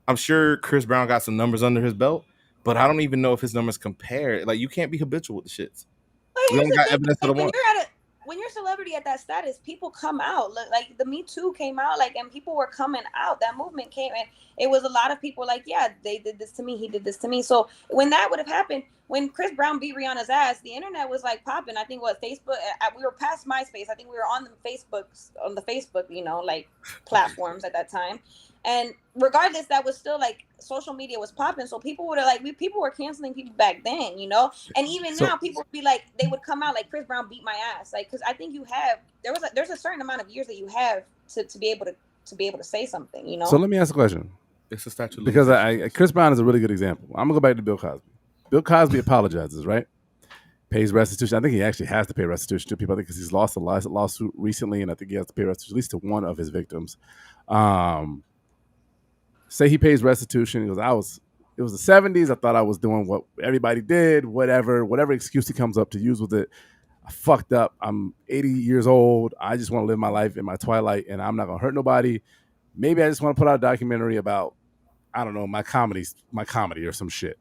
I'm sure Chris Brown got some numbers under his belt, but I don't even know if his numbers compare. Like, you can't be habitual with the shits. We only got evidence of the one. When you're a celebrity at that status, people come out. Like the Me Too came out, and people were coming out. That movement came, and it was a lot of people like, yeah, they did this to me. He did this to me. So when that would have happened, when Chris Brown beat Rihanna's ass, the internet was like popping. I think Facebook. We were past MySpace. I think we were on the Facebook, like platforms at that time. And regardless, that was still like social media was popping. So people would have people were canceling people back then, And even now, people would be like, they would come out like Chris Brown beat my ass, because I think there's a certain amount of years that you have to be able to say something, So let me ask a question. It's a statute because Chris Brown is a really good example. I'm gonna go back to Bill Cosby. Bill Cosby apologizes, right? Pays restitution. I think he actually has to pay restitution to people. I think because he's lost a lawsuit recently, and I think he has to pay restitution at least to one of his victims. Say he pays restitution. He goes, it was the 70s. I thought I was doing what everybody did, whatever excuse he comes up to use with it. I fucked up. I'm 80 years old. I just want to live my life in my twilight, and I'm not going to hurt nobody. Maybe I just want to put out a documentary about, I don't know, my comedy or some shit.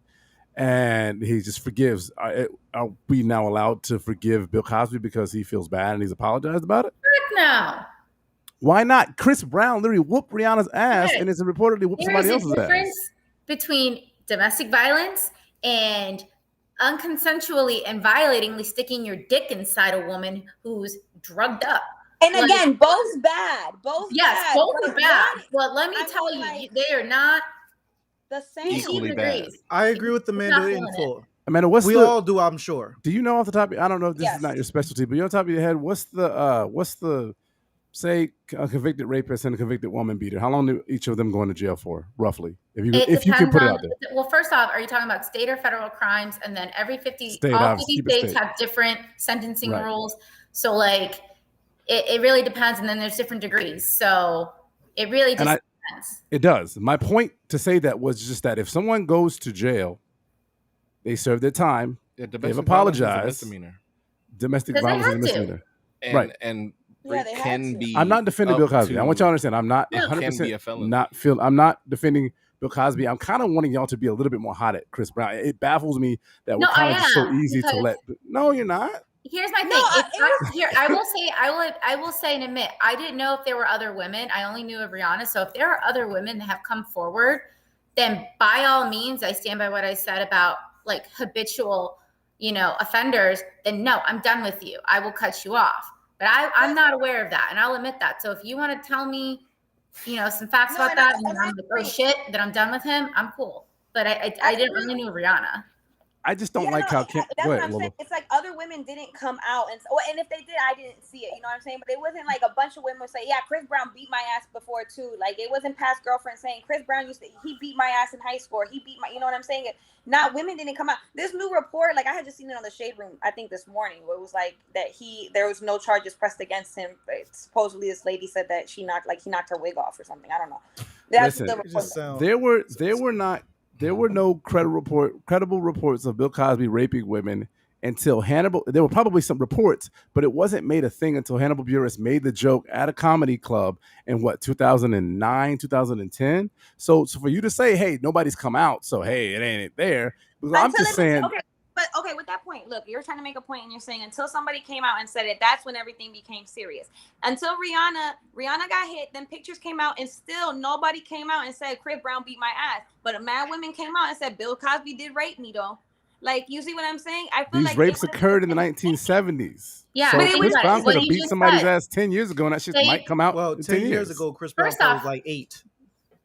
And he just forgives. Are we now allowed to forgive Bill Cosby because he feels bad and he's apologized about it? Heck no. Why not? Chris Brown literally whooped Rihanna's ass and is reportedly whooped somebody else's ass. There's a difference between domestic violence and unconsensually and violatingly sticking your dick inside a woman who's drugged up. And again, both bad. Both bad. Both are bad. Well, let me tell you, like, they are not the same. Equally bad. I agree with Amanda in full. Amanda, we all do, I'm sure. Do you know off the top? I don't know if this is not your specialty, but you on top of your head, what's the say a convicted rapist and a convicted woman beater? How long do each of them go into jail for, roughly? If you can put it out there. Well, first off, are you talking about state or federal crimes? And then all 50 states have different sentencing rules. So like, it really depends, and then there's different degrees. So it really just depends. It does. My point to say that was just that if someone goes to jail, they serve their time. They've apologized. Domestic violence is a misdemeanor. Right. And it can be. I'm not defending Bill Cosby. I want y'all to understand. I'm not 100% I'm not defending Bill Cosby. I'm kind of wanting y'all to be a little bit more hot at Chris Brown. It baffles me that we're kind of just so easy to let. No, you're not. Here's my thing. I will say and admit, I didn't know if there were other women. I only knew of Rihanna. So if there are other women that have come forward, then by all means, I stand by what I said about like habitual, offenders. Then no, I'm done with you. I will cut you off. But I'm not aware of that, and I'll admit that. So if you want to tell me, some facts about that, and I'm like, oh shit, that I'm done with him, I'm cool. But I didn't really know Rihanna. I just don't like how. That's what I'm saying. It's like other women didn't come out, and if they did, I didn't see it. You know what I'm saying? But it wasn't like a bunch of women would say, "Yeah, Chris Brown beat my ass before too." Like it wasn't past girlfriends saying Chris Brown he beat my ass in high school. He beat my, you know what I'm saying? Not women didn't come out. This new report, like I had just seen it on the Shade Room, I think this morning, where it was like that there was no charges pressed against him. But supposedly this lady said that he knocked her wig off or something. I don't know. That's the report. There were no credible reports of Bill Cosby raping women until Hannibal. There were probably some reports, but it wasn't made a thing until Hannibal Buress made the joke at a comedy club in 2009, 2010. So for you to say, hey, nobody's come out, so hey, it ain't there. I'm just saying. But okay, with that point, look, you're trying to make a point and you're saying until somebody came out and said it, that's when everything became serious. Until Rihanna got hit, then pictures came out and still nobody came out and said Chris Brown beat my ass. But mad women came out and said Bill Cosby did rape me though. Like, you see what I'm saying? I feel these rapes occurred in the 1970s. Yeah, so Chris Brown could have beat somebody's ass 10 years ago, and that shit might come out. Well, 10 years ago, Chris Brown was like 8.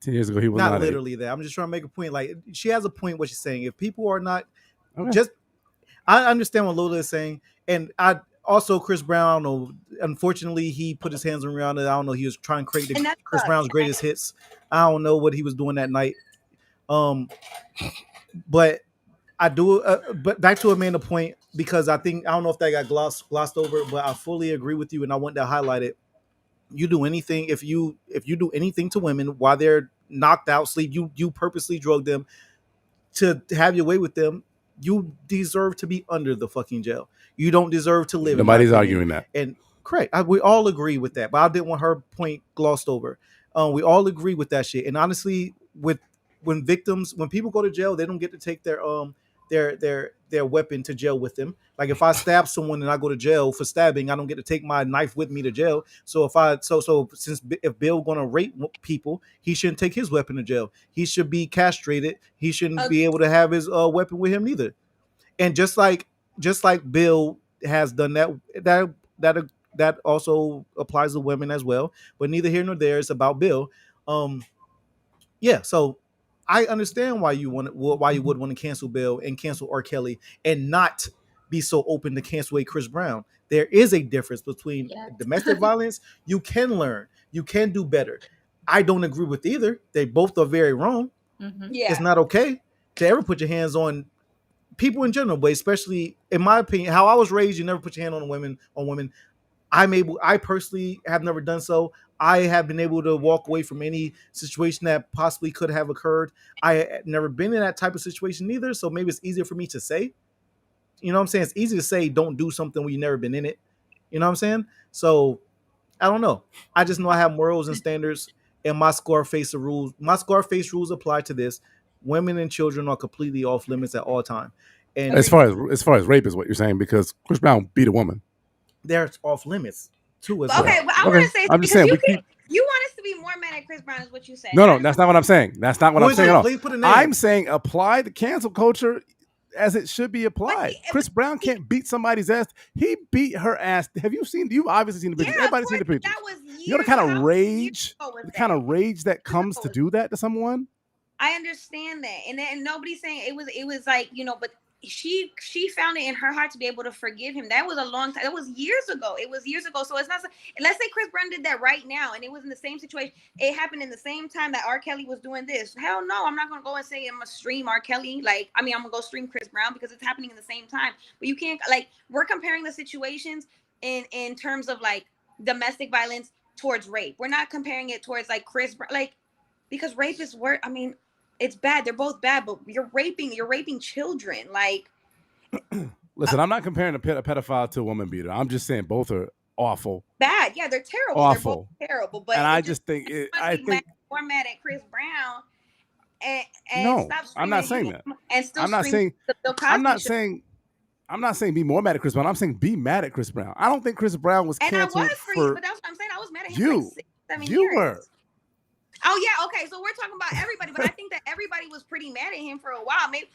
10 years ago, he was not literally there. I'm just trying to make a point. Like, she has a point what she's saying. If people are not I understand what Lola is saying, and I also Chris Brown. Unfortunately, he put his hands on Rihanna. I don't know. He was trying to create Chris Brown's greatest hits. I don't know what he was doing that night. But I do. But back to Amanda's point, because I don't know if that got glossed over, but I fully agree with you, and I want to highlight it. You do anything if you do anything to women while they're knocked out, sleep. You purposely drug them to have your way with them. You deserve to be under the fucking jail. You don't deserve to live. Nobody's arguing that. And correct. We all agree with that. But I didn't want her point glossed over. We all agree with that shit. And honestly, when people go to jail, they don't get to take their weapon to jail with them. Like if I stab someone and I go to jail for stabbing, I don't get to take my knife with me to jail. So if Bill gonna rape people, he shouldn't take his weapon to jail. He should be castrated. He shouldn't be able to have his weapon with him either. And just like Bill has done that also applies to women as well. But neither here nor there. It's about Bill. So I understand why you would want to cancel Bill and cancel R. Kelly and not be so open to cancel a Chris Brown. There is a difference between domestic violence. You can learn. You can do better. I don't agree with either. They both are very wrong. Mm-hmm. Yeah. It's not okay to ever put your hands on people in general, but especially in my opinion, how I was raised, you never put your hand on women. I personally have never done so. I have been able to walk away from any situation that possibly could have occurred. I have never been in that type of situation either, so maybe it's easier for me to say. You know what I'm saying? It's easy to say don't do something when you've never been in it. You know what I'm saying? So I don't know. I just know I have morals and standards, and my Scarface rules apply to this. Women and children are completely off limits at all time. And as far as rape is what you're saying, because Chris Brown beat a woman. They're off limits too. Okay, well, I want to say I'm just saying you want us to be more mad at Chris Brown is what you saying. No, that's not what I'm saying. That's not what I'm saying at all. Please put a name. I'm saying apply the cancel culture as it should be applied. Chris Brown can't beat somebody's ass. He beat her ass. Have you seen? You've obviously seen the pictures. Yeah, Everybody's seen the pictures. that was years. You know the kind of how rage, years ago was the kind of rage that comes to do that to someone. I understand that, and nobody's saying it was like, you know, but she found it in her heart to be able to forgive him. That was a long time. That was years ago. It was years ago. So it's not. Let's say Chris Brown did that right now, and it was in the same situation. It happened in the same time that R. Kelly was doing this. Hell no, I'm not gonna go and say I'm gonna stream R. Kelly. Like, I mean, I'm gonna go stream Chris Brown because it's happening in the same time. But you can't, like, we're comparing the situations in terms of like domestic violence towards rape. We're not comparing it towards like Chris Brown, like, because rape is worse. I mean, it's bad. They're both bad, but you're raping children. Like, listen, I'm not comparing a pedophile to a woman beater. I'm just saying both are awful. Bad. Yeah, they're terrible. Awful. They're both terrible. But and I just think more mad at Chris Brown and no, stop I'm not saying that. And still I'm not saying the Bill Cosby I'm not show. saying I'm not saying be more mad at Chris Brown. I'm saying be mad at Chris Brown. I don't think Chris Brown was canceled. And I was for you, but that's what I'm saying. I was mad at him you. for like 6, 7 years. You were. Oh yeah, okay. So we're talking about everybody, but I think that everybody was pretty mad at him for a while. Maybe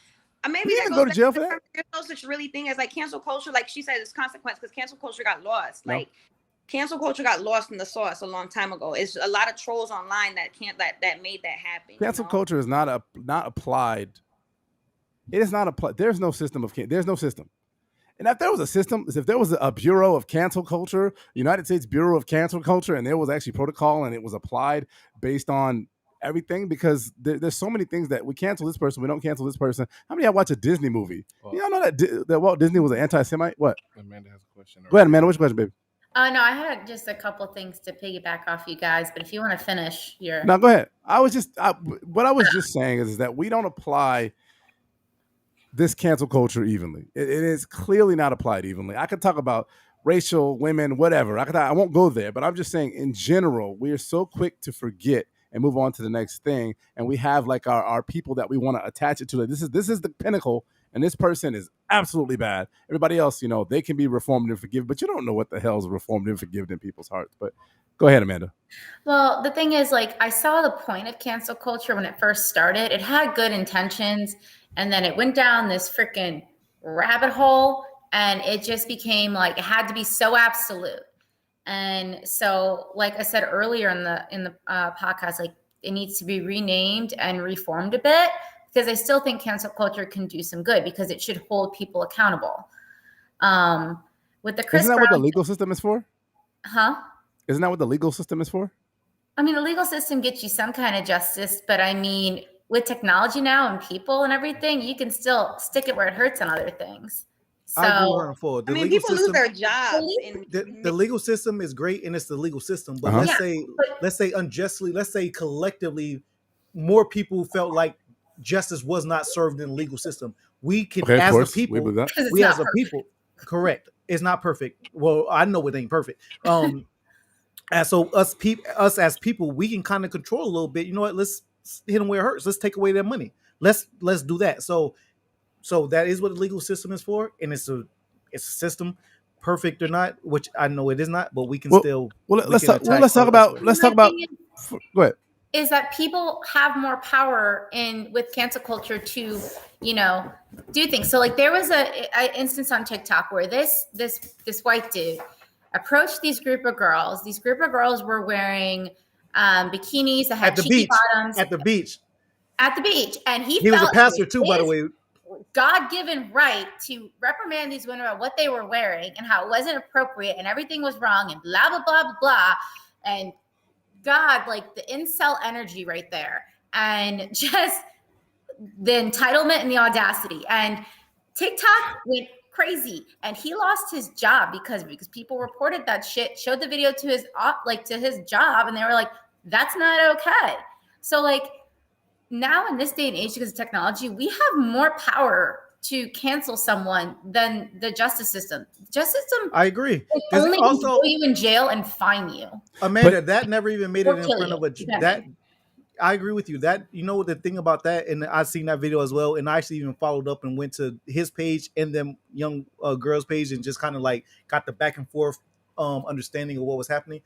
he didn't go to jail for that. There's no such really thing as like cancel culture. Like she said, it's consequence because cancel culture got lost. No. Like cancel culture got lost in the sauce a long time ago. It's a lot of trolls online that made that happen. Cancel culture is not applied. It is not applied. There's no system of there's no system. And if there was a system, if there was a bureau of cancel culture, United States Bureau of Cancel Culture, and there was actually protocol and it was applied based on everything, because there's so many things that we cancel this person, we don't cancel this person. How many of y'all watch a Disney movie? You all know that Walt Disney was an anti-Semite? What? Amanda has a question. Go ahead, Amanda. What's your question, baby? No, I had just a couple things to piggyback off you guys, but if you want to finish your... No, go ahead. What I was just saying is that we don't apply this cancel culture evenly. It is clearly not applied evenly. I could talk about racial, women, whatever. I won't go there, but I'm just saying in general, we are so quick to forget and move on to the next thing. And we have like our people that we want to attach it to. Like, this is the pinnacle, and this person is absolutely bad. Everybody else, you know, they can be reformed and forgiven, but you don't know what the hell is reformed and forgiven in people's hearts. But go ahead, Amanda. Well, the thing is, like, I saw the point of cancel culture when it first started. It had good intentions, and then it went down this freaking rabbit hole, and it just became like it had to be so absolute. And so, like I said earlier in the podcast, like it needs to be renamed and reformed a bit, because I still think cancel culture can do some good because it should hold people accountable. With the Chris Isn't that Brown, what the legal system is for? Huh? Isn't that what the legal system is for? I mean, the legal system gets you some kind of justice, but I mean, with technology now and people and everything, you can still stick it where it hurts on other things. So, I agree with her for I mean, people lose their jobs. The legal system is great, and it's the legal system. But let's say unjustly, let's say collectively, more people felt like justice was not served in the legal system. We can, as a people, we as a people, correct. It's not perfect. Well, I know it ain't perfect. And so us as people, we can kind of control a little bit. You know what? Let's hit them where it hurts. Let's take away their money. Let's do that. So that is what the legal system is for, and it's a system, perfect or not, which I know it is not, but we can still. Well, let's talk about. Go ahead. Is that people have more power with cancel culture to, you know, do things. So like there was a instance on TikTok where this white dude approached these group of girls. These group of girls were wearing bikinis that had cheeky bottoms at the beach, and he was a pastor too, by the way. God-given right to reprimand these women about what they were wearing and how it wasn't appropriate and everything was wrong and blah blah blah blah blah. And God, like the incel energy right there, and just the entitlement and the audacity. And TikTok went crazy, and he lost his job because people reported that shit, showed the video to his job, and they were like, "That's not okay." So like now in this day and age, because of technology, we have more power to cancel someone than the justice system. Justice system, I agree. Only can throw you in jail and fine you. Amanda, that never even made it in front of that. I agree with you. That, you know, the thing about that, and I've seen that video as well, and I actually even followed up and went to his page and them young girls' page and just kind of like got the back and forth understanding of what was happening.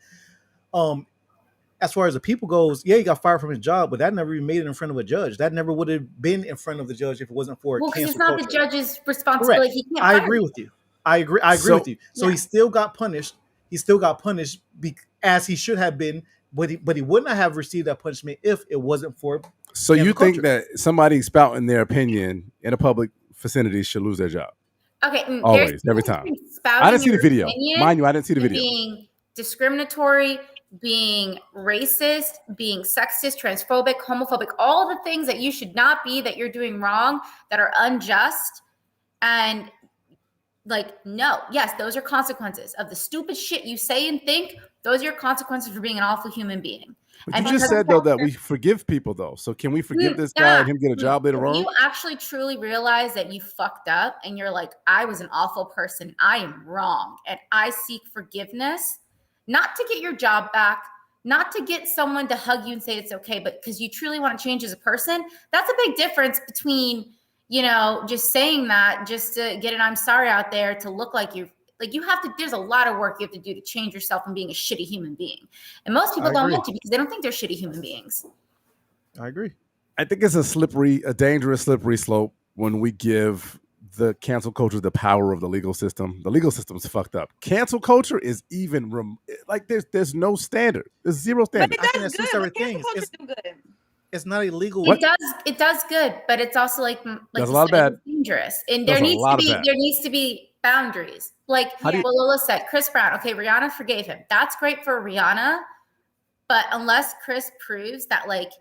as far as the people goes, yeah, he got fired from his job, but that never even made it in front of a judge. That never would have been in front of the judge if it wasn't for Well, because it's cancel not culture. the judge's responsibility. Correct. He can't I fire agree you. with you. I agree with you. So he still got punished. He still got punished as he should have been, but he wouldn't have received that punishment if it wasn't for. So you cancel think culture. that somebody spouting their opinion in a public vicinity should lose their job? Okay, Always, every time. I didn't see the video. Mind you, I didn't see the video. Being discriminatory, being racist, being sexist, transphobic, homophobic, all the things that you should not be, that you're doing wrong, that are unjust. And like, no, yes, those are consequences of the stupid shit you say and think. Those are your consequences for being an awful human being. But And you just because said, though, that we forgive people, though. So can we forgive this guy and him get a job later on? You actually truly realize that you fucked up and you're like, I was an awful person. I am wrong. And I seek forgiveness, not to get your job back, not to get someone to hug you and say it's okay, but because you truly want to change as a person. That's a big difference between, you know, just saying that just to get an I'm sorry out there to look like you. Like you have to, there's a lot of work you have to do to change yourself from being a shitty human being. And most people don't want to because they don't think they're shitty human beings. I agree. I think it's a dangerous slippery slope when we give the cancel culture the power of the legal system. The legal system's fucked up. Cancel culture is even like there's no standard. There's zero standard. But it does good. Cancel culture do good. It's not illegal. It does good, but it's also like there's a lot of bad. Dangerous. And there needs to be boundaries. Like what Lola said, Chris Brown. Okay, Rihanna forgave him. That's great for Rihanna, but unless Chris proves that, like,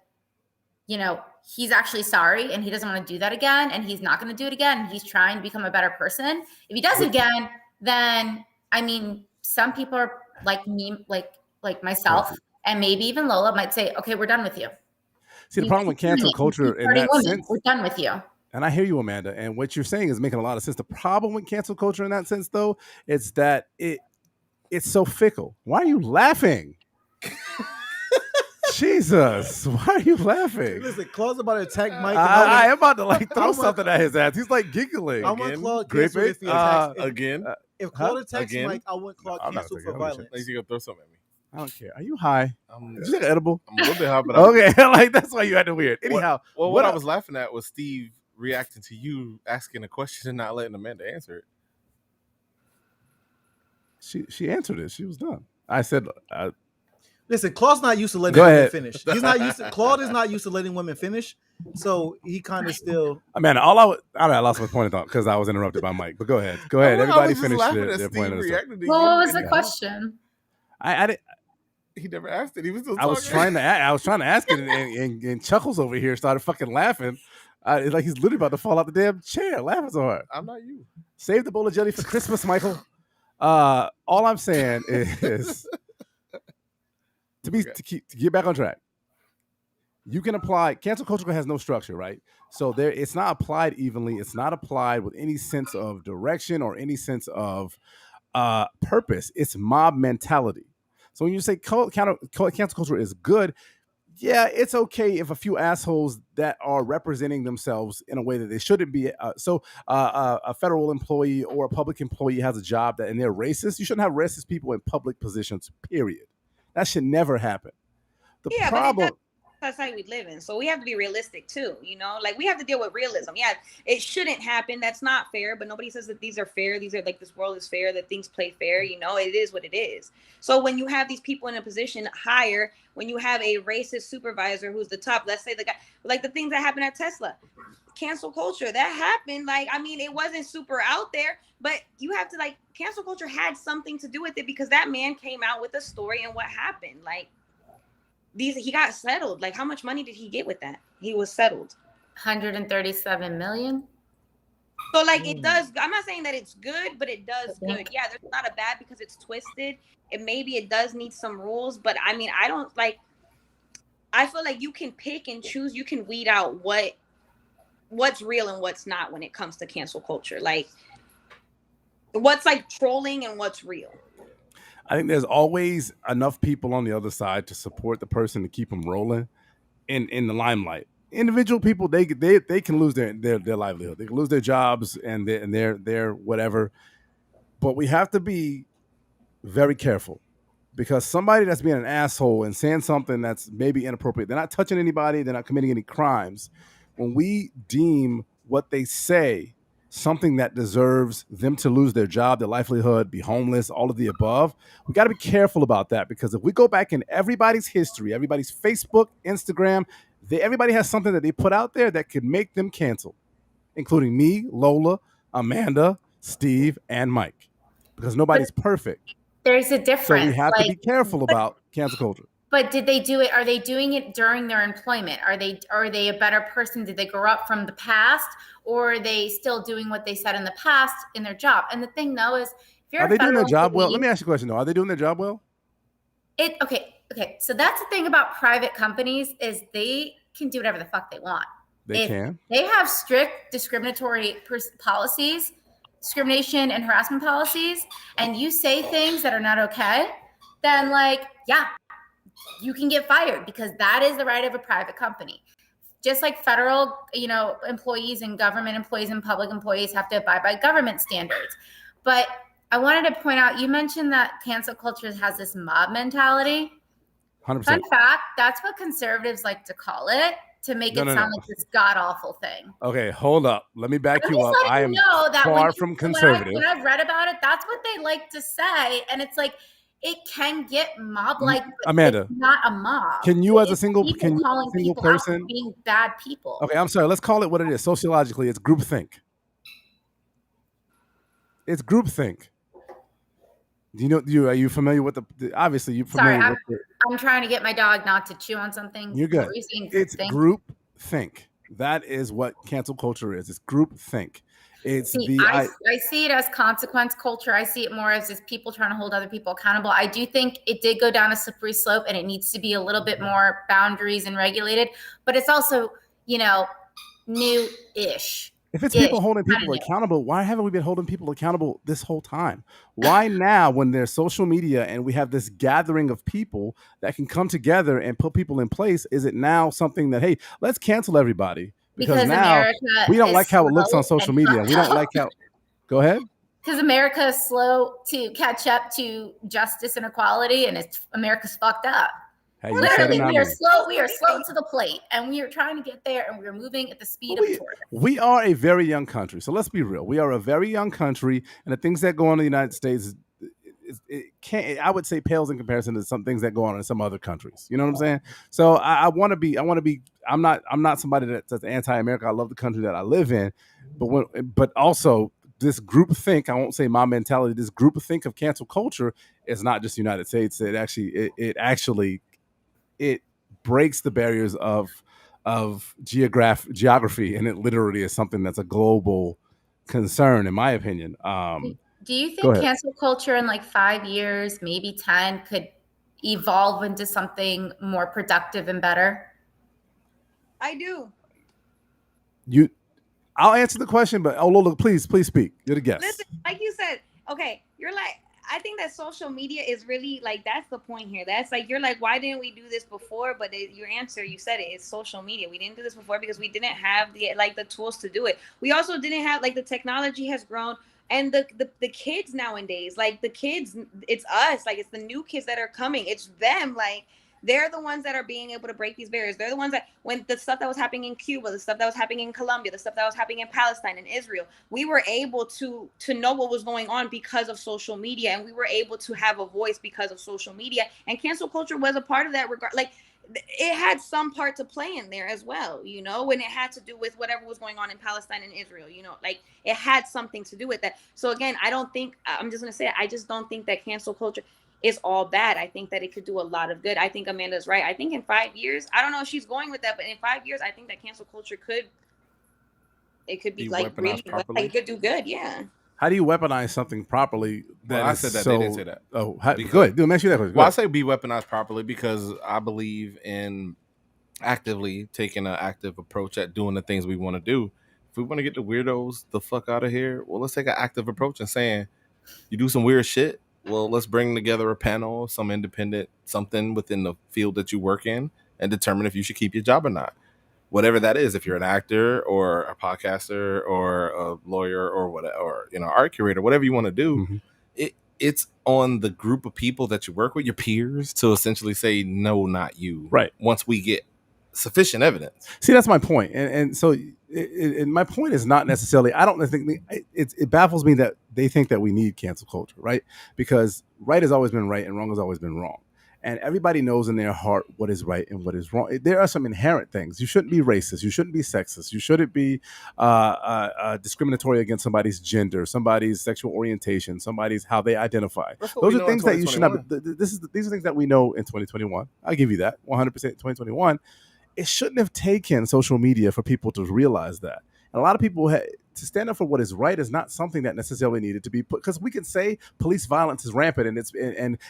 you know, he's actually sorry and he doesn't want to do that again, and he's not going to do it again, and he's trying to become a better person. If he does it again, then I mean, some people are like me, like myself, and maybe even Lola might say, "Okay, we're done with you." See, the problem with cancel culture in that sense, we're done with you. And I hear you, Amanda. And what you're saying is making a lot of sense. The problem with cancel culture in that sense, though, is that it's so fickle. Why are you laughing? Jesus, why are you laughing? Listen, Claude's about to attack Mike. I am about to like throw something at his ass. He's like giggling. I want Claude canceled if he attacks again. If Claude attacks Mike, I want Claude canceled for violence. He's gonna throw something at me. I don't care. Are you high? Did you take an edible? I'm a little bit high, but okay. Like that's why you acting weird. Anyhow, what I was laughing at was Steve reacting to you asking a question and not letting Amanda answer it. She answered it. She was done. I said, listen, Claude's not used to letting women finish. He's not used to. Claude is not used to letting women finish, so he kind of still. Amanda, I lost my point of thought because I was interrupted by Mike. But go ahead. Everybody finish their point of thought. Well, what was the question? I didn't. He never asked it. He was still talking. I was trying to ask it, and Chuckles over here started fucking laughing. It's like he's literally about to fall out the damn chair, laughing so hard. I'm not you. Save the bowl of jelly for Christmas, Michael. All I'm saying is to get back on track. You can apply. Cancel culture has no structure, right? So it's not applied evenly. It's not applied with any sense of direction or any sense of purpose. It's mob mentality. So when you say cancel culture is good, yeah, it's okay if a few assholes that are representing themselves in a way that they shouldn't be. A federal employee or a public employee has a job and they're racist. You shouldn't have racist people in public positions, period. That should never happen. The problem. That's how we live in. So we have to be realistic too, you know, like we have to deal with realism. Yeah, it shouldn't happen. That's not fair, but nobody says that these are fair. These are like, this world is fair, that things play fair, you know, it is what it is. So when you have these people in a position higher, when you have a racist supervisor who's the top, let's say the guy, like the things that happen at Tesla, cancel culture, that happened. Like, I mean, it wasn't super out there, but you have to like, cancel culture had something to do with it because that man came out with a story and what happened. Like, he got settled. Like, how much money did he get with that? He was settled. 137 million. So like it does, I'm not saying that it's good, but it does good. Yeah, there's not a bad because it's twisted. It does need some rules, but I mean, I feel like you can pick and choose, you can weed out what's real and what's not when it comes to cancel culture. Like what's like trolling and what's real. I think there's always enough people on the other side to support the person to keep them rolling in the limelight. Individual people, they can lose their livelihood. They can lose their jobs and their whatever. But we have to be very careful because somebody that's being an asshole and saying something that's maybe inappropriate, they're not touching anybody, they're not committing any crimes. When we deem what they say something that deserves them to lose their job, their livelihood, be homeless, all of the above, we got to be careful about that, because if we go back in everybody's history, everybody's Facebook, Instagram, everybody has something that they put out there that could make them canceled, including me, Lola, Amanda, Steve, and Mike, because nobody's perfect. There's a difference. So we have to be careful about cancel culture. But did they do it? Are they doing it during their employment? Are they a better person? Did they grow up from the past, or are they still doing what they said in the past in their job? And the thing though is, if you're are they doing their job well? Let me ask you a question though. Are they doing their job well? Okay. So that's the thing about private companies is they can do whatever the fuck they want. They can. They have strict discriminatory policies, discrimination and harassment policies, and you say things that are not okay, then you can get fired, because that is the right of a private company. Just like federal, employees and government employees and public employees have to abide by government standards. But I wanted to point out, you mentioned that cancel culture has this mob mentality. 100%. Fun fact, that's what conservatives like to call it, to make it sound like this god-awful thing. Okay, hold up. Let me back you up. I am far from conservative. When I've read about it, that's what they like to say. And it's like, it can get mob-like, but Amanda, it's not a mob. Can you, as a single person, being bad people? Okay, I'm sorry. Let's call it what it is. Sociologically, it's groupthink. It's groupthink. Are you familiar with the obviously you're familiar Sorry, with I'm trying to get my dog not to chew on something. You're good. It's groupthink. That is what cancel culture is. It's groupthink. I see it as consequence culture. I see it more as just people trying to hold other people accountable. I do think it did go down a slippery slope, and it needs to be a little bit more boundaries and regulated, but it's also, new-ish. If it's people holding people accountable, why haven't we been holding people accountable this whole time? Why now, when there's social media and we have this gathering of people that can come together and put people in place, is it now something that, hey, let's cancel everybody? Because now we don't like how it looks on social media. We don't like how. Go ahead. Because America is slow to catch up to justice and equality, and America's fucked up. Hey, literally, we are slow to the plate, and we are trying to get there, and we're moving at the speed of tortoise. We are a very young country, so let's be real. We are a very young country, and the things that go on in the United States, it can't. I would say pales in comparison to some things that go on in some other countries. You know what I'm saying? So I want to be. I'm not somebody that's anti-America. I love the country that I live in, but also this group think. I won't say my mentality. This group think of cancel culture is not just the United States. It actually breaks the barriers of geography, and it literally is something that's a global concern, in my opinion. Do you think cancel culture in 5 years, maybe 10, could evolve into something more productive and better? I do. I'll answer the question, but Lola, please speak. You're the guest. Listen, like you said, okay, I think that social media is really that's the point here. That's you're why didn't we do this before? But your answer, you said it, is social media. We didn't do this before because we didn't have the tools to do it. We also didn't have the technology has grown, and the kids nowadays, the kids, it's us, it's the new kids that are coming. It's them, they're the ones that are being able to break these barriers. They're the ones that, when the stuff that was happening in Cuba, the stuff that was happening in Colombia, the stuff that was happening in Palestine and Israel, we were able to know what was going on because of social media, and we were able to have a voice because of social media. And cancel culture was a part of that regard. It had some part to play in there as well, when it had to do with whatever was going on in Palestine and Israel, it had something to do with that. So again, I'm just going to say it, I just don't think that cancel culture is all bad. I think that it could do a lot of good. I think Amanda's right. I think in 5 years, I don't know if she's going with that, but in 5 years, I think that cancel culture could be really, it could do good. Yeah. How do you weaponize something properly? I said that. They didn't say that. Oh, go ahead. Make sure that. Well, I say be weaponized properly because I believe in actively taking an active approach at doing the things we want to do. If we want to get the weirdos the fuck out of here, well, let's take an active approach and saying, you do some weird shit, well, let's bring together a panel, some independent, something within the field that you work in, and determine if you should keep your job or not. Whatever that is, if you're an actor or a podcaster or a lawyer or whatever, or art curator, whatever you want to do, it's on the group of people that you work with, your peers, to essentially say, no, not you. Right. Once we get sufficient evidence. See, that's my point. And so my point is not necessarily, I don't think, it baffles me that they think that we need cancel culture, right? Because right has always been right and wrong has always been wrong. And everybody knows in their heart what is right and what is wrong. There are some inherent things. You shouldn't be racist. You shouldn't be sexist. You shouldn't be discriminatory against somebody's gender, somebody's sexual orientation, somebody's how they identify. Those are things that you should not. These are things that we know in 2021. I'll give you that 100% 2021. It shouldn't have taken social media for people to realize that. And a lot of people to stand up for what is right is not something that necessarily needed to be put, because we can say police violence is rampant and it's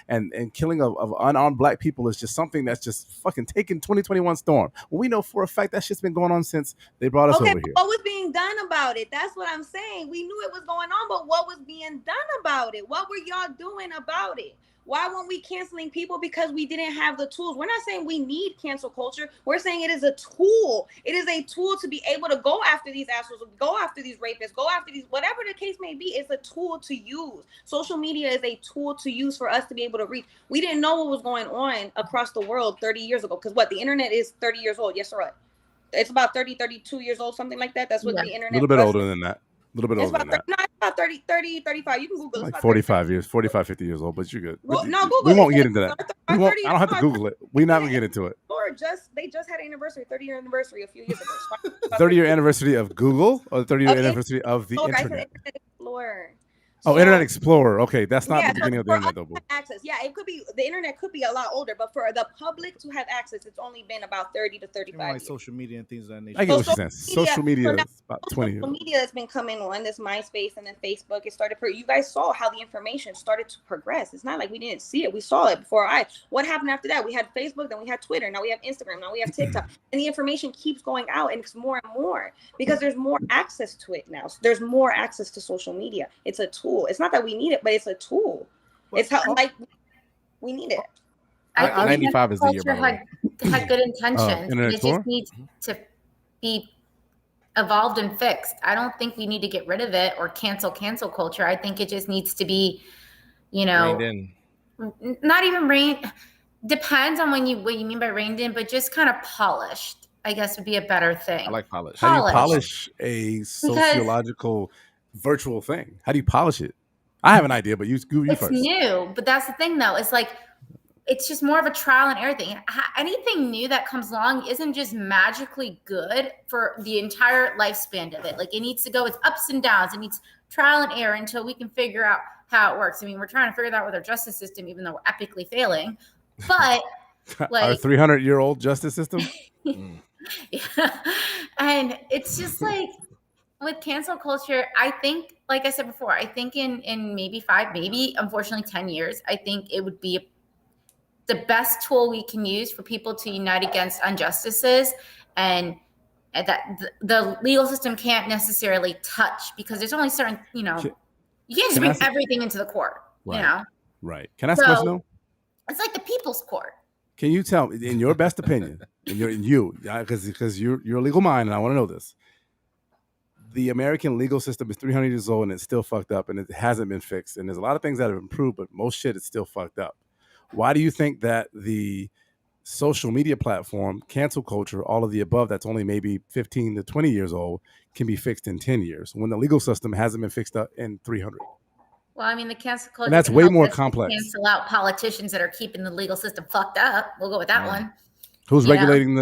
and killing of unarmed black people is just something that's just fucking taking 2021 storm. Well, we know for a fact that shit's been going on since they brought us over here. What was being done about it? That's what I'm saying. We knew it was going on, but what was being done about it? What were y'all doing about it? Why weren't we canceling people? Because we didn't have the tools. We're not saying we need cancel culture. We're saying it is a tool. It is a tool to be able to go after these assholes, go after these rapists, go after these, whatever the case may be. It's a tool to use. Social media is a tool to use for us to be able to reach. We didn't know what was going on across the world 30 years ago. Because the internet is 30 years old. Yes, right. It's about 30, 32 years old, something like that. That's what the internet is. A little bit older than that. A little bit older than that. No, it's about 30, 35. You can Google it. Like 45 years, 45, 50 years old, but you're good. Well, no, Google we won't get into that. I don't have to Google it. We're not going to get into it. They just had an anniversary, 30-year anniversary a few years ago. 30-year anniversary of Google or the 30-year anniversary of the internet? Internet Explorer. Oh, Internet Explorer. Okay, that's not the beginning of the internet, though. Access. Yeah, it could be. The internet could be a lot older, but for the public to have access, it's only been about 30 to 35 years. Social media and things of that nature. I get what you're saying. Social media is about 20 years. Social media that's been coming on, this MySpace and then Facebook, it started. You guys saw how the information started to progress. It's not like we didn't see it. We saw it before our eyes. What happened after that? We had Facebook, then we had Twitter, now we have Instagram, now we have TikTok, and the information keeps going out, and it's more and more because there's more access to it now. So there's more access to social media. It's a tool. It's not that we need it, but it's a tool. It's how we need it. I think 95 is the year. Had good intentions. It just needs to be evolved and fixed. I don't think we need to get rid of it or cancel culture. I think it just needs to be, reined in. Not even depends on what you mean by reined in, but just kind of polished, I guess would be a better thing. I like polish. How do you polish a sociological virtual thing? How do you polish it? I have an idea, but you first. It's new, but that's the thing, though. It's like it's just more of a trial and error thing. Anything new that comes along isn't just magically good for the entire lifespan of it. Like it needs to go with ups and downs. It needs trial and error until we can figure out how it works. I mean, we're trying to figure that out with our justice system, even though we're epically failing. But like our 300-year-old justice system. Yeah. And it's just like with cancel culture, I think, like I said before, I think in maybe 5, maybe unfortunately 10 years, I think it would be the best tool we can use for people to unite against injustices, and that the legal system can't necessarily touch because there's only certain, you can't just bring everything into the court, right. Right. Can I ask a question though? It's like the people's court. Can you tell me, in your best opinion, because you're a legal mind and I want to know this, the American legal system is 300 years old and it's still fucked up and it hasn't been fixed. And there's a lot of things that have improved, but most shit is still fucked up. Why do you think that the social media platform, cancel culture, all of the above, that's only maybe 15 to 20 years old, can be fixed in 10 years when the legal system hasn't been fixed up in 300? Well, I mean, the cancel culture. And that's way more complex. Cancel out politicians that are keeping the legal system fucked up. We'll go with that one. Who's regulating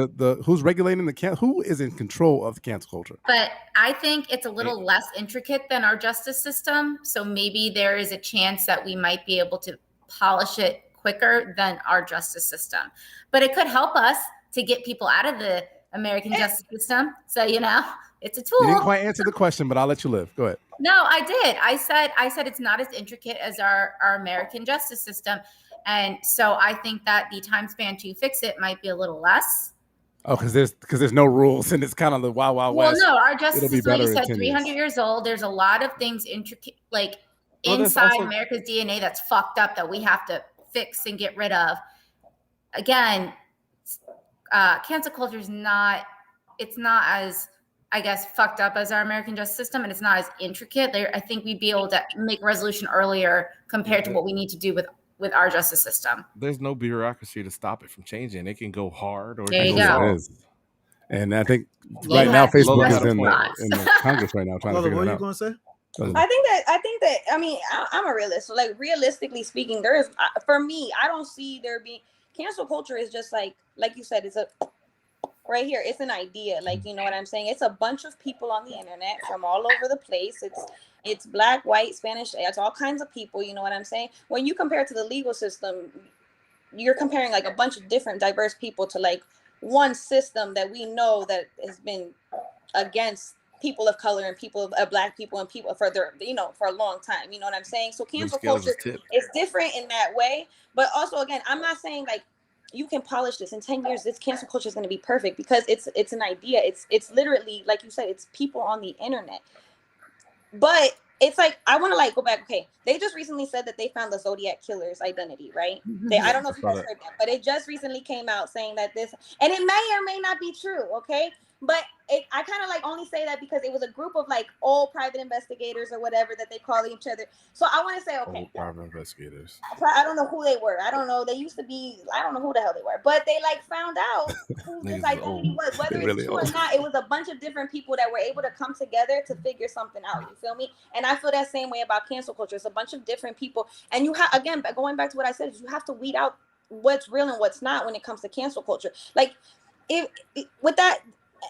who's regulating who is in control of the cancel culture? But I think it's a little less intricate than our justice system. So maybe there is a chance that we might be able to polish it quicker than our justice system. But it could help us to get people out of the American justice system. So, it's a tool. You didn't quite answer the question, but I'll let you live. Go ahead. No, I did. I said it's not as intricate as our American justice system. And so I think that the time span to fix it might be a little less. Oh, because there's no rules and it's kind of the wild west. Well, no, our justice system, like you said, 300 years old. There's a lot of things intricate, like inside America's DNA that's fucked up that we have to fix and get rid of. Again, cancel culture is not as I guess, fucked up as our American justice system, and it's not as intricate. I think we'd be able to make a resolution earlier compared to what we need to do with our justice system. There's no bureaucracy to stop it from changing. It can go hard or There you it can go. go It is. And I think Lola, right now has Facebook Lola is had a in point. the Congress right now trying to Lola, figure what that are you out. going to say? I think that I mean I'm a realist. So like realistically speaking, there is for me, I don't see there being cancel culture is just like you said, it's a right here. It's an idea, like you know what I'm saying. It's a bunch of people on the internet from all over the place. It's black, white, Spanish. It's all kinds of people. You know what I'm saying. When you compare it to the legal system, you're comparing like a bunch of different diverse people to like one system that we know that has been against people of color and people of black people and people for their for a long time. You know what I'm saying? So cancel culture is different in that way. But also again, I'm not saying like you can polish this in 10 years. This cancel culture is going to be perfect because it's an idea. It's literally like you said. It's people on the internet. But it's like I want to like go back. Okay, they just recently said that they found the Zodiac killer's identity, right? I don't know if you guys heard that, but it just recently came out saying that this, and it may or may not be true. Okay, but I kind of like only say that because it was a group of like old private investigators or whatever that they call each other. So I want to say, okay, Old private investigators. I don't know who they were. I don't know. They used to be. I don't know who the hell they were, but they like found out who this identity was. Whether it's true or not, it was a bunch of different people that were able to come together to figure something out. You feel me? And I feel that same way about cancel culture. It's a bunch of different people, and you have again going back to what I said, is you have to weed out what's real and what's not when it comes to cancel culture. Like if with that.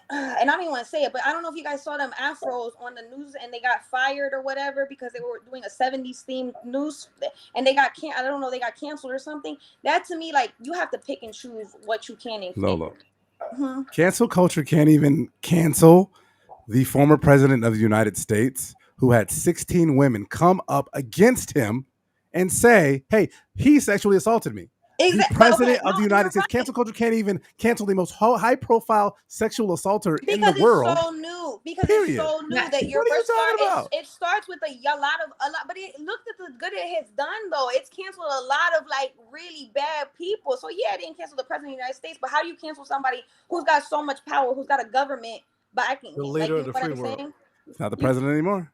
And I don't even want to say it, but I don't know if you guys saw them afros on the news and they got fired or whatever because they were doing a 70s themed news and they got I don't know, they got canceled or something. That to me, like you have to pick and choose what you can and can't. Lola. Cancel culture can't even cancel the former president of the United States who had 16 women come up against him and say, hey, he sexually assaulted me. The president of the United States. Cancel culture can't even cancel the most high-profile sexual assaulter in the world. Because it's so new. Because it's so new that you're talking about? It starts with a lot, but it looked at the good it has done though. It's canceled a lot of like really bad people. So yeah, it didn't cancel the president of the United States, but how do you cancel somebody who's got so much power, who's got a government backing The him? leader like, of the free world. It's not the president anymore.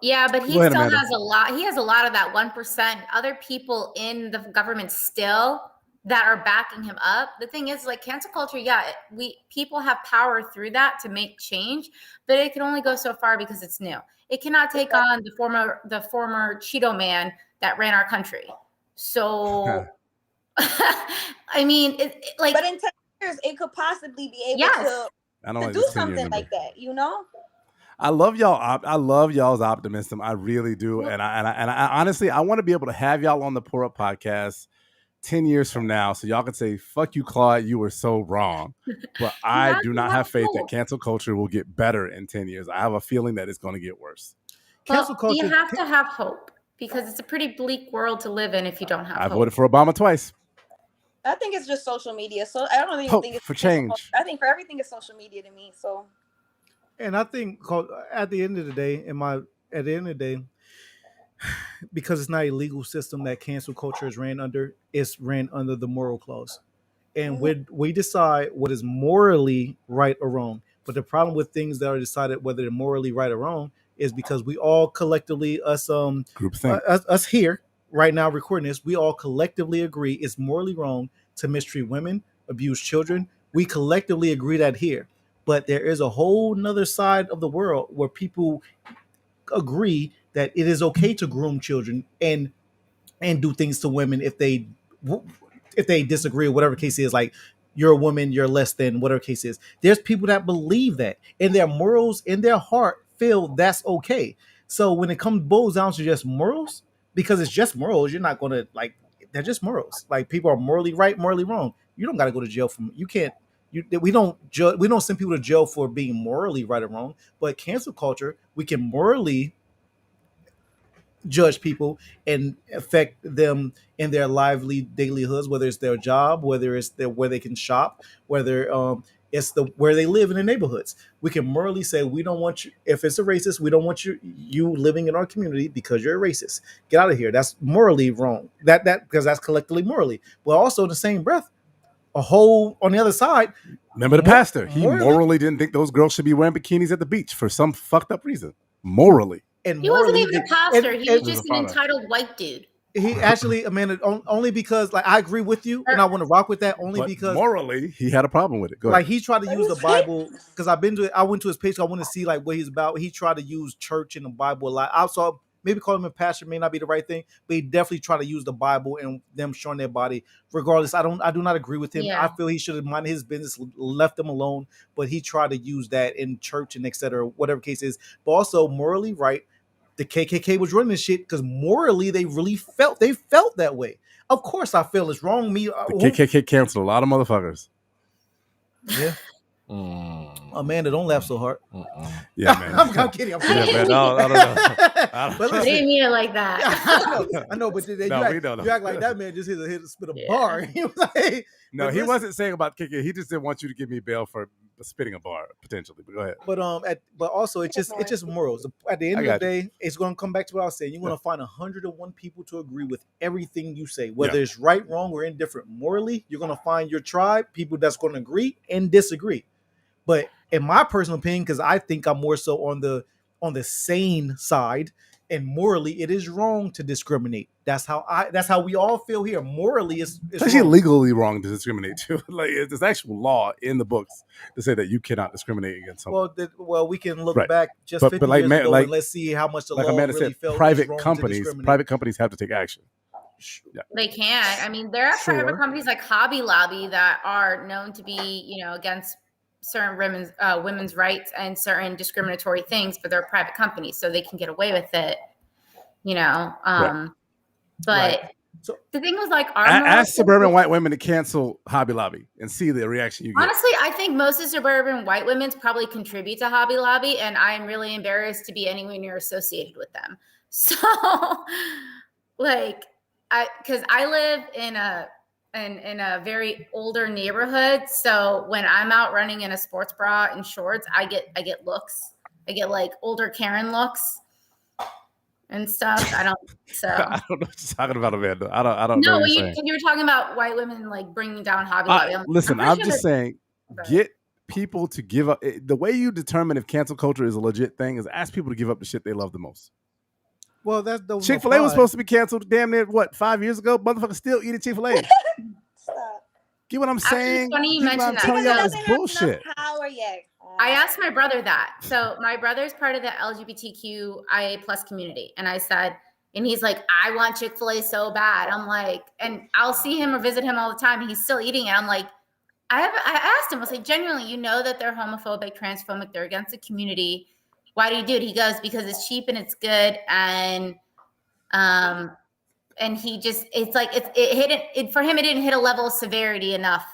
Yeah, but he Go ahead, still Amanda. has a lot. He has a lot of that 1%. Other people in the government still that are backing him up. The thing is, like cancel culture, yeah, people have power through that to make change, but it can only go so far because it's new. It cannot take on the former Cheeto man that ran our country. So, I mean, but in 10 years, it could possibly be able to do something like that, you know? I love y'all. I love y'all's optimism. I really do. And I honestly, I want to be able to have y'all on the Pour Up podcast 10 years from now, so y'all can say, fuck you, Claude, you were so wrong. But I do not have faith that cancel culture will get better in 10 years. I have a feeling that it's going to get worse. Cancel culture. You have to have hope because it's a pretty bleak world to live in if you don't have hope. I voted for Obama twice. I think it's just social media. So I don't even think it's for change. I think for everything is social media to me. So, and I think at the end of the day, because it's not a legal system that cancel culture is ran under, it's ran under the moral clause. And we decide what is morally right or wrong. But the problem with things that are decided whether they're morally right or wrong is because we all collectively, us here right now recording this, we all collectively agree it's morally wrong to mistreat women, abuse children. We collectively agree that here. But there is a whole nother side of the world where people agree that it is okay to groom children and do things to women if they disagree or whatever case is, like you're a woman, you're less than whatever case is. There's people that believe that in their morals, in their heart, feel that's okay. So when it boils down to just morals, because it's just morals, you're not going to like, they're just morals. Like people are morally right, morally wrong. You don't got to go to jail we don't send people to jail for being morally right or wrong, but cancel culture, we can morally judge people and affect them in their lively daily-hoods, whether it's their job, whether it's where they can shop, whether it's where they live in the neighborhoods. We can morally say we don't want you, if it's a racist, we don't want you living in our community because you're a racist. Get out of here. That's morally wrong. That because that's collectively morally. But also in the same breath, a whole on the other side. Remember the pastor? He morally- morally didn't think those girls should be wearing bikinis at the beach for some fucked up reason. Morally. And He wasn't morally, even a pastor. He was was just a an father. entitled white dude. he actually, Amanda, only because like I agree with you, and I want to rock with that only But because morally, he had a problem with it. Go like ahead. he tried to use the Bible because I went to his page. I want to see like what he's about. He tried to use church and the Bible a lot. I saw maybe call him a pastor may not be the right thing, but he definitely tried to use the Bible and them showing their body. Regardless, I do not agree with him. Yeah. I feel he should have minded his business, left them alone. But he tried to use that in church and etc. Whatever case is, but also morally right. The KKK was running this shit because morally they really felt that way. Of course, I feel it's wrong. The KKK canceled a lot of motherfuckers. Yeah. Amanda, don't laugh so hard. Yeah, man. I'm kidding. I'm kidding. Yeah, man. I don't know. But I listen, didn't mean it like that. I know, but No, we don't know. you act like that man just hit a spit a Yeah. bar. He was like, No, but he listen- wasn't saying about kicking. He just didn't want you to give me bail for spitting a bar potentially. But go ahead. but also it's just morals. At the end I of the got day, it's going to come back to what I was saying. You're going to find 101 people to agree with everything you say, whether Yeah. it's right, wrong, or indifferent. Morally, you're going to find your tribe, people that's going to agree and disagree. But in my personal opinion, because I think I'm more so on the sane side, and morally, it is wrong to discriminate. That's how we all feel here. Morally, it's actually wrong. legally wrong to discriminate too. Like there's actual law in the books to say that you cannot discriminate against someone. Well, we can look Right. back just But 50 like, years man, ago like- and let's see how much the Like law Amanda really said, felt private was wrong to companies discriminate. have to take action. Yeah. They can. I mean, there are Sure. private companies like Hobby Lobby that are known to be, against certain women's rights and certain discriminatory things, but they're private companies, so they can get away with it. Right. But Right. So- the thing was like Ask suburban white women to cancel Hobby Lobby and see the reaction you get. Honestly, I think most of suburban white women probably contribute to Hobby Lobby, and I'm really embarrassed to be anywhere near associated with them. So, because I live in a very older neighborhood, so when I'm out running in a sports bra and shorts, I get looks. I get like older Karen looks and stuff. I don't I don't know what you're talking about, Amanda. I don't know No, what you're saying. you were talking about white women like bringing down Hobby Lobby. Listen, I'm just saying, but- get people to give up. The way you determine if cancel culture is a legit thing is ask people to give up the shit they love the most. Well, that's the Chick-fil-A was supposed to be canceled damn near, 5 years ago? Motherfuckers still eating Chick-fil-A. Stop. Get what I'm Actually, saying? it's funny you Get what I'm mention that. telling Because y'all it is doesn't have bullshit. enough power yet. I asked my brother that. So my brother's part of the LGBTQIA plus community. And I said, and he's like, I want Chick-fil-A so bad. I'm like, and I'll see him or visit him all the time. And he's still eating it. I'm like, I asked him, I was like, genuinely, that they're homophobic, transphobic, they're against the community. Why do you do it? He goes, because it's cheap and it's good. And he just, it's like, it hit it for him. It didn't hit a level of severity enough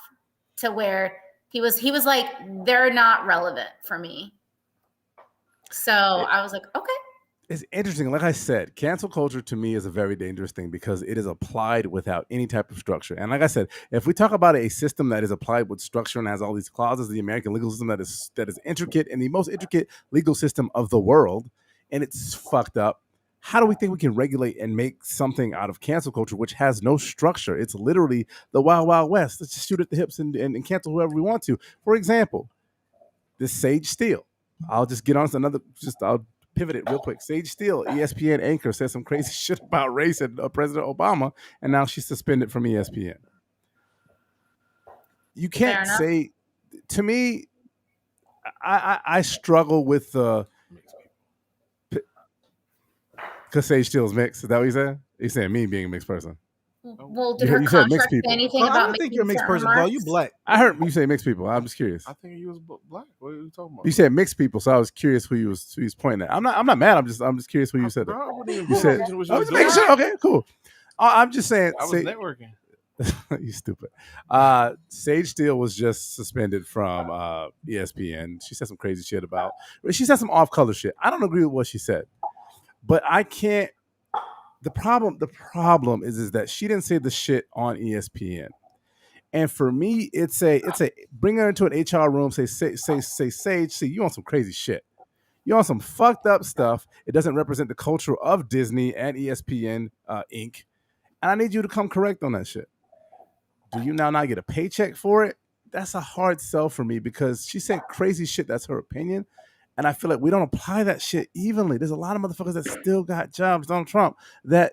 to where he was like, they're not relevant for me. So I was like, okay. It's interesting. Like I said, cancel culture to me is a very dangerous thing because it is applied without any type of structure. And like I said, if we talk about a system that is applied with structure and has all these clauses, the American legal system that is intricate and the most intricate legal system of the world, and it's fucked up, how do we think we can regulate and make something out of cancel culture which has no structure? It's literally the Wild Wild West. Let's just shoot at the hips and cancel whoever we want to. For example, this Sage Steele. I'll just get on to I'll pivot it real quick. Sage Steele, ESPN anchor, said some crazy shit about race and President Obama, and now she's suspended from ESPN. You can't say, to me, I struggle with the, because Sage Steele's mixed. Is that what you said? He's saying me being a mixed person. Well, did You her said mixed contract say people. anything I about don't think you're a mixed person, bro. You black. I heard you say mixed people. I'm just curious. I think he was black. What are you talking about? You said mixed people, so I was curious who he was pointing at. I'm not mad. I'm just curious who you said that. Bro, I wouldn't even You pay said, attention to what I you was was making doing. sure. Okay, cool. I'm just saying. I was networking. You stupid. Sage Steele was just suspended from ESPN. She said some crazy shit about. She said some off-color shit. I don't agree with what she said, but I can't. The problem is that she didn't say the shit on ESPN, and for me, it's a bring her into an HR room. Say Sage, see, you on some crazy shit. You on some fucked up stuff. It doesn't represent the culture of Disney and ESPN Inc. And I need you to come correct on that shit. do you now not get a paycheck for it? That's a hard sell for me because she said crazy shit. That's her opinion. And I feel like we don't apply that shit evenly. There's a lot of motherfuckers that still got jobs, Donald Trump, that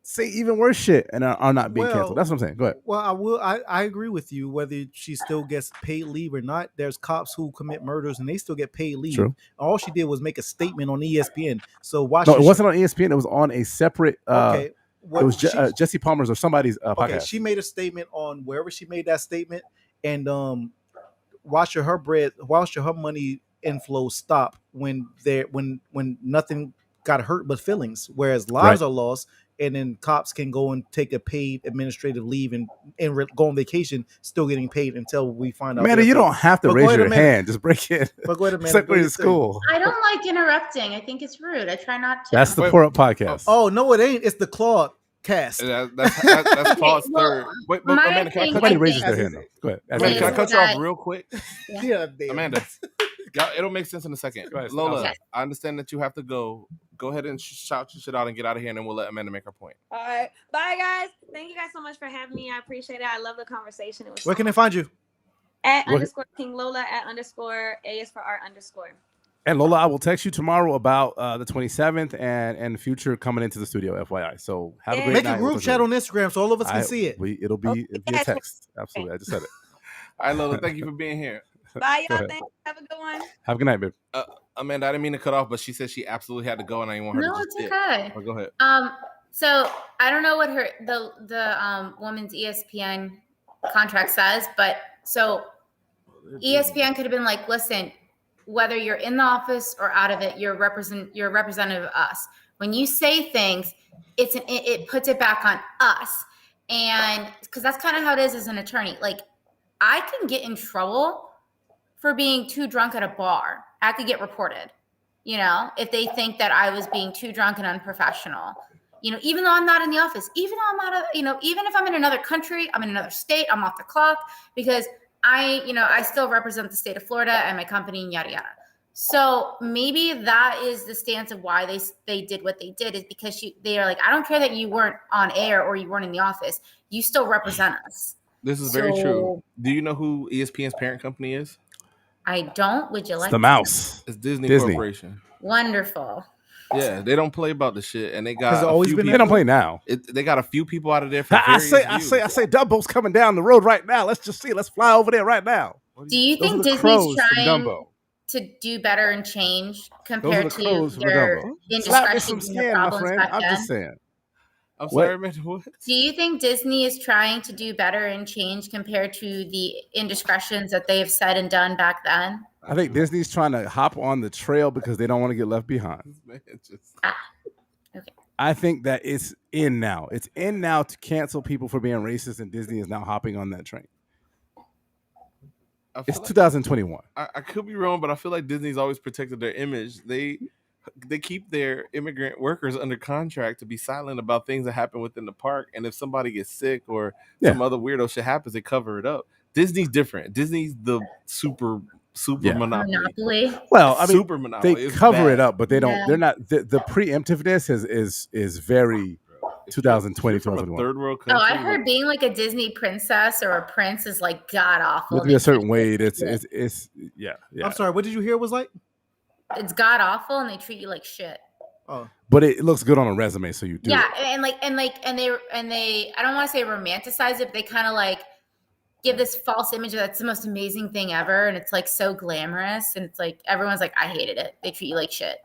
say even worse shit and are not being canceled. That's what I'm saying. Go ahead. Well, I agree with you. Whether she still gets paid leave or not, there's cops who commit murders and they still get paid leave. True. All she did was make a statement on ESPN. So why? No, it wasn't on ESPN. It was on a separate. Okay. It was Jesse Palmer's or somebody's podcast. Okay, she made a statement on wherever she made that statement, and why should her money inflow stop when nothing got hurt but feelings, whereas lives are lost, and then cops can go and take a paid administrative leave and go on vacation, still getting paid until we find out. Man, you don't have to raise your hand. Just break it. But go ahead, man. It's like we're in school. I don't like interrupting. I think it's rude. I try not to. That's the Pour Up podcast. Oh no, it ain't. It's the Claude cast. That's Claude's third. Wait, but Amanda, can somebody raises their hand? Go ahead. Amanda, can I cut you off real quick? Yeah, Amanda. It'll make sense in a second. Lola, I understand that you have to go. Go ahead and shout your shit out and get out of here, and then we'll let Amanda make her point. All right. Bye, guys. Thank you guys so much for having me. I appreciate it. I love the conversation. It was Where can they find you? At _ King Lola, at _ A is for art _. And Lola, I will text you tomorrow about the 27th and the future coming into the studio, FYI. So have a great night. Make a group chat on Instagram so all of us can see it. It'll be a text. Absolutely. I just said it. All right, Lola. Thank you for being here. Bye, y'all. Thanks. Have a good one. Have a good night, babe. Amanda, I didn't mean to cut off, but she said she absolutely had to go, and I didn't want her to just it's okay. Oh, go ahead. So I don't know what the woman's ESPN contract says, but so ESPN could have been like, listen, whether you're in the office or out of it, you're a representative of us. When you say things, it puts it back on us, and because that's kind of how it is as an attorney. Like, I can get in trouble for being too drunk at a bar. I could get reported, if they think that I was being too drunk and unprofessional, even though I'm not in the office, even though I'm not, even if I'm in another country, I'm in another state, I'm off the clock because I still represent the state of Florida and my company and yada, yada. So maybe that is the stance of why they did what they did, is because they are like, I don't care that you weren't on air or you weren't in the office. You still represent us. This is very true. Do you know who ESPN's parent company is? I don't. Would you like the mouse? It's Disney Corporation. Wonderful. Yeah, they don't play about the shit, and they got they don't play now. They got a few people out of there. For I say, Dumbo's coming down the road right now. Let's just see. Let's fly over there right now. Do you think Disney's trying to do better and change compared to their indiscretions and their problems back then? I'm just saying. I'm sorry, man. What? Do you think Disney is trying to do better and change compared to the indiscretions that they have said and done back then? I think Disney's trying to hop on the trail because they don't want to get left behind. Okay. I think that it's in now. It's in now to cancel people for being racist, and Disney is now hopping on that train. It's 2021. I could be wrong, but I feel like Disney's always protected their image. They keep their immigrant workers under contract to be silent about things that happen within the park. And if somebody gets sick or some other weirdo shit happens, they cover it up. Disney's different. Disney's the super monopoly. Well, I mean, super monopoly. They cover it up, but they don't. They're not. The preemptiveness is very 2020, 2021. Third world country. I heard being like a Disney princess or a prince is like god awful. Look at a certain way. It's I'm sorry. What did you hear was like? It's god awful, and they treat you like shit. Oh, but it looks good on a resume, so you do. Yeah, and they I don't want to say romanticize it, but they kind of like give this false image that it's the most amazing thing ever, and it's like so glamorous, and it's like everyone's like, I hated it. They treat you like shit.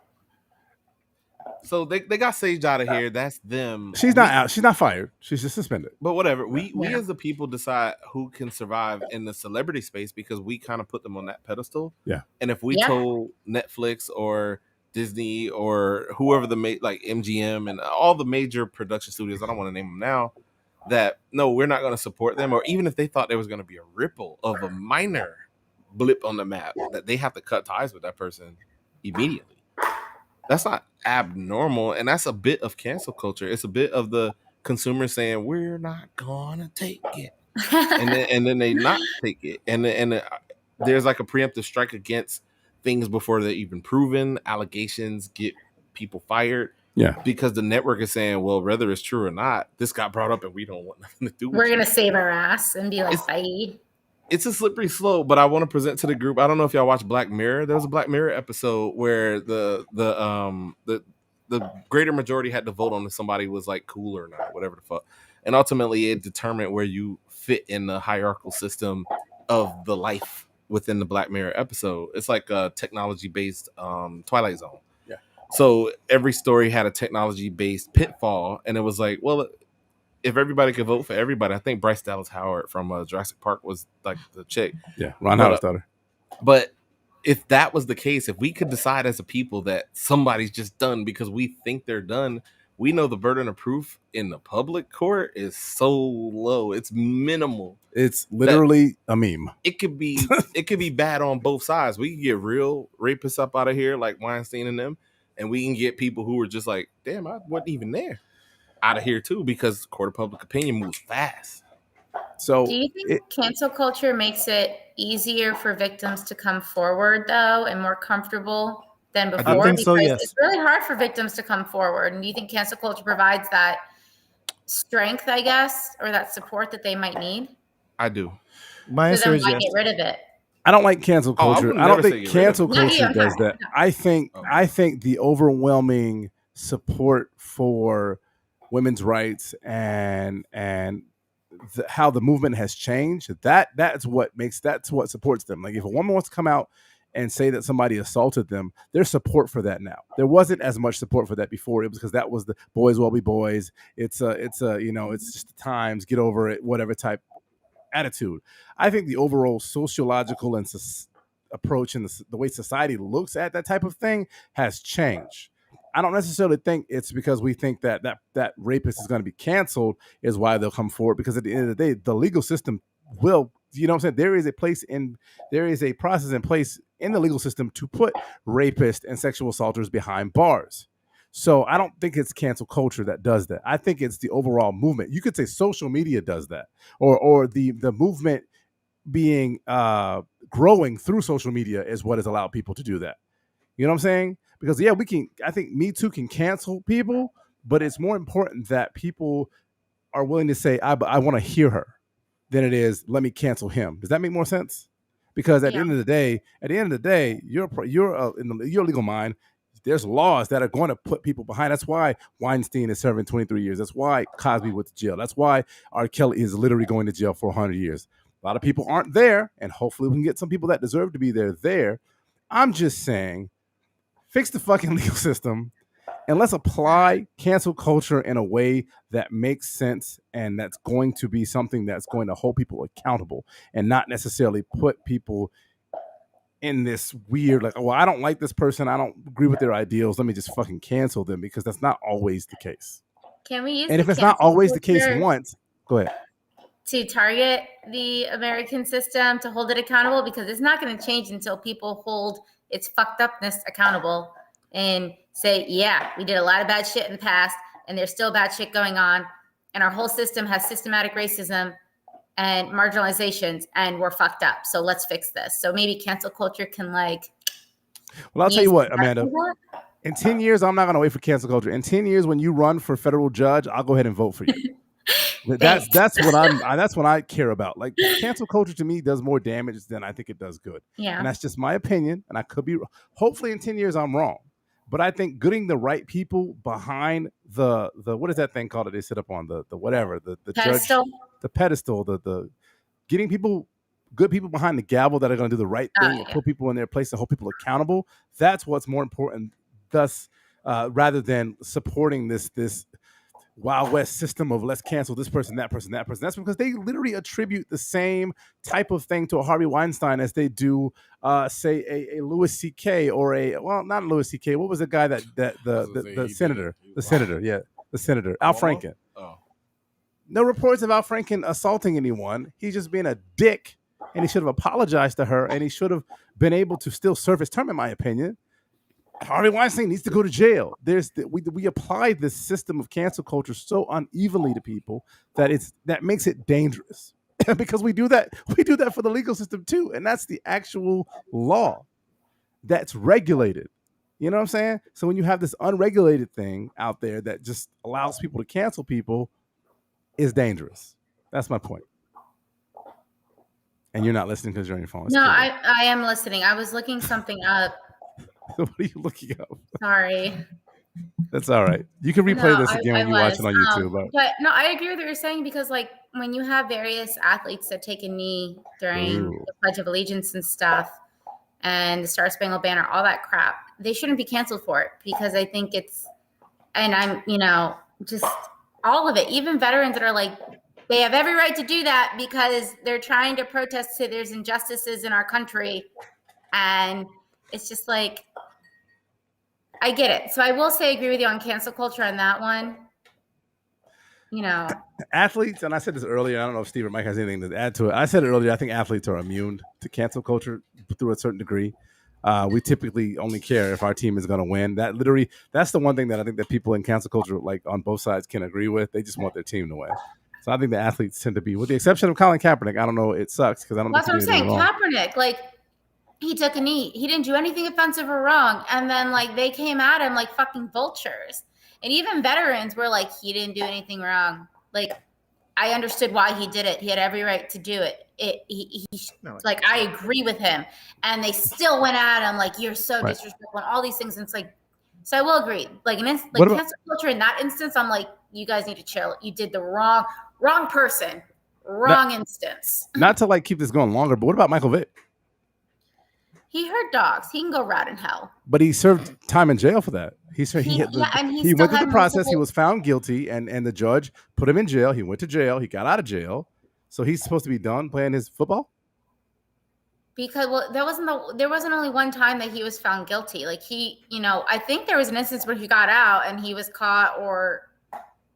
So they got Sage out of here. That's them. She's not out. She's not fired. She's just suspended. But whatever. We as the people decide who can survive in the celebrity space because we kind of put them on that pedestal. Yeah. And if we told Netflix or Disney or whoever like MGM and all the major production studios, I don't want to name them now, that no, we're not going to support them, or even if they thought there was going to be a ripple of a minor blip on the map, that they have to cut ties with that person immediately. That's not abnormal, and that's a bit of cancel culture. It's a bit of the consumer saying we're not gonna take it, and then they not take it, and there's like a preemptive strike against things before they're even proven. Allegations get people fired, Yeah. Because the network is saying, well, whether it's true or not, this got brought up and we don't want nothing to do with We're it. gonna save our ass and be like, bye. It's a slippery slope, but I want to present to the group. I don't know if y'all watch Black Mirror. There was a Black Mirror episode where the greater majority had to vote on if somebody was like cool or not, whatever the fuck. And ultimately it determined where you fit in the hierarchical system of the life within the Black Mirror episode. It's like a technology-based Twilight Zone. Yeah. So every story had a technology-based pitfall, and it was like, well, if everybody could vote for everybody, I think Bryce Dallas Howard from Jurassic Park was like the chick. Yeah, Ron Howard's daughter. But if that was the case, if we could decide as a people that somebody's just done because we think they're done, we know the burden of proof in the public court is so low. It's minimal. It's literally a meme. It could be bad on both sides. We can get real rapists up out of here like Weinstein and them, and we can get people who are just like, damn, I wasn't even there, out of here too, because court of public opinion moves fast. So do you think cancel culture makes it easier for victims to come forward though and more comfortable than before? I think so, yes. It's really hard for victims to come forward. And do you think cancel culture provides that strength, I guess, or that support that they might need? I do. My answer is yes. Get rid of it. I don't like cancel culture. I don't think cancel culture does that. I think the overwhelming support for women's rights and how the movement has changed, that's what supports them. Like if a woman wants to come out and say that somebody assaulted them, there's support for that now. There wasn't as much support for that before. It was because that was the boys will be boys. It's just the times, get over it, whatever type attitude. I think the overall sociological and approach and the way society looks at that type of thing has changed. I don't necessarily think it's because we think that rapist is going to be canceled is why they'll come forward, because at the end of the day, the legal system will, you know what I'm saying? There is a process in place in the legal system to put rapists and sexual assaulters behind bars. So I don't think it's cancel culture that does that. I think it's the overall movement. You could say social media does that, or the movement being growing through social media is what has allowed people to do that. You know what I'm saying? Because yeah, I think Me Too can cancel people, but it's more important that people are willing to say, I want to hear her, than it is, let me cancel him. Does that make more sense? Because at the end of the day, you're in your legal mind, there's laws that are going to put people behind. That's why Weinstein is serving 23 years. That's why Cosby went to jail. That's why R. Kelly is literally going to jail for 100 years. A lot of people aren't there, and hopefully we can get some people that deserve to be there. I'm just saying, fix the fucking legal system, and let's apply cancel culture in a way that makes sense, and that's going to be something that's going to hold people accountable, and not necessarily put people in this weird, like, well, I don't like this person, I don't agree with their ideals, let me just fucking cancel them, because that's not always the case. Can we use and if it's not always the case once, go ahead. To target the American system, to hold it accountable, because it's not going to change until people hold its fucked upness accountable and say, yeah, we did a lot of bad shit in the past and there's still bad shit going on. And our whole system has systematic racism and marginalizations, and we're fucked up. So let's fix this. So maybe cancel culture can well, I'll tell you what, Amanda, in 10 years, I'm not going to wait for cancel culture. In 10 years, when you run for federal judge, I'll go ahead and vote for you. That's what I care about. Like, cancel culture to me does more damage than I think it does good. Yeah. And that's just my opinion. And I could be, hopefully in 10 years, I'm wrong. But I think getting the right people behind the what is that thing called that they sit up on the whatever, the pedestal, the pedestal, the getting good people behind the gavel that are going to do the right thing and put people in their place and hold people accountable. That's what's more important. Thus, rather than supporting this Wild West system of let's cancel this person, that person, that person. That's because they literally attribute the same type of thing to a Harvey Weinstein as they do, say, a Louis C.K. or not Louis C.K. What was the guy the senator, the senator, Al Franken. Oh. No reports of Al Franken assaulting anyone. He's just being a dick, and he should have apologized to her, and he should have been able to still serve his term, in my opinion. Harvey Weinstein needs to go to jail. We apply this system of cancel culture so unevenly to people that makes it dangerous. Because we do that for the legal system too, and that's the actual law that's regulated. You know what I'm saying? So when you have this unregulated thing out there that just allows people to cancel people, is dangerous. That's my point. And you're not listening because you're on your phone. It's No, cool. I am listening. I was looking something up. What are you looking up? Sorry. That's all right. You can replay this again when you watch it on YouTube. But no, I agree with what you're saying, because like when you have various athletes that take a knee during the Pledge of Allegiance and stuff, and the Star Spangled Banner, all that crap, they shouldn't be canceled for it, because I think it's, and I'm, just all of it, even veterans that are like, they have every right to do that because they're trying to protest to there's injustices in our country. And it's just like, I get it. So I will say, I agree with you on cancel culture on that one. Athletes, and I said this earlier, I don't know if Steve or Mike has anything to add to it. I said it earlier, I think athletes are immune to cancel culture through a certain degree. We typically only care if our team is going to win. That's the one thing that I think that people in cancel culture, like on both sides, can agree with. They just want their team to win. So I think the athletes tend to be, with the exception of Colin Kaepernick. I don't know, it sucks because I don't. That's what I'm saying. Kaepernick, like, he took a knee. He didn't do anything offensive or wrong, and then like they came at him like fucking vultures. And even veterans were like, he didn't do anything wrong. Like, I understood why he did it. He had every right to do it. Like, I agree with him. And they still went at him like, you're so disrespectful and all these things. And it's like, so I will agree. Like, cancel culture in that instance, I'm like, you guys need to chill. You did the wrong person, wrong instance. Not to like keep this going longer, but what about Michael Vick? He hurt dogs. He can go rat in hell. But he served time in jail for that. He went through the process. He was found guilty, and the judge put him in jail. He went to jail. He got out of jail. So he's supposed to be done playing his football? Because there wasn't only one time that he was found guilty. Like I think there was an instance where he got out and he was caught, or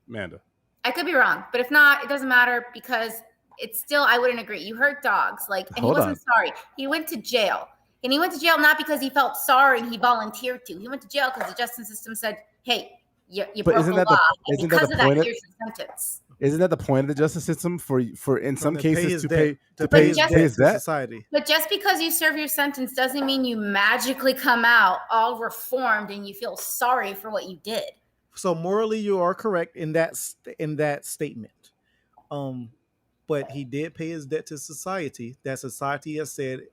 Amanda. I could be wrong, but if not, it doesn't matter, because it's still, I wouldn't agree. You hurt dogs, like, and he wasn't sorry. He went to jail. And he went to jail not because he felt sorry and he volunteered to. He went to jail because the justice system said, hey, you broke the law. And because of that, here's your sentence. Isn't that the point of the justice system for in some cases to pay his debt? Society. But just because you serve your sentence doesn't mean you magically come out all reformed and you feel sorry for what you did. So morally, you are correct in that statement. But he did pay his debt to society. That society has said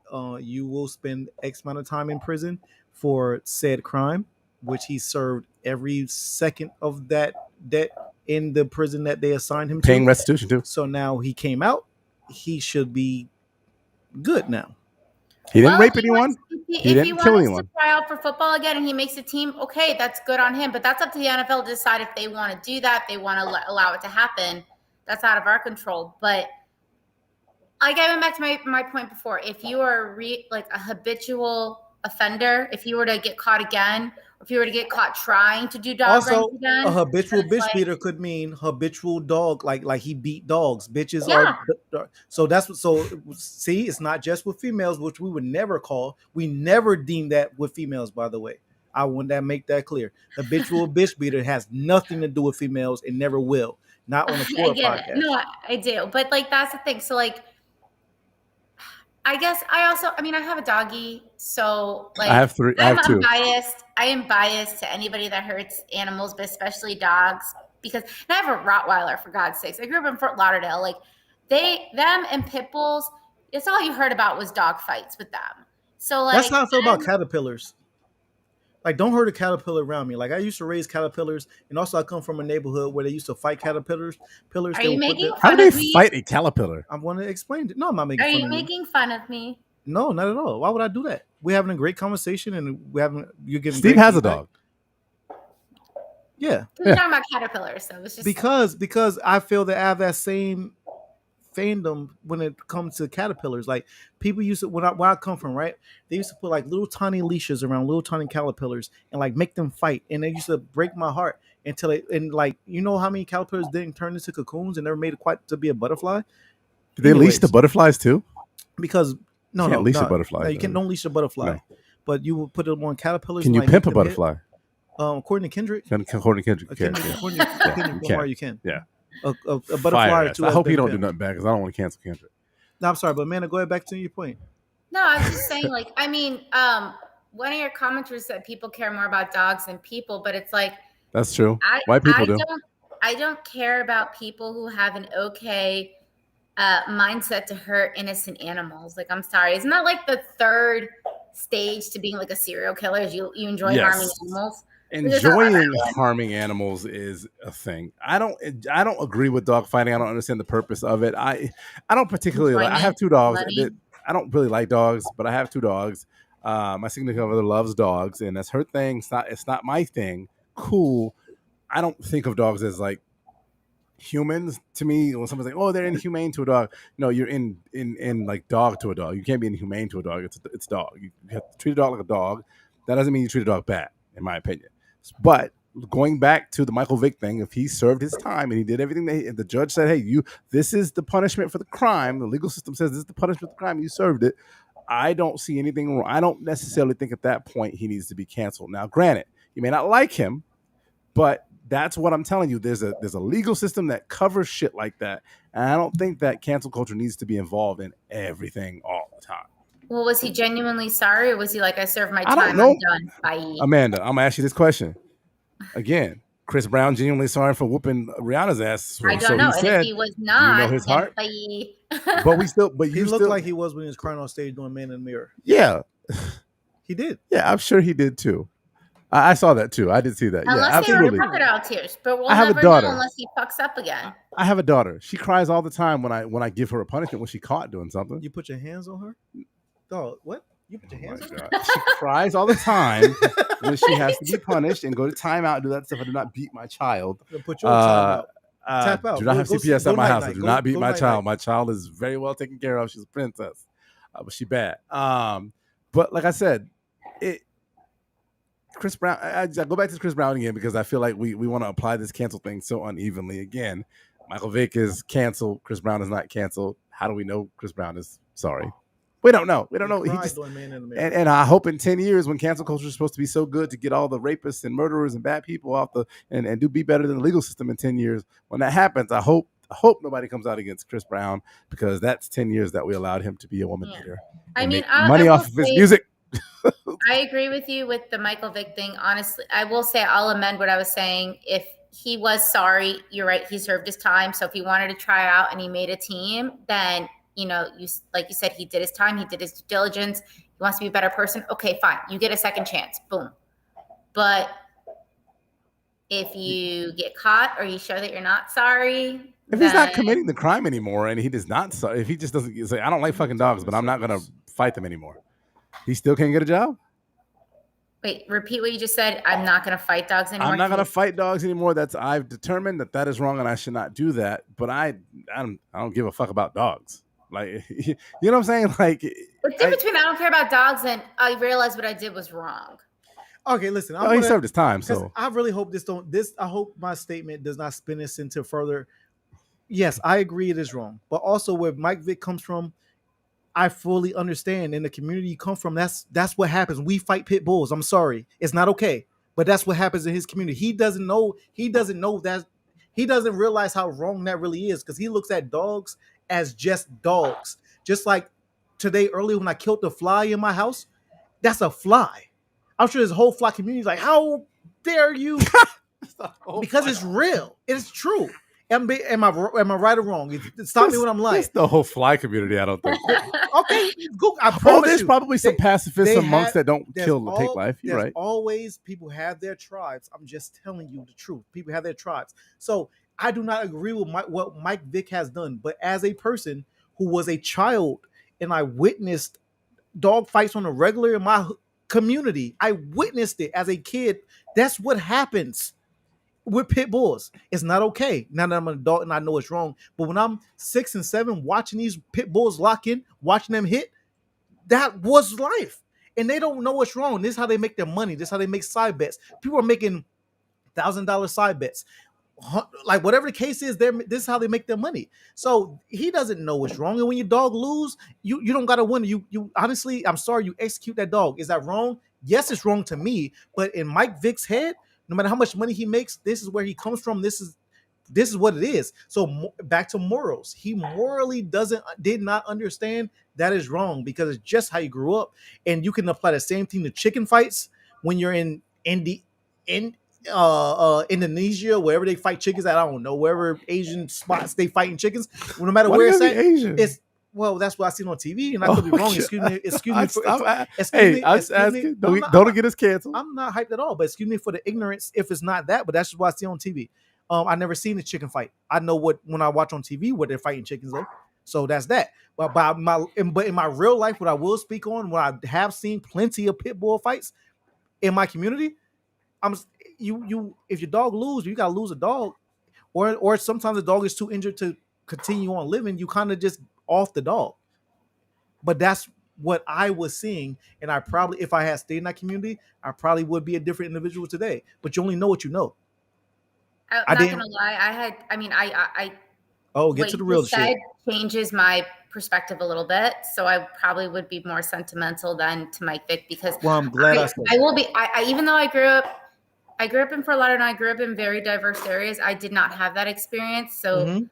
you will spend X amount of time in prison for said crime, which he served every second of that debt in the prison that they assigned him to. Paying restitution too. So now he came out. He should be good now. He didn't rape anyone. He didn't kill anyone. If he wants to try out for football again and he makes a team, okay, that's good on him. But that's up to the NFL to decide if they want to do that. They want to allow it to happen. That's out of our control. But like I went back to my point before, if you are like a habitual offender, if you were to get caught again, or if you were to get caught trying to do dog also, again, a habitual bitch beater could mean habitual dog, like he beat dogs. Bitches are so that's what. So see, it's not just with females, which we would never call. We never deem that with females. By the way, I want to make that clear. Habitual bitch beater has nothing to do with females and never will. Not on the Florida podcast. No, I do. But like, that's the thing. So like, I guess I have a doggy. So like, I have three. I have two. I am biased to anybody that hurts animals, but especially dogs, because I have a Rottweiler, for God's sakes. I grew up in Fort Lauderdale. Like them and pit bulls, it's all you heard about was dog fights with them. So like, that's how I feel about caterpillars. Like, don't hurt a caterpillar around me. Like, I used to raise caterpillars, and also I come from a neighborhood where they used to fight caterpillars. Are you making How do they fight a caterpillar? I want to explain it. No, I'm not making fun of you. Are you making fun of me? No, not at all. Why would I do that? We're having a great conversation, and you're giving. Steve has a dog. Yeah. We're talking about caterpillars, so it's just because I feel that I have that same fandom when it comes to caterpillars. Like, people used to, where I come from, right? They used to put like little tiny leashes around little tiny caterpillars and like make them fight, and they used to break my heart until you know how many caterpillars didn't turn into cocoons and never made it quite to be a butterfly. Do they leash the butterflies too? Because no, leash a butterfly. No, you don't leash a butterfly. No. But you will put it on caterpillars. Can you pimp a butterfly? According to Kendrick. According to Kendrick, you can. Yeah. A butterfly or two. I hope he don't do nothing bad because I don't want to cancel Kendrick. No, I'm sorry, but Amanda, go ahead back to your point. No, I was just saying, like, I mean, one of your commenters said people care more about dogs than people, but it's like That's true. White people do. I don't care about people who have an okay mindset to hurt innocent animals. Like, I'm sorry, isn't that like the third stage to being like a serial killer? Is you enjoy harming animals? Enjoying harming animals is a thing. I don't agree with dog fighting. I don't understand the purpose of it. I don't particularly like. I have 2 dogs. I don't really like dogs, but I have 2 dogs. My significant other loves dogs, and that's her thing. It's not my thing. Cool. I don't think of dogs as like humans to me. When someone's like, "Oh, they're inhumane to a dog," no, you're in like dog to a dog. You can't be inhumane to a dog. It's dog. You have to treat a dog like a dog. That doesn't mean you treat a dog bad, in my opinion. But going back to the Michael Vick thing, if he served his time and he did everything that the judge said, "Hey, this is the punishment for the crime," the legal system says this is the punishment for the crime. You served it. I don't see anything wrong. I don't necessarily think at that point he needs to be canceled. Now, granted, you may not like him, but that's what I'm telling you. There's a legal system that covers shit like that, and I don't think that cancel culture needs to be involved in everything all the time. Well, was he genuinely sorry, or was he like, "I served my time, I don't know. I'm done, bye"? Amanda, I'm gonna ask you this question again. Chris Brown genuinely sorry for whooping Rihanna's ass. I don't know. And if he was not, you know his heart. Bye. But he looked like he was when he was crying on stage doing Man in the Mirror. Yeah, he did. Yeah, I'm sure he did too. I saw that too. I did see that. Unless yeah, absolutely. They were crocodile tears, but we'll I have never a daughter. know unless he fucks up again. I have a daughter. She cries all the time when I give her a punishment when she caught doing something. You put your hands on her? Dog, what? You put your hands on her? She cries all the time when she has to be punished and go to timeout and do that stuff. I do not beat my child. Put your timeout. Tap out. Do not have CPS at my house. I do not beat my child. Night. My child is very well taken care of. She's a princess, but she bad. But like I said, Chris Brown. I go back to Chris Brown again because I feel like we want to apply this cancel thing so unevenly. Again, Michael Vick is canceled. Chris Brown is not canceled. How do we know Chris Brown is sorry? We don't know. We don't know. He just, and I hope in 10 years when cancel culture is supposed to be so good to get all the rapists and murderers and bad people off and do be better than the legal system in 10 years. When that happens, I hope nobody comes out against Chris Brown because that's 10 years that we allowed him to be a woman leader. I mean, money off of his music. I agree with you with the Michael Vick thing. Honestly, I will say I'll amend what I was saying. If he was sorry, you're right. He served his time. So if he wanted to try out and he made a team, then like you said, he did his time. He did his due diligence. He wants to be a better person. Okay, fine. You get a second chance. Boom. But if you get caught or you show that you're not sorry, he's not committing the crime anymore, and he does not. If he just doesn't say, "I don't like fucking dogs, but I'm not going to fight them anymore," he still can't get a job. Wait, repeat what you just said. I'm not going to fight dogs anymore. I'm not going to fight dogs anymore. I've determined that is wrong, and I should not do that. But I don't give a fuck about dogs. Like, you know what I'm saying? Like, the difference between I don't care about dogs and I realized what I did was wrong. Okay, listen. He served his time, so I really hope I hope my statement does not spin this into further. Yes, I agree it is wrong, but also where Mike Vick comes from, I fully understand. In the community you come from, that's what happens. We fight pit bulls. I'm sorry, it's not okay, but that's what happens in his community. He doesn't know that. He doesn't realize how wrong that really is because he looks at dogs as just dogs. Just like today earlier when I killed the fly in my house, that's a fly. I'm sure this whole fly community is like, how dare you? Because it's real. It's true. Am I right or wrong? Stop me when I'm lying. It's the whole fly community, I don't think. Okay, Google. I promise there's probably some pacifists amongst that don't take life. You're right. Always people have their tribes. I'm just telling you the truth. People have their tribes. So I do not agree with what Mike Vick has done. But as a person who was a child and I witnessed dog fights on a regular in my community, I witnessed it as a kid. That's what happens with pit bulls. It's not okay. Now that I'm an adult and I know it's wrong, but when I'm 6 and 7 watching these pit bulls lock in, watching them hit, that was life. And they don't know what's wrong. This is how they make their money. This is how they make side bets. People are making $1,000 side bets. Like whatever the case is, this is how they make their money. So he doesn't know what's wrong. And when your dog lose, you don't gotta win. You honestly, I'm sorry, you execute that dog. Is that wrong? Yes, it's wrong to me. But in Mike Vick's head, no matter how much money he makes, this is where he comes from. This is This is what it is. So back to morals. He morally did not understand that is wrong because it's just how you grew up, and you can apply the same thing to chicken fights when you're in Indonesia, wherever they fight chickens at. I don't know, wherever Asian spots they fighting chickens. No matter Why where do it's you at, gotta be Asian? it's well, that's what I seen on TV, and I could be wrong. Okay. Excuse me. Excuse me. I'm Excuse me. asking. No, Don't get us canceled. I'm not hyped at all, but excuse me for the ignorance if it's not that, but that's just what I see on TV. I never seen a chicken fight. I know when I watch on TV what they're fighting chickens though. So that's that. But in my real life, what I will speak on, what I have seen plenty of pit bull fights in my community. If your dog lose, you gotta lose a dog, or sometimes the dog is too injured to continue on living. You kind of just off the dog. But that's what I was seeing, and I probably, if I had stayed in that community, I probably would be a different individual today. But you only know what you know. I'm not gonna lie. I get to the real shit. Changes my perspective a little bit, so I probably would be more sentimental than to Mike Vick because. Well, I'm glad I will be. I even though I grew up in Fort Lauderdale, and I grew up in very diverse areas. I did not have that experience, so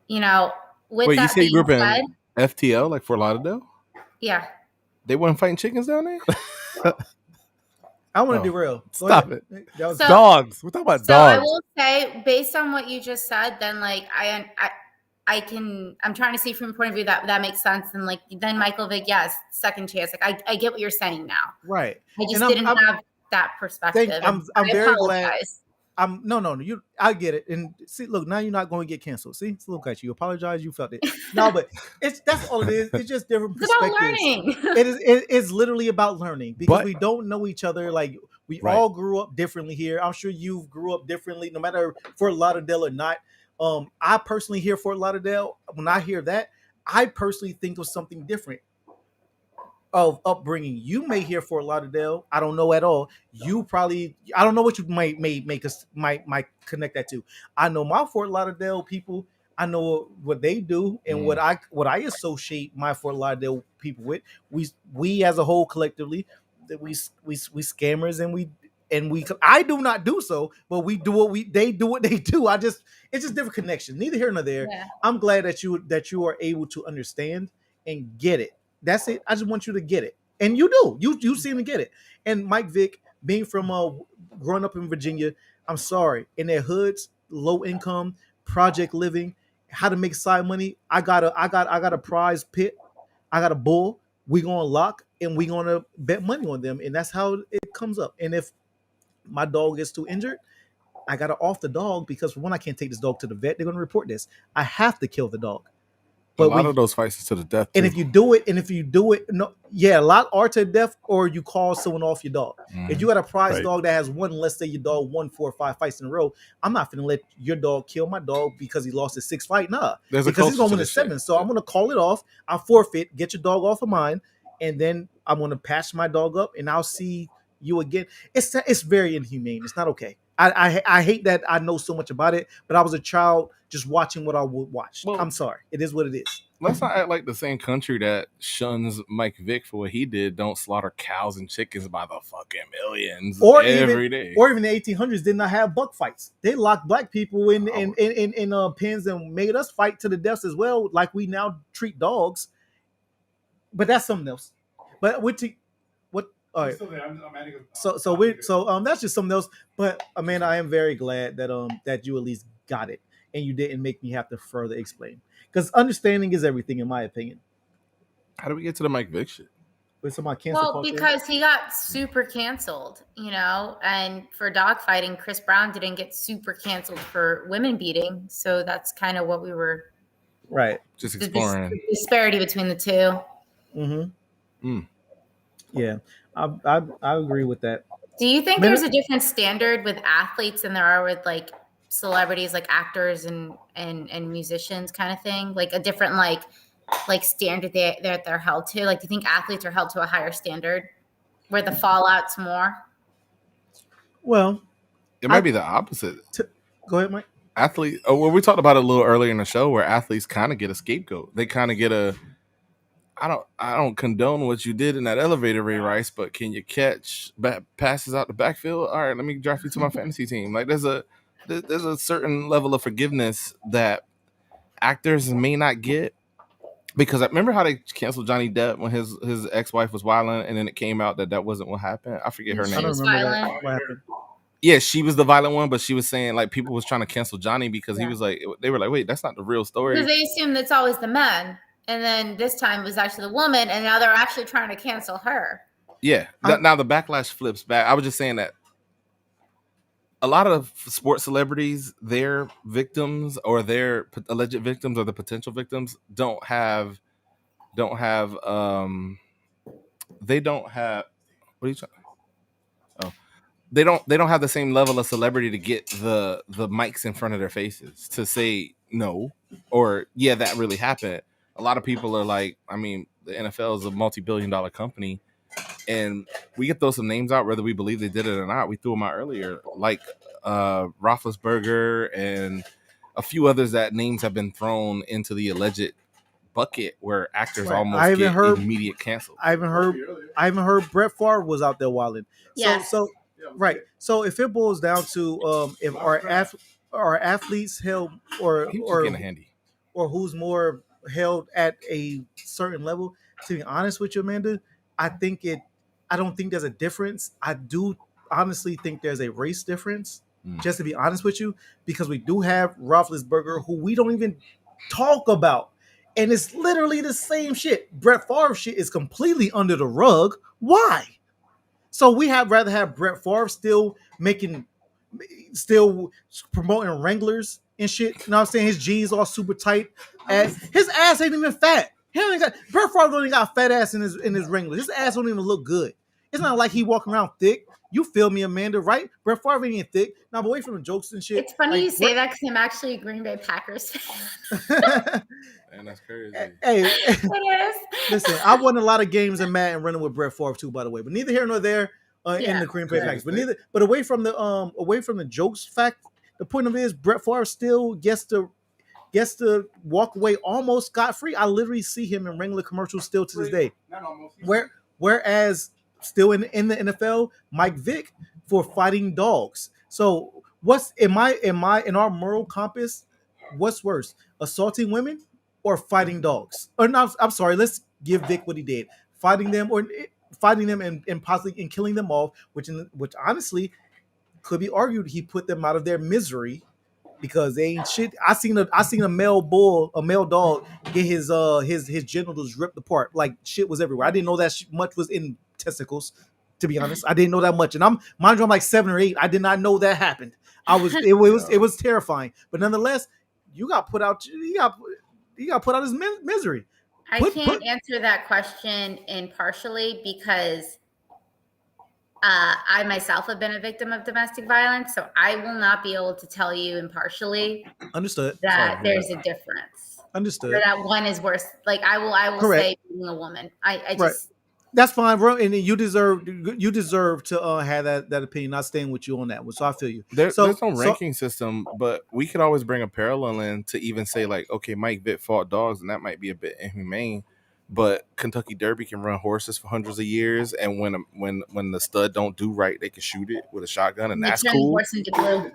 you know. With that being said, FTL, like Fort Lauderdale? Yeah. They weren't fighting chickens down there? I want to derail. Stop it. That was dogs. We're talking about dogs. I will say, based on what you just said, then like I'm trying to see from your point of view that makes sense. And like then Michael Vick, yes, second chance. Like I get what you're saying now. Right. I just didn't have that perspective. I'm very glad. I get it. And see, look, now you're not going to get canceled. See, look at you. Apologize, you felt it. No, but that's all it is. It's just different perspectives. It's about learning. It's literally about learning because we don't know each other. Like we all grew up differently here. I'm sure you grew up differently, no matter Fort Lauderdale or not. I personally hear Fort Lauderdale. When I hear that, I personally think of something different of upbringing. You may hear Fort Lauderdale. I don't know at all. You probably, I don't know what you might connect that to. I know my Fort Lauderdale people. I know what they do and what I associate my Fort Lauderdale people with. We as a whole collectively, that we scammers and we I do not do so, but we do they do what they do. It's just different connections. Neither here nor there. Yeah. I'm glad that you are able to understand and get it. That's it. I just want you to get it. And you do. You seem to get it. And Mike Vick, being from growing up in Virginia, I'm sorry, in their hoods, low income, project living, how to make side money. I got a prize pit. I got a bull. We gonna lock and we gonna bet money on them. And that's how it comes up. And if my dog gets too injured, I gotta off the dog because for one, I can't take this dog to the vet. They're gonna report this. I have to kill the dog. But a lot of those fights is to the death. And if you do it, a lot are to death, or you call someone off your dog. If you got a prize dog that has let's say your dog won 4 or 5 fights in a row, I'm not gonna let your dog kill my dog because he lost his 6th fight. Nah, because he's gonna win his 7th. So I'm gonna call it off. I'll forfeit, get your dog off of mine, and then I'm gonna patch my dog up, and I'll see you again. It's very inhumane. It's not okay. I hate that I know so much about it, but I was a child just watching what I would watch. Well, I'm sorry. It is what it is. Let's not act like the same country that shuns Mike Vick for what he did don't slaughter cows and chickens by the fucking millions every day. Or even the 1800s did not have buck fights. They locked black people in pens and made us fight to the deaths as well, like we now treat dogs. But that's something else. But all right. So that's just something else. But Amanda, I am very glad that you at least got it and you didn't make me have to further explain. Because understanding is everything, in my opinion. How do we get to the Mike Vick shit? Because he got super canceled, and for dog fighting, Chris Brown didn't get super canceled for women beating. So that's kind of what we were just exploring the disparity between the two. Mm-hmm. Yeah, I agree with that. Do you think there's a different standard with athletes than there are with like celebrities, like actors and musicians, kind of thing? Like a different like standard they're held to? Like, do you think athletes are held to a higher standard where the fallout's more? Well, it might be the opposite. Go ahead, Mike. We talked about it a little earlier in the show where athletes kind of get a scapegoat. They kind of get I don't condone what you did in that elevator, Ray Rice, but can you catch passes out the backfield? All right, let me draft you to my fantasy team. Like there's a there's a certain level of forgiveness that actors may not get. Because I remember how they canceled Johnny Depp when his ex-wife was wilding, and then it came out that wasn't what happened. I forget her I name. don't She's remember violent. that. What happened? Yeah, she was the violent one, but she was saying like people was trying to cancel Johnny because he was like, they were like, wait, that's not the real story. Because they assume it's always the man, and then this time it was actually the woman, and now they're actually trying to cancel her. Yeah. Now the backlash flips back. I was just saying that a lot of sports celebrities, their victims or their alleged victims or the potential victims don't have they don't have what are you trying? Oh, they don't have the same level of celebrity to get the mics in front of their faces to say no or yeah, that really happened. A lot of people are like, I mean, the NFL is a multi-billion-dollar company, and we can throw some names out whether we believe they did it or not. We threw them out earlier, like Roethlisberger and a few others that names have been thrown into the alleged bucket where actors almost get immediate cancel. I haven't heard Brett Favre was out there wilding. Yes. So right. So if it boils down to if our athletes held or getting handy or who's more held at a certain level, to be honest with you, Amanda, I don't think there's a difference. I do honestly think there's a race difference, just to be honest with you, because we do have Roethlisberger, who we don't even talk about. And it's literally the same shit. Brett Favre shit is completely under the rug. Why? So we have rather have Brett Favre still promoting Wranglers and shit. You know what I'm saying? His jeans all super tight. His ass ain't even fat. Brett Favre don't even got fat ass in his Wranglers. His ass don't even look good. It's not like he walking around thick. You feel me, Amanda, right? Brett Favre ain't even thick. Now, away from the jokes and shit. It's funny you say that because I'm actually a Green Bay Packers fan. And that's crazy. Hey, it is. Listen, I won a lot of games in Madden running with Brett Favre too, by the way. But neither here nor there in the Green Bay Packers. But away from the jokes fact, the point of it is Brett Favre still gets to walk away almost scot-free. I literally see him in Wrangler commercials still to this day. Whereas still in the NFL, Mike Vick for fighting dogs. So what's in our moral compass? What's worse, assaulting women or fighting dogs? Or no, I'm sorry. Let's give Vick what he did: fighting them and possibly killing them off. Which honestly could be argued he put them out of their misery because they ain't shit. I seen a male dog get his genitals ripped apart. Like shit was everywhere. I didn't know that much was in testicles. To be honest, I didn't know that much. And I'm like 7 or 8. I did not know that happened. It was terrifying. But nonetheless, you got put out. You got put out his misery. I can't answer that question impartially because I myself have been a victim of domestic violence, so I will not be able to tell you impartially. Understood. That there's a difference. Understood. Or that one is worse. Like I will Correct. say being a woman. I just. Right. That's fine, bro. And you deserve to have that opinion. Not staying with you on that one. So I feel you. There's no ranking system, but we could always bring a parallel in to even say like, okay, Mike Vick fought dogs, and that might be a bit inhumane. But Kentucky Derby can run horses for hundreds of years, and when the stud don't do right, they can shoot it with a shotgun, and that's cool. Horse into blue.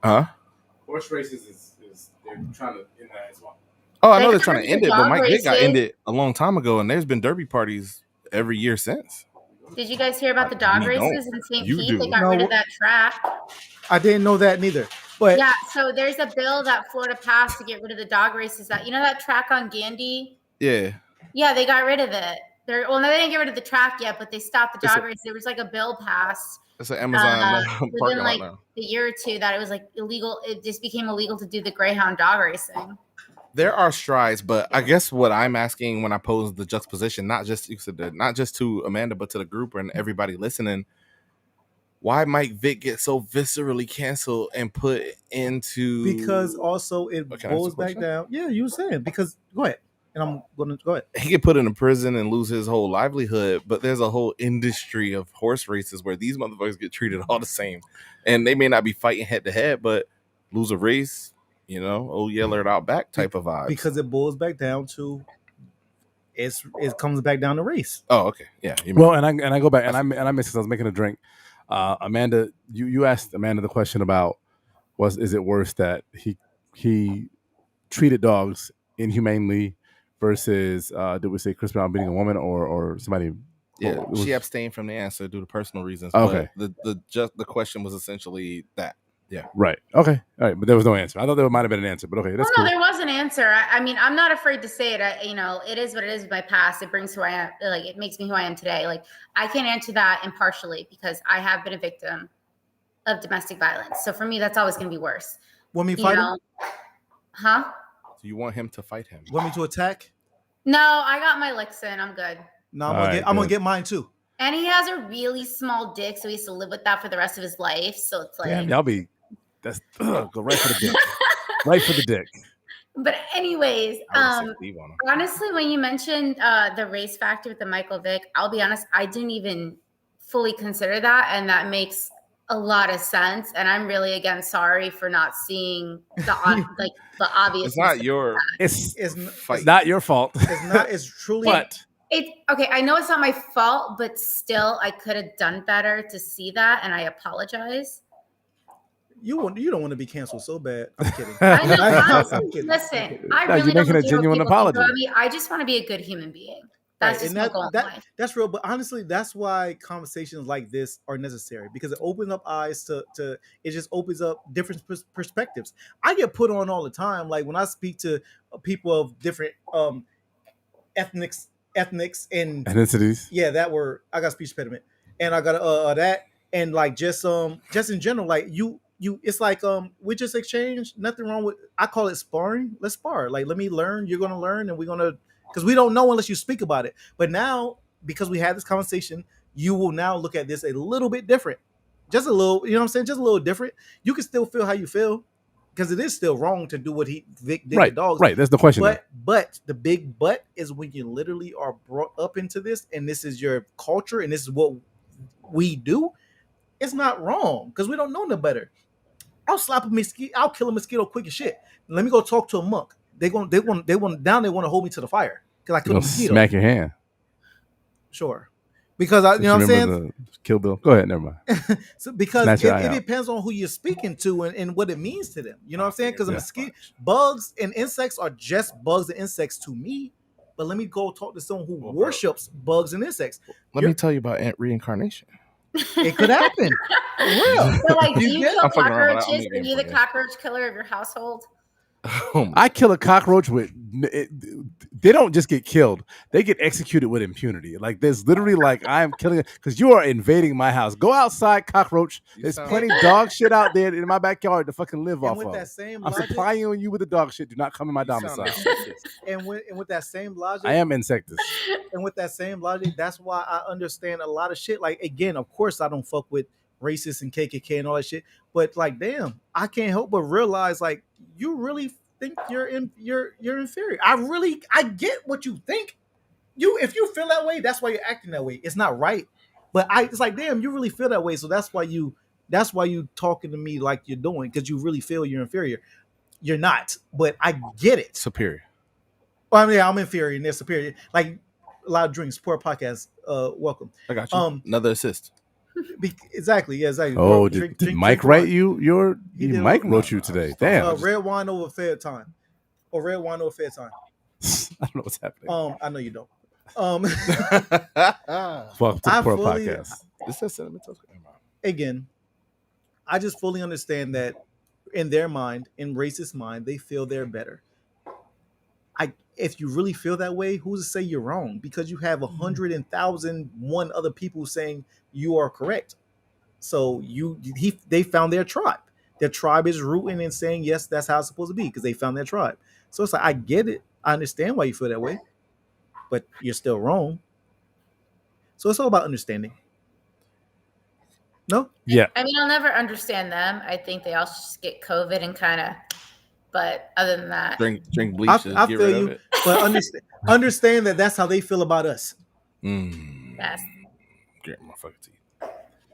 Huh? Horse races is they're trying to end that as well. Oh, I know they're trying to end it, but Mike Vick got ended a long time ago, and there's been derby parties every year since. Did you guys hear about the dog races in St. Pete? They got rid of that track. I didn't know that neither. But yeah, so there's a bill that Florida passed to get rid of the dog races. That that track on Gandy. Yeah. Yeah, they got rid of it. They didn't get rid of the track yet, but they stopped the dog race. There was like a bill passed. It's an Amazon within like a year or two that it was like illegal. It just became illegal to do the Greyhound dog racing. There are strides, but I guess what I'm asking when I pose the juxtaposition, not just to Amanda, but to the group and everybody listening, why Mike Vick get so viscerally canceled and put into? Because also it boils back down. Yeah, you were saying because go ahead, and I'm going to go ahead. He get put into prison and lose his whole livelihood, but there's a whole industry of horse races where these motherfuckers get treated all the same, and they may not be fighting head to head, but lose a race. Old Yeller out back type of vibe. Because it boils back down to it comes back down to race. Oh, okay. Yeah. Well, and I go back and I missed because I was making a drink. Amanda, you asked Amanda the question about is it worse that he treated dogs inhumanely versus did we say Chris Brown beating a woman or somebody? Yeah, was, she abstained from the answer due to personal reasons. Okay. But the question was essentially that. Yeah. Right. Okay. All right. But there was no answer. I thought there might have been an answer, but okay, that's well, no, cool. there was an answer. I mean, I'm not afraid to say it. It is what it is with my past. It brings who I am. Like, it makes me who I am today. Like, I can't answer that impartially because I have been a victim of domestic violence. So for me, that's always going to be worse. Want me to fight him? Huh? Do you want him to fight him? Want me to attack? No, I got my licks in. I'm good. No, I'm gonna get mine too. And he has a really small dick, so he has to live with that for the rest of his life. So it's like, damn, go right for the dick. Right for the dick. But anyways, honestly, when you mentioned the race factor with the Michael Vick, I'll be honest, I didn't even fully consider that, and that makes a lot of sense. And I'm really again sorry for not seeing the obvious. It's not your. It's not your fault. It's not. It's truly. But okay. I know it's not my fault, but still, I could have done better to see that, and I apologize. You don't want to be canceled so bad. I'm kidding. I know. Honestly, listen, I really you're making a genuine apology. I just want to be a good human being. That's just my goal in life. That's real. But honestly, that's why conversations like this are necessary, because it opens up eyes to it just opens up different perspectives. I get put on all the time. Like when I speak to people of different ethnics and ethnicities. Yeah, that word. I got speech impediment, and I got that, and like just in general, like you it's like we just exchange. Nothing wrong with. I call it sparring. Let's spar. Like let me learn. You're gonna learn, and we're gonna. Because we don't know unless you speak about it. But now, because we had this conversation, you will now look at this a little bit different. Just a little, you know what I'm saying? Just a little different. You can still feel how you feel, because it is still wrong to do what Vic did to dogs. Right, that's the question. But the big but is when you literally are brought up into this, and this is your culture, and this is what we do, it's not wrong, because we don't know no better. I'll slap a mosquito, I'll kill a mosquito quick as shit. Let me go talk to a monk. They want to hold me to the fire because I killed a mosquito. Smack your hand. Sure, because you know what I'm saying. Kill Bill. Go ahead. Never mind. So because it depends on who you're speaking to and what it means to them. You know what I'm saying? Because mosquito, bugs and insects are just bugs and insects to me. But let me go talk to someone who worships bugs and insects. Let me tell you about reincarnation. It could happen. For real. So like, do you kill cockroaches? Are you the cockroach killer of your household? I kill a cockroach with they don't just get killed, they get executed with impunity. Like there's literally like I am killing it because you are invading my house. Go outside, cockroach. There's plenty dog shit out there in my backyard to fucking live off of. I'm supplying you with the dog shit. Do not come in my domicile. And with that same logic, I am insectus. And with that same logic, that's why I understand a lot of shit. Like again, of course I don't fuck with racists and KKK and all that shit, but like damn, I can't help but realize like you really think you're inferior. I get what you think. If you feel that way, that's why you're acting that way. It's not right, but it's like damn, you really feel that way, so that's why you talking to me like you're doing, because you really feel you're inferior. You're not, but I get it. Superior. Well, I mean, I'm inferior and they're superior. Like a lot of drinks, poor podcast. Welcome. I got you. Another assist. Exactly. Yeah, exactly. Oh, did Mike write you? Mike wrote you today. Damn. Red wine over fair time, or red wine over fair time. I don't know what's happening. I know you don't. Welcome to the Poor Podcast. This is sentimental. Again, I just fully understand that in their mind, in racist mind, they feel they're better. If you really feel that way, who's to say you're wrong? Because you have 100,001 other people saying you are correct. So they found their tribe. Their tribe is rooting and saying, yes, that's how it's supposed to be, because they found their tribe. So it's like, I get it. I understand why you feel that way, but you're still wrong. So it's all about understanding. No? Yeah. I mean, I'll never understand them. I think they all just get COVID and kind of, but other than that, drink bleach. I feel you, but understand that that's how they feel about us. Yes. Get my fucking teeth.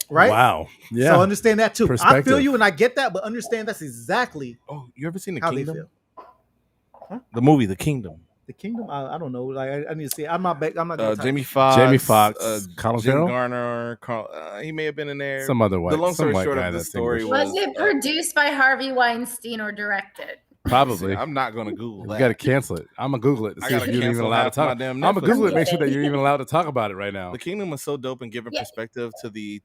Right? Wow. Yeah. So understand that too. I feel you and I get that, but understand that's exactly. Oh, you ever seen The how Kingdom? They feel. Huh? The movie The Kingdom. The Kingdom. I don't know. Like I need to see. I'm not back. I'm not. gonna Jamie type. Foxx, Colin Jim Farrell? Garner. He may have been in there. Some other white. The long some story white short guy of the that's story English. Was it produced by Harvey Weinstein or directed? Probably. I'm not gonna Google We that. got to cancel it. I'm gonna Google it to I see if gotta you're even cancel allowed to half my talk. damn I'm gonna Google Netflix. it, make sure that you're even allowed to talk about it right now. The Kingdom was so dope and giving Yeah. perspective to the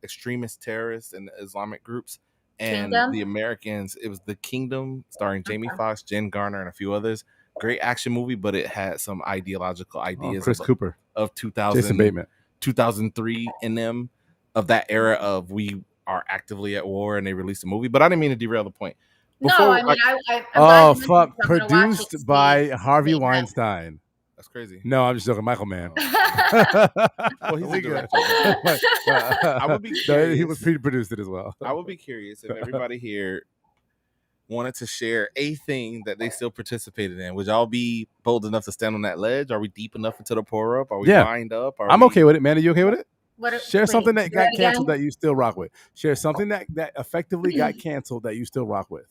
extremist terrorists and Islamic groups and Kingdom? the Americans. It was The Kingdom, starring Jamie Okay. Foxx, Jen Garner, and a few others. Great action movie, but it had some ideological ideas Chris Cooper, of 2000, Jason Bateman. 2003 in them, of that era of we are actively at war, and they released a movie. But I didn't mean to derail the point. No, Before, I mean, I'm glad Oh you mentioned fuck! it, so I'm gonna watch it to Produced by see. Harvey Yeah. Weinstein. that's crazy. No, I'm just joking. Michael Mann. Well, he's We a good. director. I would be No, he curious. was pre-produced it as well. I would be curious if everybody here wanted to share a thing that they still participated in. Would y'all be bold enough to stand on that ledge? Are we deep enough into the pour up? Are we Yeah. lined up? I'm okay with it, man. Are you okay with it? Share wait, something that say got that canceled again? that you still rock with. Share something that effectively got canceled that you still rock with.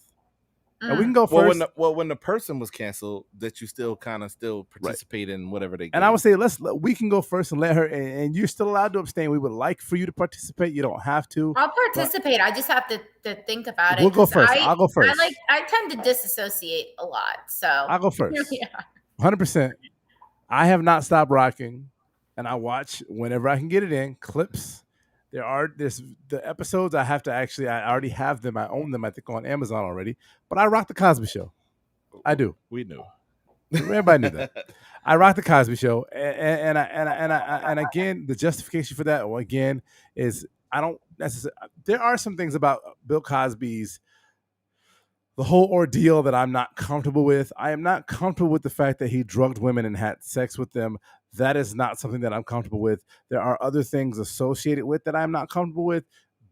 And we can go first. When the person was canceled, that you still kind of participate in whatever they. And I would say we can go first and let her. And you're still allowed to abstain. We would like for you to participate. You don't have to. I'll participate. I just have to think about it. We'll go first. I'll go first. I tend to disassociate a lot, so I'll go first. Yeah. 100%. I have not stopped rocking, and I watch whenever I can get it in clips. There's the episodes I have to I already have them. I own them. I think on Amazon already. But I rock the Cosby Show. I do. We knew. Everybody knew that. I rock the Cosby Show, and again, the justification for that again is I don't necessarily. There are some things about Bill Cosby's the whole ordeal that I'm not comfortable with. I am not comfortable with the fact that he drugged women and had sex with them. That is not something that I'm comfortable with. There are other things associated with that I'm not comfortable with.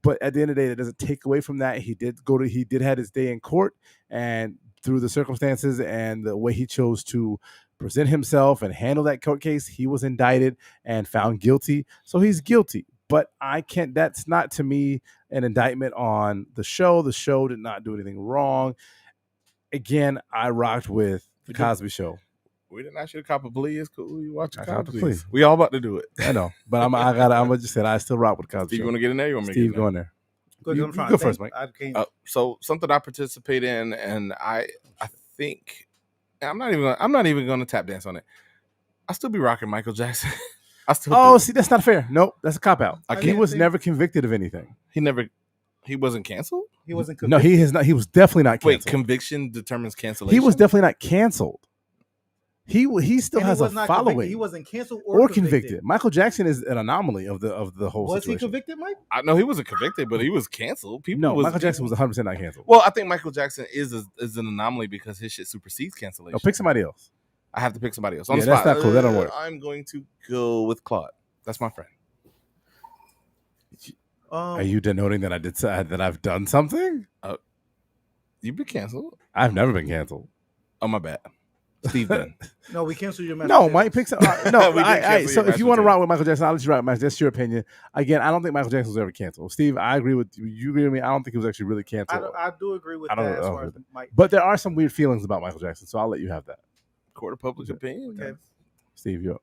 But at the end of the day, it doesn't take away from that. He did have his day in court, and through the circumstances and the way he chose to present himself and handle that court case, he was indicted and found guilty. So he's guilty. But that's not to me an indictment on the show. The show did not do anything wrong. Again, I rocked with the Cosby Show. We didn't ask you to cop a plea. It's cool. You watch the cop a Cosby. plea. We all about to do it. I know, but I'm gonna just say I still rock with Cosby. Steve, Show. you want to get in there? You want me to Steve, get in go in there. You go first, Mike. So something I participate in, and I think I'm not even going to tap dance on it. I still be rocking Michael Jackson. See, that's not fair. Nope, that's a cop out. He was never convicted of anything. He wasn't canceled. He wasn't. No, he has not. He was definitely not canceled. Wait, conviction determines cancellation. He was definitely not canceled. He still has a following. Convicted. He wasn't canceled or convicted. Michael Jackson is an anomaly of the whole situation. Was he convicted, Mike? I know he wasn't convicted, but he was canceled. Michael Jackson was 100% not canceled. Well, I think Michael Jackson is an anomaly because his shit supersedes cancellation. No, pick somebody else. I have to pick somebody else. Yeah, that's not cool. That don't work. I'm going to go with Claude. That's my friend. Are you denoting that I've done something? You've been canceled. I've never been canceled. Oh, my bad. Steve then. No, we canceled your message. No, Mike picks up. No, so if you want to rock with Michael Jackson, I'll let you rock. That's your opinion. Again, I don't think Michael Jackson was ever canceled. Steve, I agree with you. You agree with me? I don't think he was actually really canceled. I do agree with that as far as Mike. But there are some weird feelings about Michael Jackson, so I'll let you have that. Court of public opinion. Okay. Steve, you're up.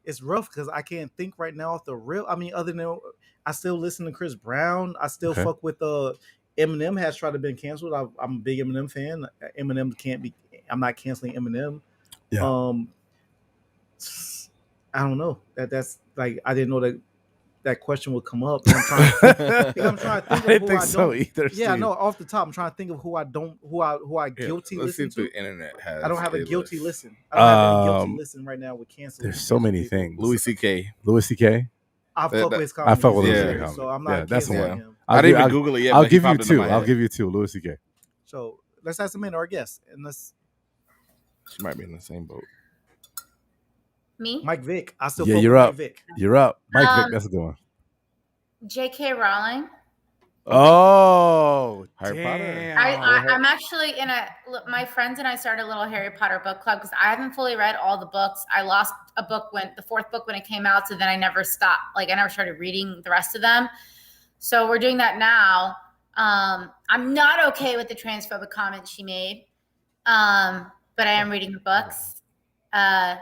It's rough because I can't think right now off the real. I mean, other than I still listen to Chris Brown. I still fuck with Eminem has tried to been canceled. I'm a big Eminem fan. Eminem can't be. I'm not canceling Eminem. Yeah. I don't know. That's like I didn't know that question would come up. I'm trying to think I didn't think so either. Yeah, no. Off the top, I'm trying to think of who I guilty listen to. The internet has. I don't have a guilty listen. I don't have any guilty listen right now with canceling. There's so many things. Louis C.K. I fuck with his comedy. I fuck with Louis C.K. So I'm not that's canceling one. him. I didn't even Google it yet. I'll give you two. I'll give you two. Louis C.K. So let's ask him in our guest, and She might be in the same boat. Me? Mike Vick. I still you're up. Mike Vick. You're up. Mike Vick, that's a good one. J.K. Rowling. Oh, Harry Potter. I'm actually my friends and I started a little Harry Potter book club because I haven't fully read all the books. I lost a book the fourth book when it came out, so then I never stopped. Like I never started reading the rest of them. So we're doing that now. I'm not okay with the transphobic comment she made. But but I am reading her books. I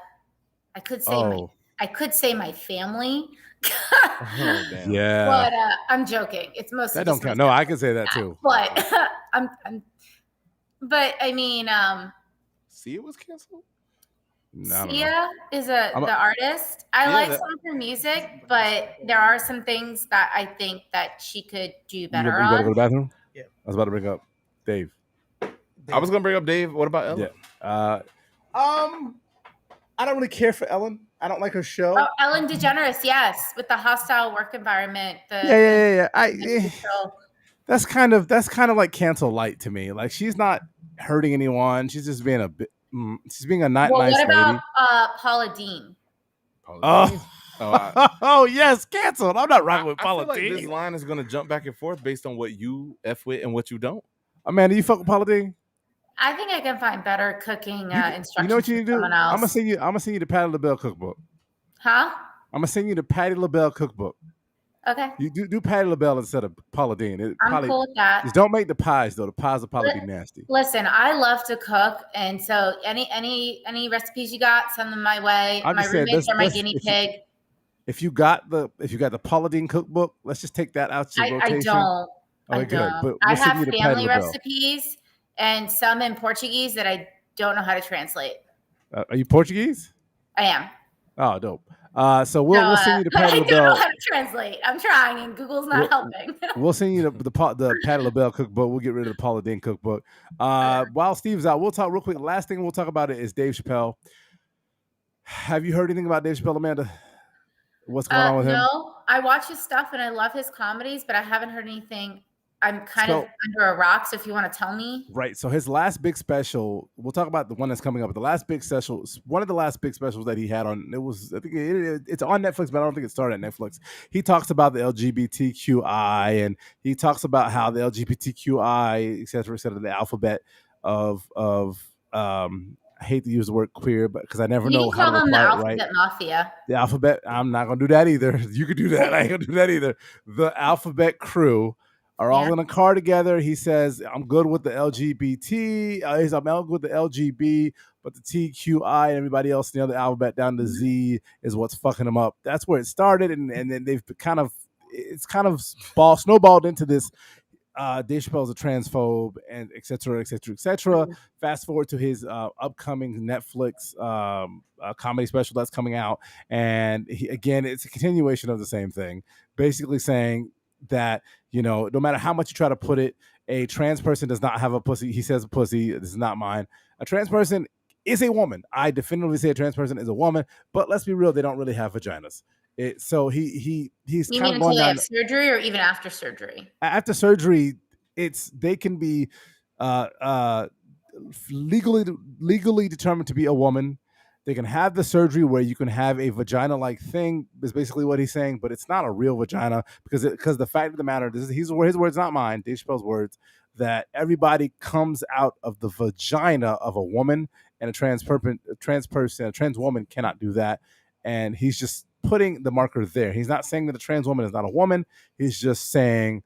could say my family. Oh, damn. Yeah. But I'm joking. It's mostly That don't just my count. No, I family. can say that too. But but I mean, Sia was canceled? No, I don't know. Sia is the artist. I like some of her music, but there are some things that I think that she could do better You gotta go to on. the bathroom? Yeah. I was about to bring up Dave. I was gonna bring up Dave. What about Ellen? Yeah. I don't really care for Ellen. I don't like her show. Oh, Ellen DeGeneres, yes, with the hostile work environment. Yeah. That's kind of like cancel light to me. Like, she's not hurting anyone. She's just being she's being a nice what about lady. Paula Dean? Oh yes, canceled. I'm not rocking with Paula I feel like Dean. this line is gonna jump back and forth based on what you F with and what you don't. Amanda, you fuck with Paula Dean? I think I can find better cooking instructions. You know what you need to do? Someone else. I'm gonna send you the Patti LaBelle cookbook. Huh? I'm gonna send you the Patti LaBelle cookbook. Okay. You do Patti LaBelle instead of Paula Dean. I'm cool with that. Just don't make the pies though. The pies will probably be nasty. Listen, I love to cook, and so any recipes you got, send them my way. My roommates are my guinea pig. If you got the Paula Dean cookbook, let's just take that out to rotation. I don't. Okay, good. But I have family recipes and some in Portuguese that I don't know how to translate. Are you Portuguese? I am. Oh, dope. So we'll send you the Patti LaBelle. I don't know how to translate. I'm trying, and Google's not helping. We'll send you the Patti LaBelle cookbook. We'll get rid of the Paula Dean cookbook. While Steve's out, we'll talk real quick. The last thing we'll talk about is Dave Chappelle. Have you heard anything about Dave Chappelle, Amanda? What's going on with him? No, I watch his stuff and I love his comedies, but I haven't heard anything. I'm kind of under a rock, so if you want to tell me. Right. So his last big special, we'll talk about the one that's coming up. The last big special, one of the last big specials that he had on, I think it's on Netflix, but I don't think it started at Netflix. He talks about the LGBTQI, and he talks about how the LGBTQI, et cetera, the alphabet of I hate to use the word queer, but because I never know how to apply it right. The alphabet mafia. The alphabet. I'm not gonna do that either. You could do that. I ain't gonna do that either. The alphabet crew are all in a car together. He says, "I'm good with the LGBT. I'm good with the LGB, but the TQI and everybody else in the other alphabet down to Z is what's fucking them up." That's where it started, and then they've it's kind of snowballed into this. Dave Chappelle's a transphobe, and et cetera, et cetera, et cetera. Mm-hmm. Fast forward to his upcoming Netflix comedy special that's coming out. And it's a continuation of the same thing, basically saying that, no matter how much you try to put it, a trans person does not have a pussy. He says a pussy. This is not mine. A trans person is a woman. I definitively say a trans person is a woman, but let's be real, they don't really have vaginas. So he's you kind mean of going until they down have surgery or even after surgery? After surgery, they can be legally determined to be a woman. They can have the surgery where you can have a vagina-like thing, is basically what he's saying, but it's not a real vagina because the fact of the matter, his words, not mine, Dave Chappelle's words, that everybody comes out of the vagina of a woman, and a trans woman cannot do that. And he's just putting the marker there. He's not saying that a trans woman is not a woman. He's just saying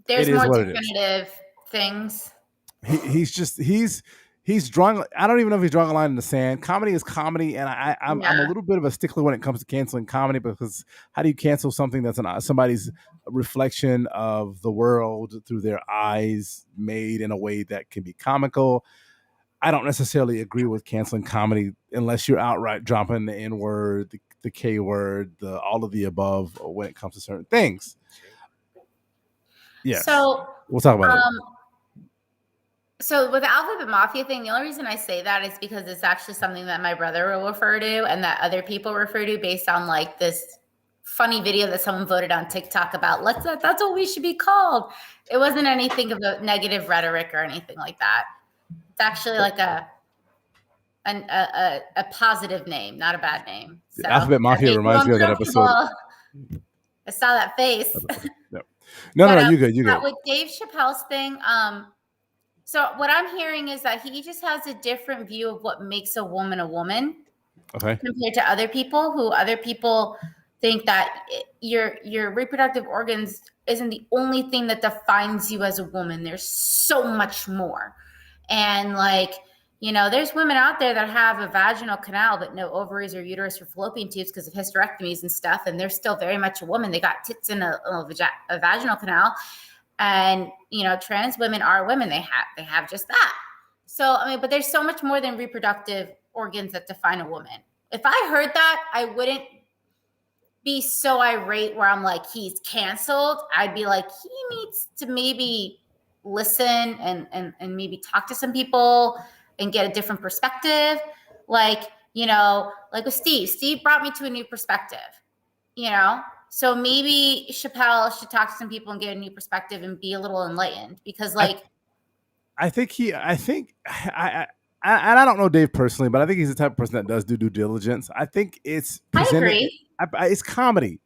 there's more definitive things. He's drawing. I don't even know if he's drawing a line in the sand. Comedy is comedy, and I'm a little bit of a stickler when it comes to canceling comedy, because how do you cancel something that's somebody's reflection of the world through their eyes, made in a way that can be comical? I don't necessarily agree with canceling comedy unless you're outright dropping the N word, the K word, all of the above when it comes to certain things. Yeah. So we'll talk about it. So with the alphabet mafia thing, the only reason I say that is because it's actually something that my brother will refer to and that other people refer to based on like this funny video that someone voted on TikTok about. That's what we should be called. It wasn't anything of a negative rhetoric or anything like that. It's actually like a positive name, not a bad name. So, Alphabet Mafia reminds me of that episode. I saw that face. No, you good. With Dave Chappelle's thing, so what I'm hearing is that he just has a different view of what makes a woman, compared to other people who think that your reproductive organs isn't the only thing that defines you as a woman. There's so much more. And There's women out there that have a vaginal canal but no ovaries or uterus or fallopian tubes because of hysterectomies and stuff, and they're still very much a woman. They got tits and a vaginal canal, and trans women are women. They have just that. So but there's so much more than reproductive organs that define a woman. If I heard that, I wouldn't be so irate where I'm like, he's canceled. I'd be like, he needs to maybe listen and maybe talk to some people and get a different perspective. Like with Steve brought me to a new perspective, so maybe Chappelle should talk to some people and get a new perspective and be a little enlightened, because I don't know Dave personally, but I think he's the type of person that does do due diligence. I think it's presented. I agree. It's comedy,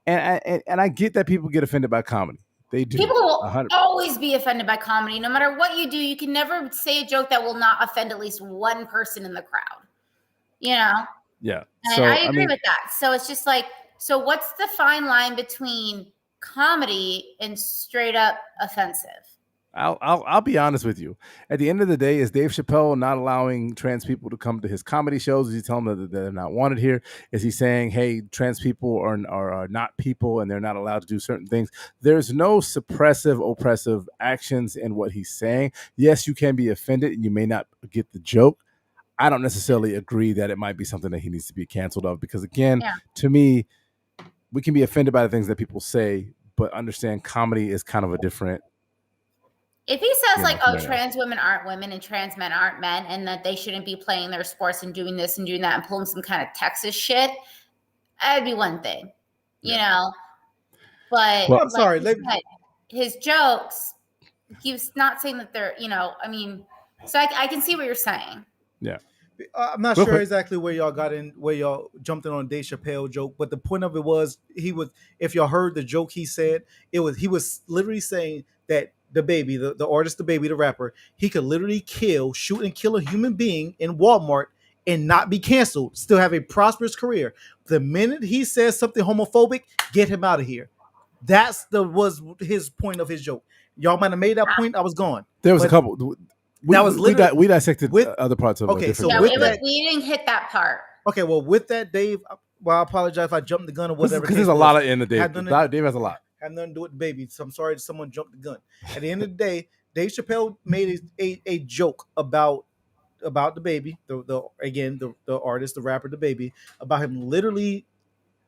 and I get that people get offended by comedy. They do. People will 100%. Always be offended by comedy. No matter what you do, you can never say a joke that will not offend at least one person in the crowd. Yeah. And so, I agree with that. So it's just like, so what's the fine line between comedy and straight up offensive? I'll be honest with you. At the end of the day, is Dave Chappelle not allowing trans people to come to his comedy shows? Is he telling them that they're not wanted here? Is he saying, hey, trans people are not people and they're not allowed to do certain things? There's no suppressive, oppressive actions in what he's saying. Yes, you can be offended and you may not get the joke. I don't necessarily agree that it might be something that he needs to be canceled of, because again, to me, we can be offended by the things that people say, but understand comedy is kind of a different. If he says trans women aren't women and trans men aren't men, and that they shouldn't be playing their sports and doing this and doing that and pulling some kind of Texas shit, that'd be one thing, But I'm sorry, his jokes, he's not saying that they're, so I can see what you're saying. Yeah. I'm not sure exactly where y'all jumped in on Dave Chappelle joke, but the point of it was if y'all heard the joke he said, he was literally saying that the baby, the artist, the baby, the rapper, he could literally shoot and kill a human being in Walmart and not be canceled, still have a prosperous career. The minute he says something homophobic, get him out of here. Was his point of his joke. Y'all might have made that point. I was gone. There was a couple. We dissected other parts of it. Okay, so we didn't hit that part. Okay, well, with that, Dave, I apologize if I jumped the gun or whatever. Because there's a lot in the Dave. Dave has a lot. Have nothing to do with the baby, so I'm sorry that someone jumped the gun. At the end of the day, Dave Chappelle made a joke about the baby, the artist, the rapper, the baby, about him literally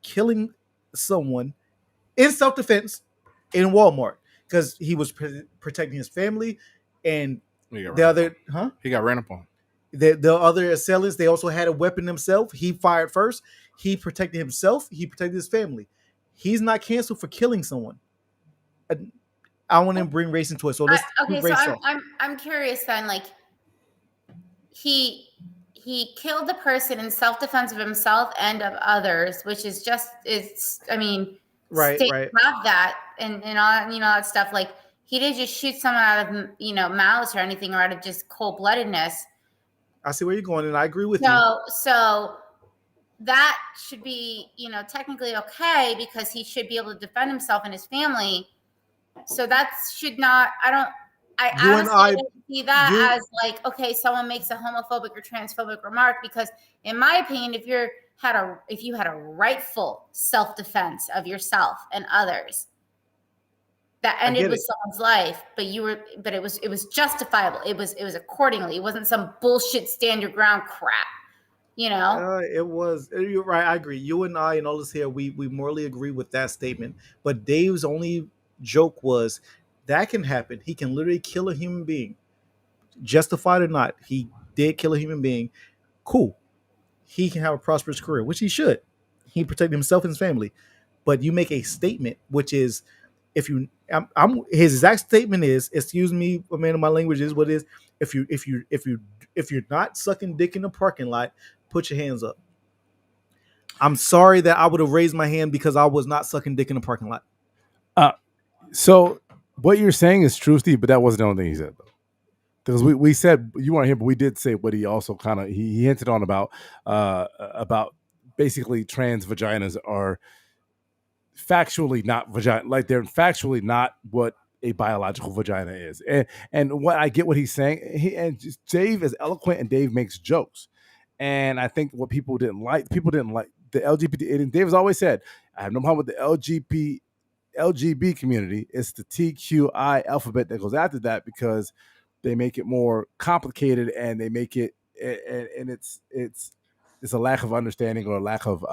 killing someone in self-defense in Walmart because he was protecting his family, and he got ran upon. The other assailants, they also had a weapon themselves. He fired first. He protected himself. He protected his family. He's not canceled for killing someone. I want to bring race into it. So let's I'm curious then. Like he killed the person in self-defense of himself and of others, which is right. Have that and all that stuff. Like he didn't just shoot someone out of malice or anything, or out of just cold-bloodedness. I see where you're going, and I agree with you. So that should be, technically okay, because he should be able to defend himself and his family. So that should not, I honestly don't see that as like, okay, someone makes a homophobic or transphobic remark, because in my opinion, if you had a rightful self-defense of yourself and others that ended with someone's life, but it was justifiable. It was accordingly. It wasn't some bullshit stand your ground crap. It was. You're right. I agree. You and I and all this here, we morally agree with that statement. But Dave's only joke was that can happen. He can literally kill a human being, justified or not. He did kill a human being. Cool. He can have a prosperous career, which he should. He protected himself and his family. But you make a statement, which is, his exact statement is, excuse me, a man of my language is what it is. If you're not sucking dick in the parking lot, put your hands up. I'm sorry that I would have raised my hand because I was not sucking dick in the parking lot. So what you're saying is true, Steve, but that wasn't the only thing he said, though. Because we said, you weren't here, but we did say what he also kind of he hinted on about basically trans vaginas are factually not vagina, like they're factually not what a biological vagina is. And what I get what he's saying. Dave is eloquent and Dave makes jokes. And I think what people didn't like the LGBT. And Dave has always said, I have no problem with the LGB community. It's the TQI alphabet that goes after that because they make it more complicated and they make it and it's a lack of understanding or a lack of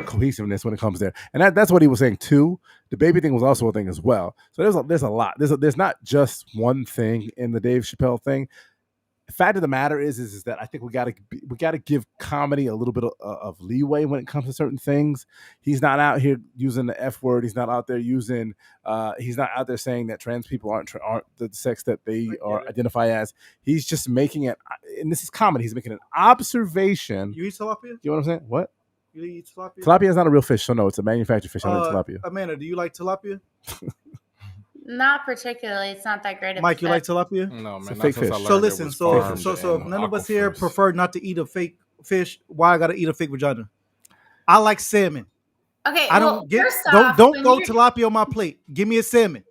cohesiveness when it comes there. And that's what he was saying too. The baby thing was also a thing as well. So there's a lot. There's not just one thing in the Dave Chappelle thing. The fact of the matter is that I think we gotta give comedy a little bit of leeway when it comes to certain things. He's not out here using the F word. He's not out there using. He's not out there saying that trans people aren't the sex that they identify as. He's just making it, and this is comedy. He's making an observation. You eat tilapia? You know what I'm saying? What? You eat tilapia? Tilapia is not a real fish, so no, it's a manufactured fish. I don't eat tilapia. Amanda, do you like tilapia? Not particularly. It's not that great. Mike, you like tilapia? No, man. It's a fake fish. So listen, so if none of us here prefer not to eat a fake fish, why I gotta eat a fake vagina? I like salmon. Okay, I don't don't go tilapia on my plate. Give me a salmon.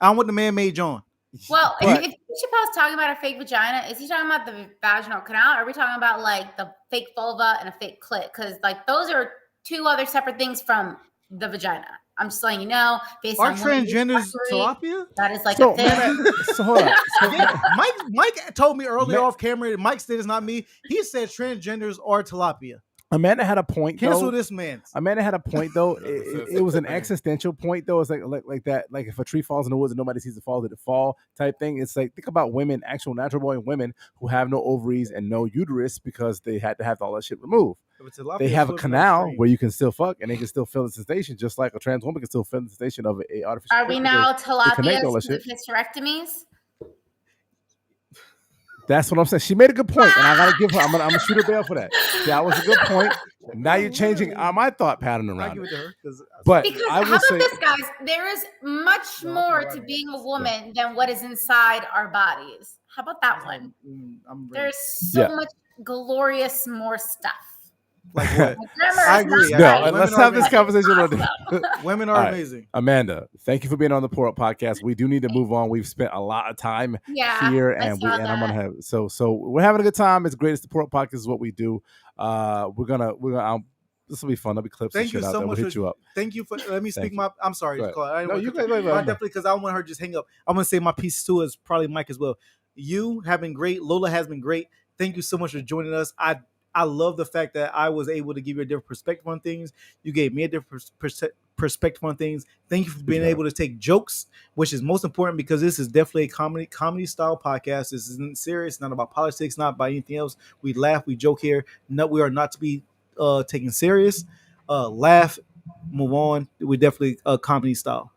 I don't want the man-made John. Well, if Chappelle's talking about a fake vagina, is he talking about the vaginal canal? Or are we talking about like the fake vulva and a fake clit? Because like those are two other separate things from the vagina. I'm just letting you know. Based Are on transgenders tilapia? That is like a thing. So hold on. Yeah, Mike told me earlier off camera. Mike said it's not me. He said transgenders are tilapia. Amanda had a point. Cancel this man. Amanda had a point though. It was an existential point though. It's like that. Like if a tree falls in the woods and nobody sees it fall, did it fall? Type thing. It's like think about women, actual natural born women who have no ovaries and no uterus because they had to have all that shit removed. They have a canal where you can still fuck and they can still feel the sensation, just like a trans woman can still feel the sensation of a artificial. Are we now tilapias with hysterectomies? That's what I'm saying. She made a good point, and I gotta give her. I'm gonna shoot her bail for that. That was a good point. Now you're changing my thought pattern around. I give it to her but because I will how about say, this, guys? There is much more to being a woman than what is inside our bodies. How about that one? There's so much glorious more stuff. Like what? I agree. No, let's have this conversation. Women are amazing. Amanda, thank you for being on the Pour Up Podcast. We do need to move on. We've spent a lot of time here, and I'm gonna have so we're having a good time. It's great. It's the Pour Up Podcast is what we do. We're gonna this will be fun. There'll be clips. Thank you so much. We'll hit you up. Thank you for. Let me speak my. I'm sorry. No, you go. Definitely because I want her to just hang up. I'm gonna say my piece too is probably Mike as well. You have been great. Lola has been great. Thank you so much for joining us. I love the fact that I was able to give you a different perspective on things. You gave me a different perspective on things. Thank you for being able to take jokes, which is most important because this is definitely a comedy style podcast. This isn't serious. It's not about politics, not about anything else. We laugh, we joke here. No, we are not to be taken serious. Laugh, move on. We're definitely a comedy style.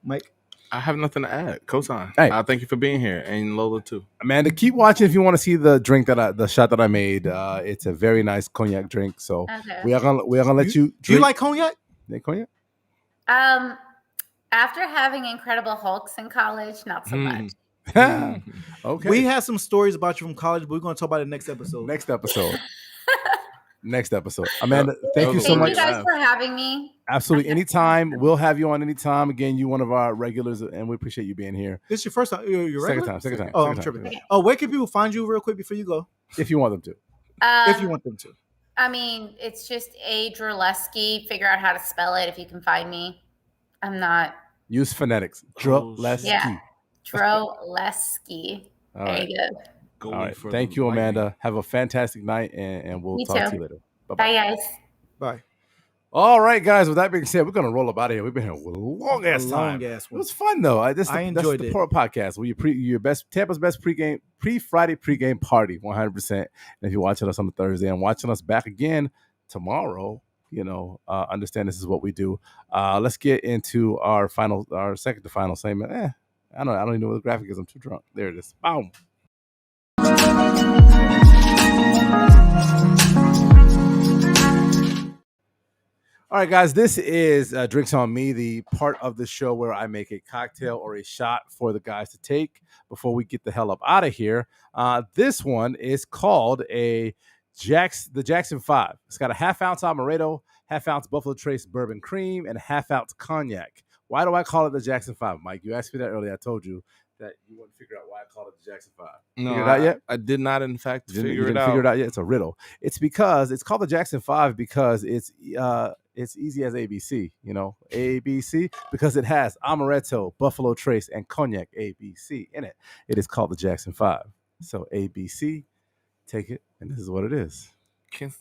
Mike? I have nothing to add. Cosign. Hey. Thank you for being here, and Lola too. Amanda, keep watching if you want to see the drink the shot that I made. It's a very nice cognac drink. So we are gonna let you drink. Do you like cognac? Yeah, cognac? After having Incredible Hulks in college, not so much. Okay. We have some stories about you from college, but we're gonna talk about it next episode. Next episode. Amanda, thank you so much. Thank you guys for having me. Absolutely. Anytime. We'll have you on anytime. Again, you're one of our regulars, and we appreciate you being here. This is your first time? You're Second time. Oh, I'm tripping. Yeah. Oh, where can people find you real quick before you go? If you want them to. If you want them to. I mean, it's just A. Drolesky. Figure out how to spell it if you can find me. I'm not. Use phonetics. Drolesky. Yeah. Drolesky. There you go. All right. Thank you, Amanda. Have a fantastic night, and we'll talk to you later. Bye, guys. Bye. All right, guys. With that being said, we're gonna roll up out of here. We've been here a long ass time. It was fun though. I enjoyed the Pour Up Podcast. Your best Tampa's best Friday pregame party, 100%. And if you're watching us on the Thursday and watching us back again tomorrow, understand this is what we do. Let's get into our second to final segment. I don't even know what the graphic is. I'm too drunk. There it is. Boom. All right, guys, this is Drinks on Me, the part of the show where I make a cocktail or a shot for the guys to take before we get the hell up out of here. This one is called the Jackson 5. It's got a half-ounce Amaretto, half-ounce Buffalo Trace bourbon cream, and a half-ounce cognac. Why do I call it the Jackson 5, Mike? You asked me that earlier. I told you that you wouldn't figure out why I call it the Jackson 5. No, Figured it out yet? I did not, in fact, You figure it didn't out. figure it out yet? It's a riddle. It's because it's called the Jackson 5 because it's easy as ABC, you know, ABC, because it has amaretto, Buffalo Trace, and cognac ABC in it. It is called the Jackson 5. So ABC, take it, and this is what it is.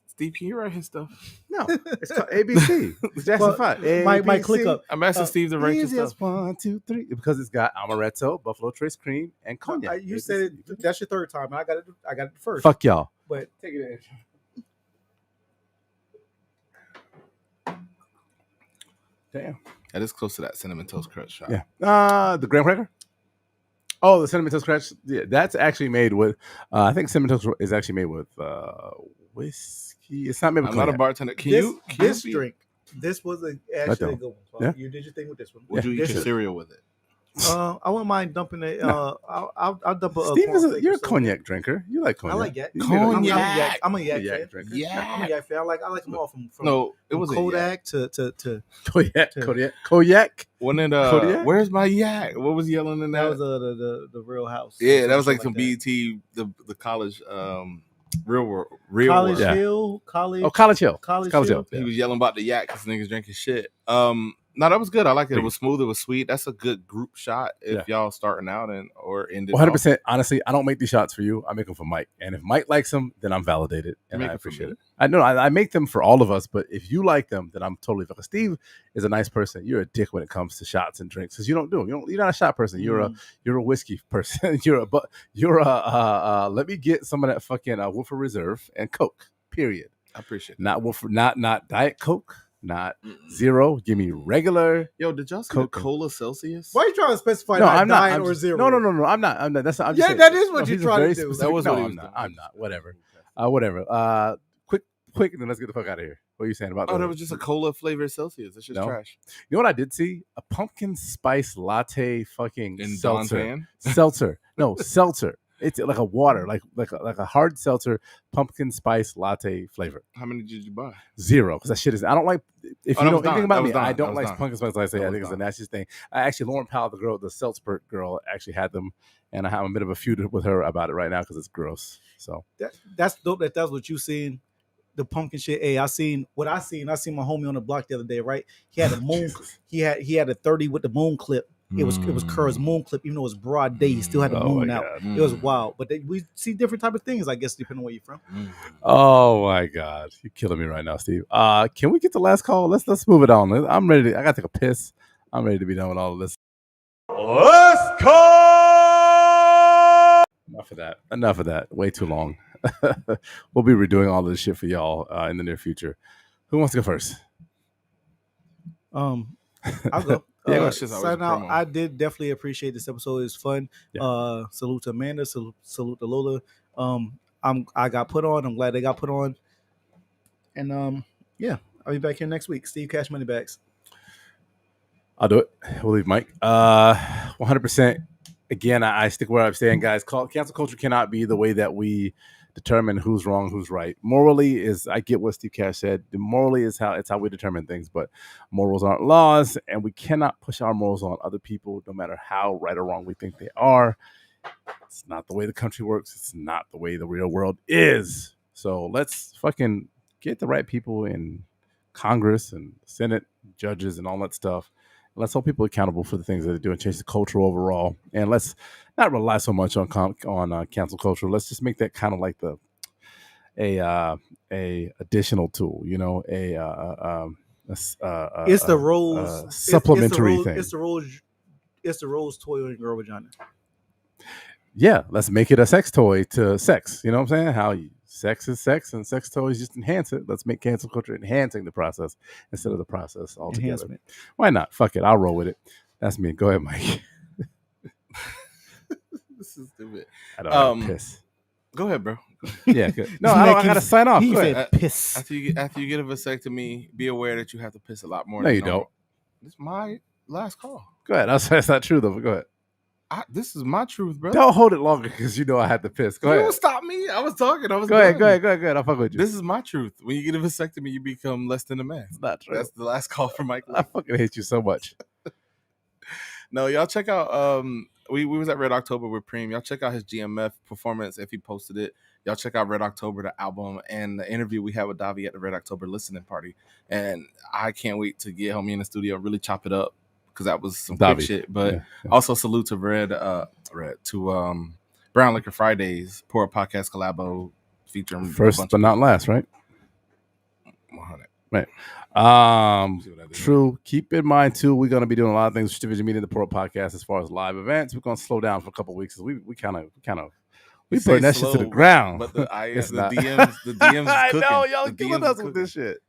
Steve, can you write his stuff? No, it's called ABC. The Jackson 5. My click up. I'm asking Steve to write your stuff. Easiest 1, 2, 3, because it's got amaretto, Buffalo Trace cream, and cognac. You said it. That's your third time. I got it first. Fuck y'all. But take it in. Damn. That is close to that cinnamon toast crunch shot. Yeah. The graham cracker? Oh, the cinnamon toast crunch. Yeah, that's actually made with. I think cinnamon toast is actually made with whiskey. It's not made with. I'm not a bartender. This drink. This was actually a good one. So Yeah. you did your thing with this one. Would you eat your cereal with it? I wouldn't mind dumping it. No. I'll dump a. Steve you're a cornflake or cognac drinker. You like something. cognac. I like yak. Cognac. I'm a yak Yak fan. drinker. I'm a yak fan. I like them all from No, it was Kodak to Kodak. When it Kodiak? where's my yak? What was yelling in that that? was the Real House. Yeah, that was like Something some that. BET, the college real College world. Yeah. Hill, college. Oh, College Hill. College College Hill. Hill. He was yelling about the yak because niggas drinking shit. No, that was good. I like it. It was smooth. It was sweet. That's a good group shot if y'all starting out or ending. 100%. Honestly, I don't make these shots for you. I make them for Mike. And if Mike likes them, then I'm validated. And I appreciate it. I know I make them for all of us, but if you like them, then I'm totally valid. Steve is a nice person. You're a dick when it comes to shots and drinks because you don't do them. You're not a shot person. You're a whiskey person. You're a let me get some of that fucking Woodford Reserve and Coke. Period. I appreciate it. Not Woodford, not Diet Coke. Not zero. Give me regular. Yo, did y'all see the Cola Celsius? Why are you trying to specify I'm not. diet or zero? No. I'm not. That's not. I'm just saying, that is what you're trying to do. Specific. That was what he was I'm doing. not. I'm not. Whatever. Whatever. Quick, and then let's get the fuck out of here. What are you saying about that? Oh, that was just a cola flavored Celsius. It's just trash. You know what I did see? A pumpkin spice latte fucking In seltzer. Seltzer. No, seltzer. It's like a water, like a hard seltzer pumpkin spice latte flavor. How many did you buy? 0, because that shit is. I don't like. If you know anything about me, I don't was like pumpkin spice latte. I think it's the nastiest thing. Actually, Lauren Powell, the Seltzberg girl, actually had them, and I have a bit of a feud with her about it right now because it's gross. So that's dope. That's what you seen. The pumpkin shit. Hey, I seen my homie on the block the other day. Right, he had a moon. he had a 30 with the moon clip. It was Kerr's moon clip, even though it was broad day. He still had the moon out. It was wild. But we see different type of things, I guess, depending on where you're from. Oh my God, you're killing me right now, Steve. Can we get the last call? Let's move it on. I'm ready. I gotta take a piss. I'm ready to be done with all of this. Let's call. Enough of that. Way too long. We'll be redoing all of this shit for y'all in the near future. Who wants to go first? I'll go. Sign out. I did definitely appreciate this episode. It was fun. Yeah. Salute to Amanda. Salute to Lola. I got put on. I'm glad they got put on. And I'll be back here next week. Steve Cash Money Bags. I'll do it. We'll leave Mike. 100%. Again, I stick where I'm saying, guys. Cancel culture cannot be the way that we determine who's wrong, who's right. Morally is, I get what Steve Cash said. Morally is how we determine things, but morals aren't laws, and we cannot push our morals on other people, no matter how right or wrong we think they are. It's not the way the country works. It's not the way the real world is. So let's fucking get the right people in Congress and Senate, judges, and all that stuff. Let's hold people accountable for the things that they do and change the culture overall. And let's not rely so much on cancel culture. Let's just make that kind of like a additional tool, you know, it's the rose supplementary thing. It's the rose toy in girl vagina. Yeah, let's make it a sex toy to sex. You know what I'm saying? Sex is sex, and sex toys just enhance it. Let's make cancel culture enhancing the process instead of the process altogether. Enhancement. Why not? Fuck it. I'll roll with it. That's me. Go ahead, Mike. This is stupid. I don't piss. Go ahead, bro. Yeah, good. No, I gotta sign off. He Go said ahead. piss. After you get a vasectomy, be aware that you have to piss a lot more. No, you don't. This is my last call. Go ahead. That's not true though. But go ahead. This is my truth, bro. Don't hold it longer because you know I had to piss. Go ahead. Don't stop me. I was talking. Go ahead. I'll fuck with you. This is my truth. When you get a vasectomy, you become less than a man. It's not true. That's the last call for Mike. I fucking hate you so much. No, y'all check out. We was at Red October with Preem. Y'all check out his GMF performance if he posted it. Y'all check out Red October, the album, and the interview we had with Davi at the Red October listening party. And I can't wait to get homie in the studio, really chop it up because that was some quick shit. But also salute to Brown Liquor Fridays, Poor Podcast Collabo featuring first but not last, right? 100. Right. True. Keep in mind too, we're gonna be doing a lot of things with Division Media, the Pro Podcast, as far as live events. We're gonna slow down for a couple of weeks. We kind of putting that shit to the ground. But the DMs I cooking. know y'all killing us with this shit.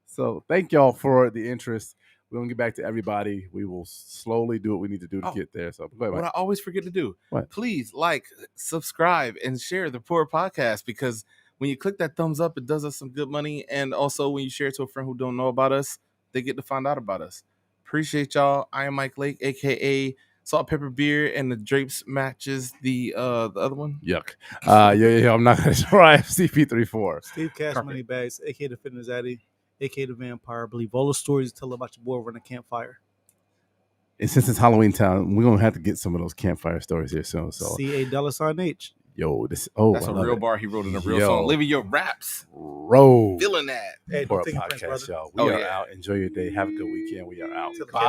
So thank y'all for the interest. We're gonna get back to everybody. We will slowly do what we need to do to get there. So go ahead, what I always forget to do, what? Please like, subscribe, and share the Poor Podcast, because when you click that thumbs up, it does us some good money. And also when you share it to a friend who don't know about us, they get to find out about us. Appreciate y'all. I am Mike Lake, aka Salt Pepper Beer, and the Drapes matches the other one. Yuck. I'm not gonna try CP34. Steve Cash Moneybags, aka the Fitness Addy, aka the Vampire. Believe all the stories you tell about your boy over in the campfire. And since it's Halloween time, we're gonna have to get some of those campfire stories here soon. So $CA$H. Yo, that's a real bar he wrote in a real song. Living your raps. Roll. Feeling that. Hey, For a don't take podcast, offense, y'all. We are out. Enjoy your day. Have a good weekend. We are out. Bye.